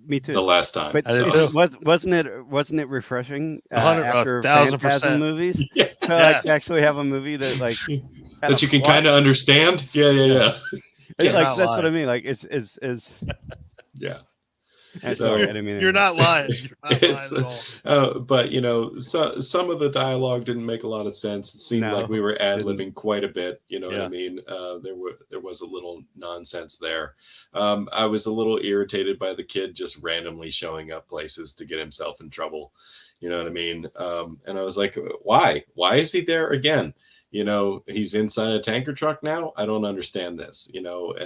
Me too. The last time. But I did too. wasn't it refreshing 100%, after 1000%. Phantasm movies? Yeah. To Yes. actually have a movie that like That you can kind of understand. Yeah. You're like not that's what I lying. mean. Like it's Yeah. sorry, I didn't mean You're to- not lying. You're not lying It's, at all. but some of the dialogue didn't make a lot of sense. It seemed No, like we were ad didn't. libbing quite a bit. You know what Yeah. I mean? There was a little nonsense there. I was a little irritated by the kid just randomly showing up places to get himself in trouble. You know what I mean? And I was like, why? Why is he there again? He's inside a tanker truck now. I don't understand this, and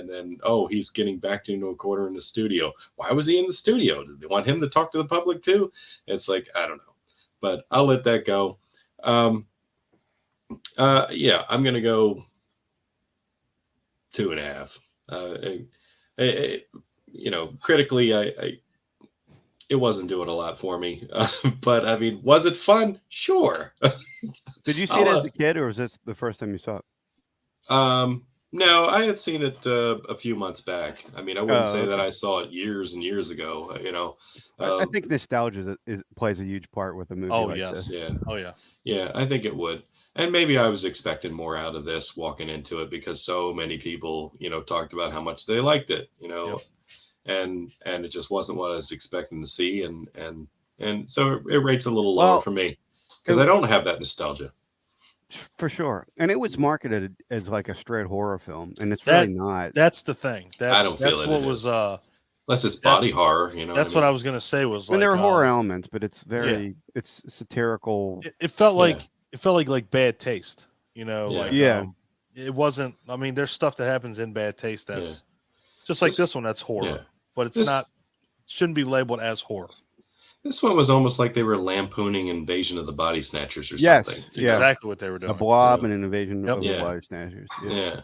then, he's getting backed into a corner in the studio. Why was he in the studio? Did they want him to talk to the public too? It's like, I don't know, but I'll let that go. I'm going to go 2.5. Critically, it wasn't doing a lot for me, but I mean, was it fun? Sure. Did you see it as a kid, or was this the first time you saw it? No, I had seen it a few months back. I mean, I wouldn't say that okay. I saw it years and years ago. I think nostalgia plays a huge part with a movie Oh, like yes. this. Yeah, Oh, yeah. yeah, I think it would. And maybe I was expecting more out of this walking into it because so many people, talked about how much they liked it, Yep. and it just wasn't what I was expecting to see, and so it rates a little lower for me because I don't have that nostalgia. For sure. And it was marketed as like a straight horror film, and it's really not. That's the thing. I don't feel That's that what it was is. Unless it's body horror, That's what I was gonna say was I mean, like there are horror elements, but it's very it's satirical. It felt like bad taste, like Yeah. it wasn't. I mean, there's stuff that happens in bad taste that's just like this one that's horror, but it's not shouldn't be labeled as horror. This one was almost like they were lampooning Invasion of the Body Snatchers or Yes, something. It's exactly what they were doing. A blob and an invasion Yep. of the Yeah. body snatchers. Yeah.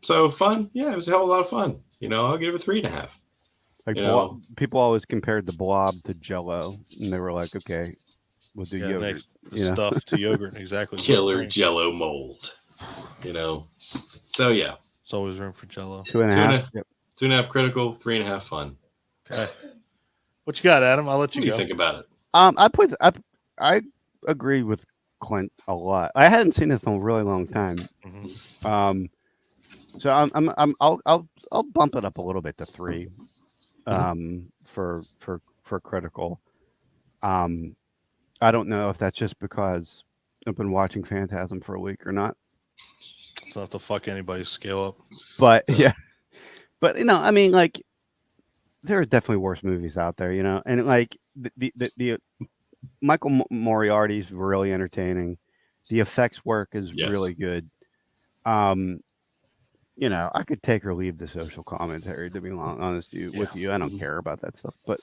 So fun. Yeah, it was a hell of a lot of fun. I'll give it a 3.5. Like people always compared the blob to Jello, and they were like, "Okay, we'll do yogurt." Next, the stuff to yogurt, exactly. Killer Jello mold. So yeah. There's always room for Jello. 2.5. Yep. 2.5 critical, 3.5 fun. Okay. What you got, Adam? I'll let you What do go. you think about it? I agree with Clint a lot. I hadn't seen this in a really long time. Mm-hmm. So I'll bump it up a little bit to 3 for critical. I don't know if that's just because I've been watching Phantasm for a week or not. It's not to fuck anybody's scale up. But yeah. But I mean, like, there are definitely worse movies out there, and like the Michael Moriarty's really entertaining. The effects work is really good. I could take or leave the social commentary, to be honest with you. I don't care about that stuff, but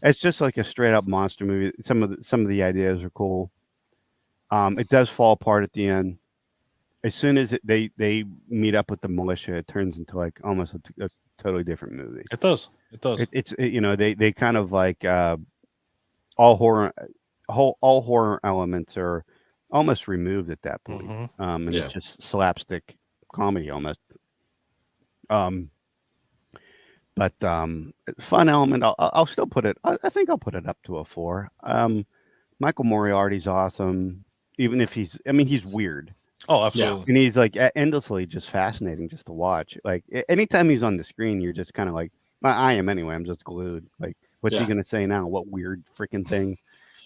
it's just like a straight up monster movie. Some of the ideas are cool. It does fall apart at the end. As soon as they meet up with the militia, it turns into like almost a totally different movie. It does. They kind of like all horror elements are almost removed at that point. Mm-hmm. And it's just slapstick comedy almost. But fun element. I'll still put it. I think I'll put it up to a 4. Michael Moriarty's awesome, even if he's weird. Oh, absolutely. And he's like endlessly just fascinating just to watch. Like anytime he's on the screen, you're just kind of like, I am anyway. I'm just glued. Like, what's he gonna say now? What weird freaking thing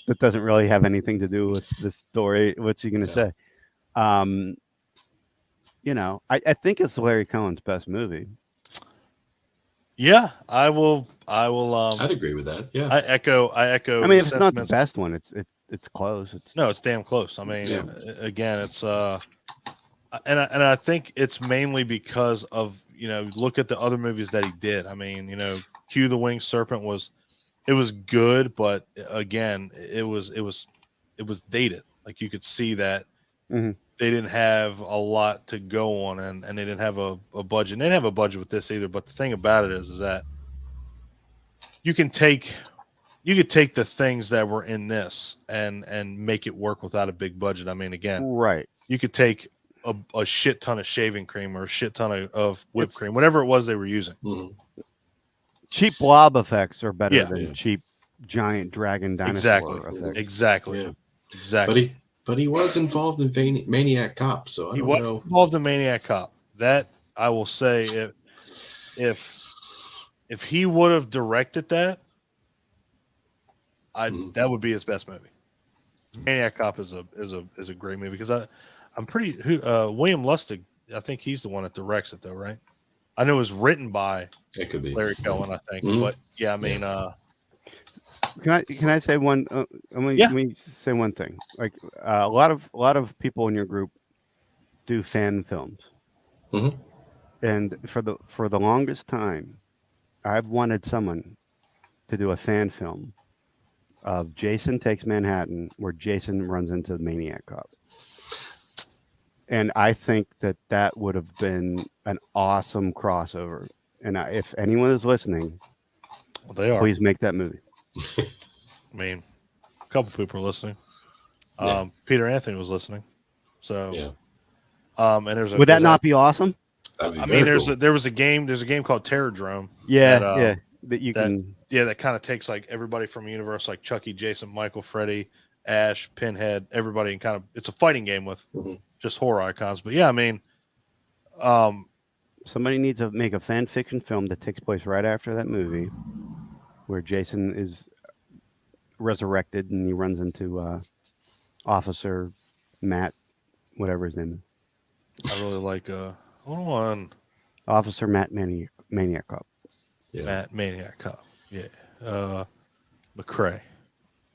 that doesn't really have anything to do with the story? What's he gonna say? you know, I think it's Larry Cohen's best movie. Yeah, I will. I'd agree with that. Yeah. I echo. I mean, if it's not the best one, it's close. It's No, it's damn close. I mean, Yeah. again, it's and I think it's mainly because of, you know, look at the other movies that he did. I mean, you know, Q the Winged Serpent was good, but again, it was dated. Like you could see that Mhm. they didn't have a lot to go on, and they didn't have a budget. And they didn't have a budget with this either. But the thing about it is that you could take the things that were in this and make it work without a big budget. I mean, again, right. you could take a shit ton of shaving cream or a shit ton of whipped cream, whatever it was they were using. Mhm. Cheap blob effects are better Yeah. than Yeah. cheap giant dragon dinosaur Exactly. effects. Exactly. Yeah. Exactly. But he was involved in Maniac Cop, so I He don't was know. involved in Maniac Cop. That I will say, if he would have directed that, that would be his best movie. Maniac Cop is a great movie because I'm pretty William Lustig. I think he's the one that directs it though, right? I know it was written by It could be Larry Cohen, I think, Mhm. but yeah, I mean, Can I say one? Let me say one thing. Like a lot of people in your group do fan films, Mhm. and for the longest time, I've wanted someone to do a fan film of Jason Takes Manhattan, where Jason runs into the Maniac Cop. And I think that would have been an awesome crossover. And if anyone is listening, well, they are. please make that movie. I mean, a couple people are listening. Yeah. Peter Anthony was listening, so Yeah. And there's Would that not be awesome? That'd be I very mean, cool. there was a game called Terror Drome. Yeah, that, that you can. Yeah, that kind of takes like everybody from a universe, like Chucky, Jason, Michael, Freddy, Ash, Pinhead, everybody, and kind of it's a fighting game with just horror icons. But yeah, I mean, Somebody needs to make a fan fiction film that takes place right after that movie, where Jason is resurrected and he runs into Officer Matt, whatever his name is. I really like hold on, Officer Matt Maniac Cop. Yeah. Matt Maniac Cop. Yeah, McCrae.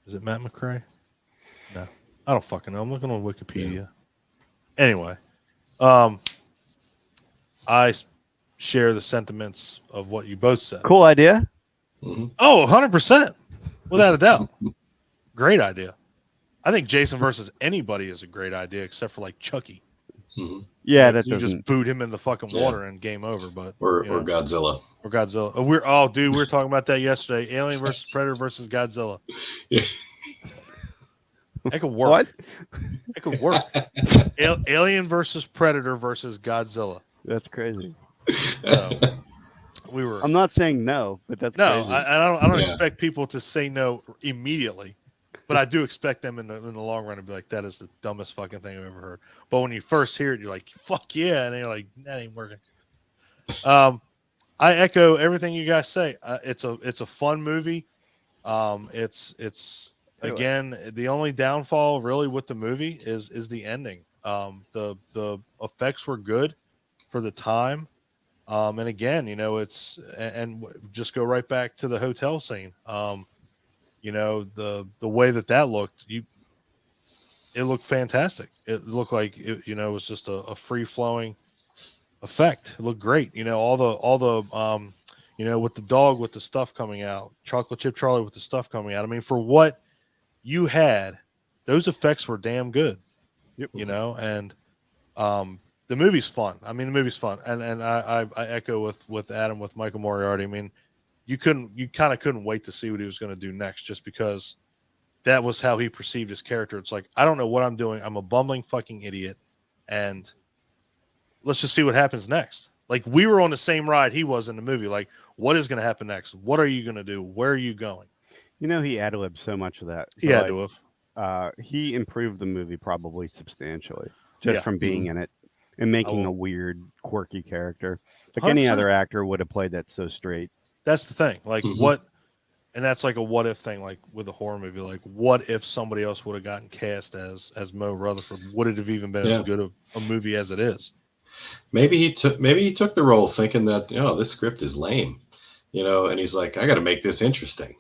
Is it Matt McCrae? No, I don't fucking know. I'm looking on Wikipedia. Yeah. Anyway, I share the sentiments of what you both said. Cool idea. Mhm. Oh, 100%. Without a doubt. Great idea. I think Jason versus anybody is a great idea, except for like Chucky. Mhm. Yeah, Like, that you doesn't. just boot him in the fucking water and game over. But Or you know, Godzilla. or Godzilla. Oh, dude, we were talking about that yesterday. Alien versus Predator versus Godzilla. Yeah. That could work. What? It could work. Alien versus Predator versus Godzilla. That's crazy. So, we were. I'm not saying no, but that's No, crazy. I don't Yeah. expect people to say no immediately, but I do expect them in the long run to be like, that is the dumbest fucking thing I've ever heard. But when you first hear it, you're like, fuck yeah, and then you're like, that ain't working. I echo everything you guys say. It's a fun movie. It's again, the only downfall really with the movie is the ending. The effects were good for the time. And again, you know, and just go right back to the hotel scene. You know, the way that looked, it looked fantastic. It looked like it, you know, it was just a free flowing effect. It looked great. You know, all the you know, with the dog with the stuff coming out, Chocolate Chip Charlie with the stuff coming out. I mean, for what you had, those effects were damn good. Yep. You know, and the movie's fun. I mean, the movie's fun, and I echo with Adam with Michael Moriarty. I mean, you kind of couldn't wait to see what he was going to do next, just because that was how he perceived his character. It's like, I don't know what I'm doing. I'm a bumbling fucking idiot, and let's just see what happens next. Like, we were on the same ride he was in the movie. Like, what is going to happen next? What are you going to do? Where are you going? You know, he ad-libbed so much of that. He had to have. He improved the movie probably substantially just Yeah. from being in it and making will- a weird, quirky character. Like any 100%. other actor would have played that so straight. That's the thing. Like, Mhm. what, and that's like a what if thing. Like with a horror movie, like what if somebody else would have gotten cast as Mo Rutherford? Would it have even been Yeah. as good a movie as it is? Maybe he took the role thinking that, this script is lame, and he's like, I got to make this interesting.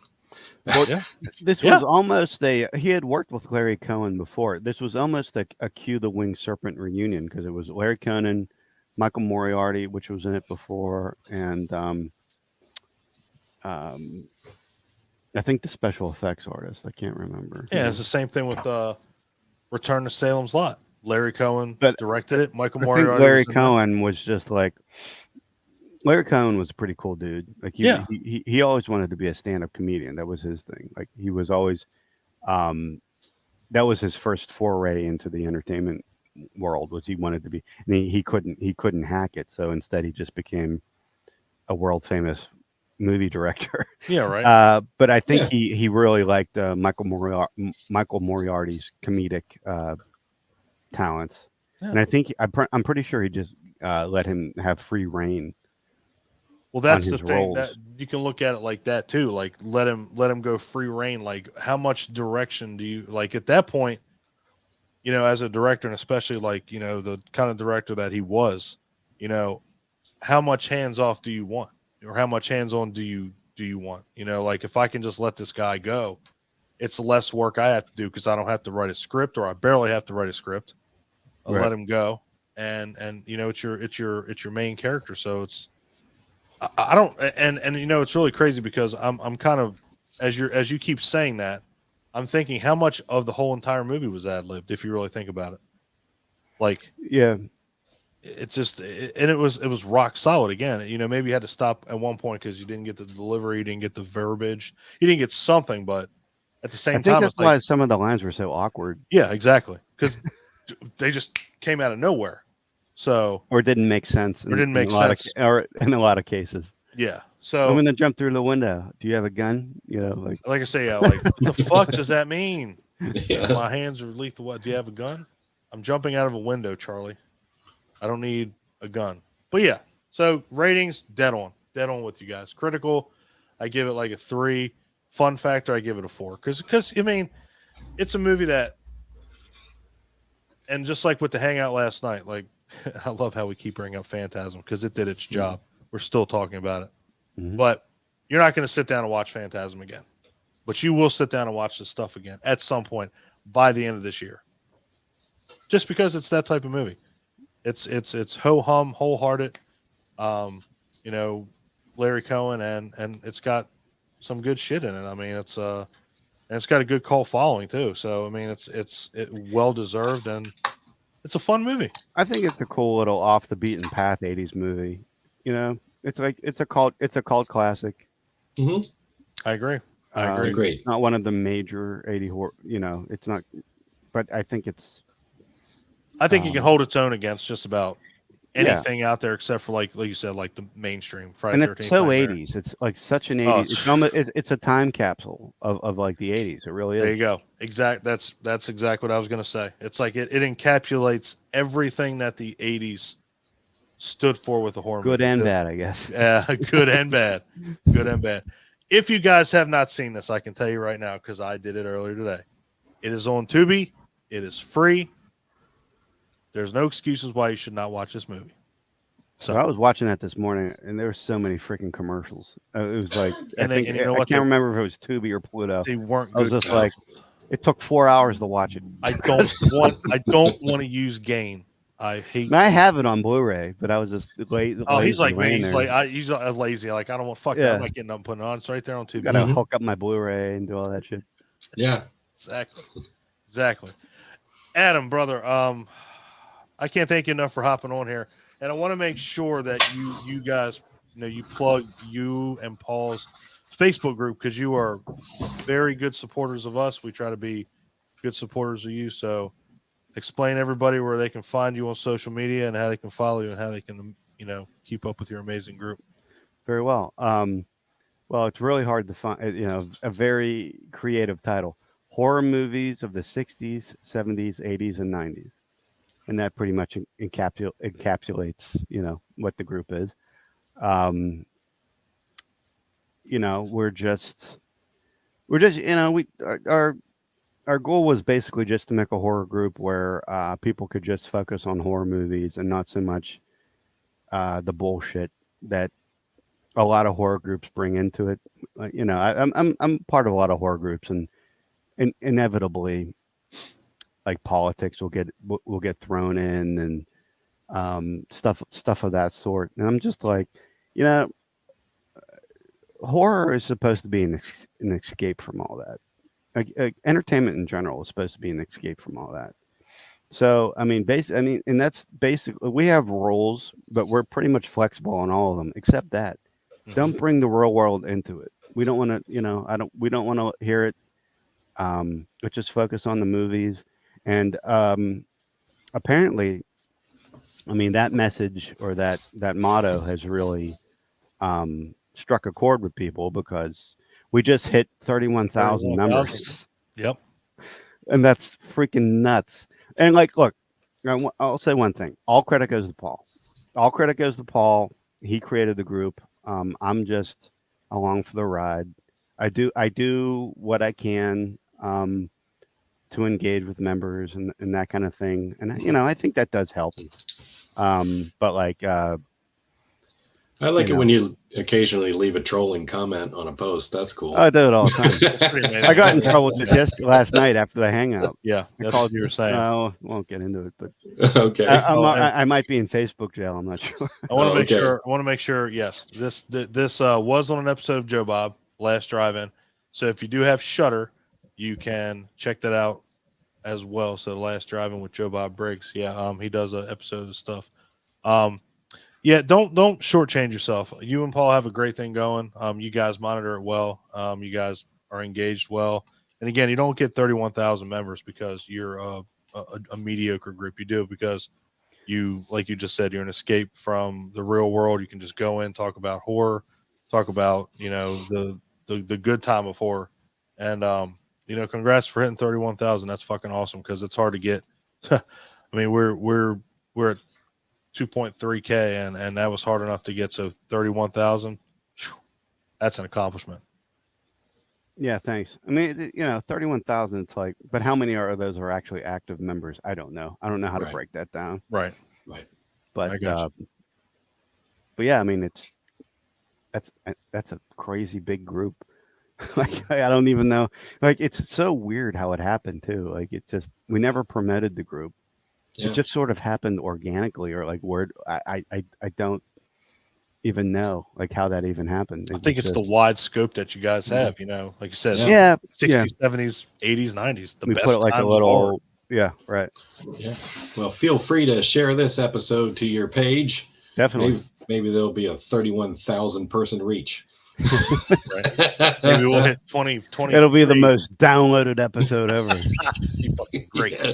Well, Yeah. this Yeah. was almost he had worked with Larry Cohen before. This was almost a Cue the Winged Serpent reunion because it was Larry Cohen, Michael Moriarty, which was in it before, and um, I think the special effects artist. I can't remember. Yeah, it's the same thing with Return to Salem's Lot. Larry Cohen But directed it. Michael I think Moriarty Larry was in there. Cohen was just like Larry Cohen was a pretty cool dude. Like Yeah. he always wanted to be a stand-up comedian. That was his thing. Like he was always um, that was his first foray into the entertainment world. Was he wanted to be, and he couldn't hack it. So instead, he just became a world famous movie director. Yeah, right. But I think Yeah. he really liked Michael Moriarty's comedic talents, Yeah. and I think I'm pretty sure he just let him have free reign. Well, that's on the his thing roles. that you can look at it like that too. Like let him go free reign. Like how much direction do you like at that point? As a director, and especially like the kind of director that he was, how much hands off do you want, or how much hands on do you want? Like if I can just let this guy go, it's less work I have to do because I don't have to write a script, or I barely have to write a script. I'll Right. let him go, and it's your main character, so it's. I don't, and it's really crazy because I'm kind of as you keep saying that, I'm thinking how much of the whole entire movie was ad libbed if you really think about it. Like Yeah, it's just, and it was rock solid again. Maybe you had to stop at one point because you didn't get the delivery, you didn't get the verbiage, you didn't get something, but at the I same think time, that's it's like, why some of the lines were so awkward yeah, exactly, because they just came out of nowhere. So or didn't make sense. Or didn't make in a lot sense. or in a lot of cases. yeah, I'm so gonna jump through the window. Do you have a gun? like I say, yeah, like what the fuck does that mean? Yeah. My hands are lethal. What? Do you have a gun? I'm jumping out of a window, Charlie. I don't need a gun. But yeah, so ratings dead on with you guys. Critical, I give it like a 3. Fun factor, I give it a 4. Because I mean, it's a movie that, and just like with the hangout last night, like I love how we keep bringing up Phantasm because it did its job. We're still talking about it, Mhm. but you're not going to sit down and watch Phantasm again. But you will sit down and watch this stuff again at some point by the end of this year. Just because it's that type of movie. It's ho hum, wholehearted. You know, Larry Cohen and it's got some good shit in it. I mean, and it's got a good cult following too. So I mean, it's well deserved and it's a fun movie. I think it's a cool little off the beaten path '80s movie. It's like it's a cult classic. Hmm. I agree. I agree. Agreed. Not one of the major '80 horror. It's not. But I think it's. I think it can Um, hold its own against just about Yeah. anything out there except for like you said, like the mainstream Friday And 13th. it's so Nightmare. '80s. It's like such an Oh, '80s. It's almost it's a time capsule of like the '80s. It really There is. you go. That's exactly what I was going to say. It's like it encapsulates everything that the 80s stood for with the horror Good movie. and bad, I guess. Good and bad. Good and bad. If you guys have not seen this, I can tell you right now because I did it earlier today. It is on Tubi. It is free. There's no excuses why you should not watch this movie. So I was watching that this morning, and there were so many freaking commercials. It was like And you know I what? can't remember if it was Tubi or Pluto. They weren't I was good. just like, it took 4 hours to watch it. I don't want to use Gain. I hate. And I have it on Blu-ray, but I was just late. Oh, he's like me. He's like he's lazy. Like I don't want fuck that. Yeah. I'm not getting up and putting it on. It's right there on Tubi. Gotta Mhm. hook up my Blu-ray and do all that shit. Yeah. Exactly. Adam, brother, I can't thank you enough for hopping on here, and I want to make sure that you guys, you plug you and Paul's Facebook group because you are very good supporters of us. We try to be good supporters of you. So, explain everybody where they can find you on social media and how they can follow you and how they can keep up with your amazing group. Very well. Well, it's really hard to find. A very creative title: horror movies of the '60s, '70s, '80s, and '90s, and that pretty much encapsulates what the group is. We're just our goal was basically just to make a horror group where people could just focus on horror movies and not so much the bullshit that a lot of horror groups bring into it. I'm part of a lot of horror groups, and inevitably, like politics will get thrown in, and stuff of that sort. And I'm just like, you know, horror is supposed to be an escape from all that. Like entertainment in general is supposed to be an escape from all that. So I mean, and that's basically, we have rules, but we're pretty much flexible on all of them except that. Don't bring the real world into it. We don't want to, we don't want to hear it. But just focus on the movies. And apparently, I mean, that message or that motto has really struck a chord with people, because we just hit 31,000 members. Yep. And that's freaking nuts. And like, look, I'll say one thing. All credit goes to Paul. All credit goes to Paul. He created the group. I'm just along for the ride. I do what I can to engage with members and that kind of thing. And, I think that does help. But like, I like it when you occasionally leave a trolling comment on a post. That's cool. I do it all the time. I got in trouble with this last night after the hangout. Yeah, that's what you were saying. I won't get into it, but okay. I might be in Facebook jail. I'm not sure. I want to make sure. I want to make sure. Yes, this was on an episode of Joe Bob Last Drive-In. So if you do have Shudder, you can check that out as well. So Last Drive-In with Joe Bob Briggs. Yeah, he does an episode of stuff. Yeah, don't shortchange yourself. You and Paul have a great thing going. You guys monitor it well. You guys are engaged well. And again, you don't get 31,000 members because you're a mediocre group. You do it because you, like you just said, you're an escape from the real world. You can just go in, talk about horror, talk about, the good time of horror. And, congrats for hitting 31,000. That's fucking awesome, because it's hard to get. I mean, we're at 2.3K, and that was hard enough to get. So 31,000, that's an accomplishment. Yeah, thanks. I mean, 31,000. It's like, but how many of those are actually active members? I don't know. I don't know how to break that down. Right. But I got you. But yeah, I mean, that's a crazy big group. Like, I don't even know. Like, it's so weird how it happened too. Like, we never promoted the group. Yeah. It just sort of happened organically, or like word. I don't even know like how that even happened. I think it's the wide scope that you guys have. Like you said, 60s, 70s, 80s, 90s. We put it like a little. Yeah, right. Yeah. Well, feel free to share this episode to your page. Definitely. Maybe there'll be a 31,000 person reach. Right. Maybe we'll hit 20. It'll be the most downloaded episode ever. You fucking great. Yeah.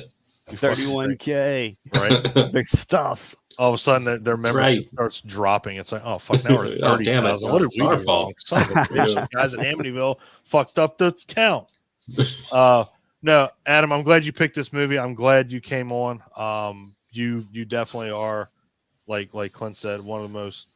31K. Right. Big stuff. All of a sudden, their membership starts dropping. It's like, oh fuck! Now we're at 30,000. What did we do wrong? Son of a bitch. Guys at Hamityville fucked up the count. No, Adam, I'm glad you picked this movie. I'm glad you came on. You definitely are, like Clint said, one of the most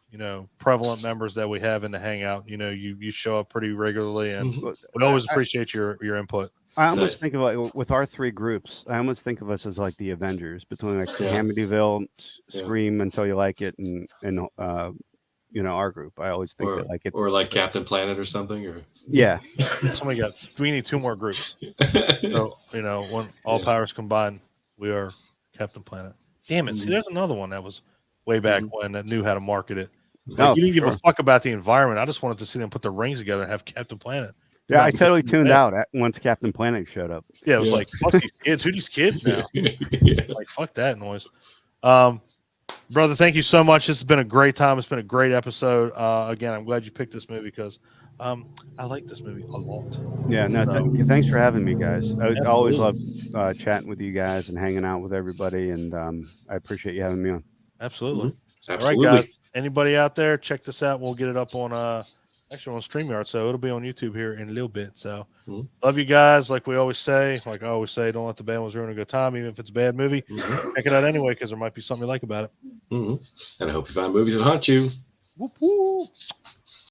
prevalent members that we have in the hangout. You show up pretty regularly, and we always appreciate your input. I almost think of like with our three groups. I almost think of us as like the Avengers, between like Hamityville, Scream Until You Like It, and our group. I always think that like it's like Captain Planet or something. Or we need two more groups. So when all powers combined, we are Captain Planet. Damn it! See, there's another one that was way back when that knew how to market it. Like, you didn't give a fuck about the environment. I just wanted to see them put the rings together and have Captain Planet. Yeah, I totally tuned out once Captain Planet showed up. Yeah, it was like, fuck these kids. Who are these kids now? Like, fuck that noise. Brother, thank you so much. This has been a great time. It's been a great episode. Again, I'm glad you picked this movie because I like this movie a lot. Yeah, no, thanks for having me, guys. I always love chatting with you guys and hanging out with everybody, and I appreciate you having me on. Absolutely. All right, guys. Anybody out there, check this out. We'll get it up on actually on StreamYard, so it'll be on YouTube here in a little bit. So love you guys. Like I always say, don't let the bad ones ruin a good time, even if it's a bad movie. Check it out anyway, because there might be something you like about it. And I hope you find movies that haunt you. Whoop, whoop.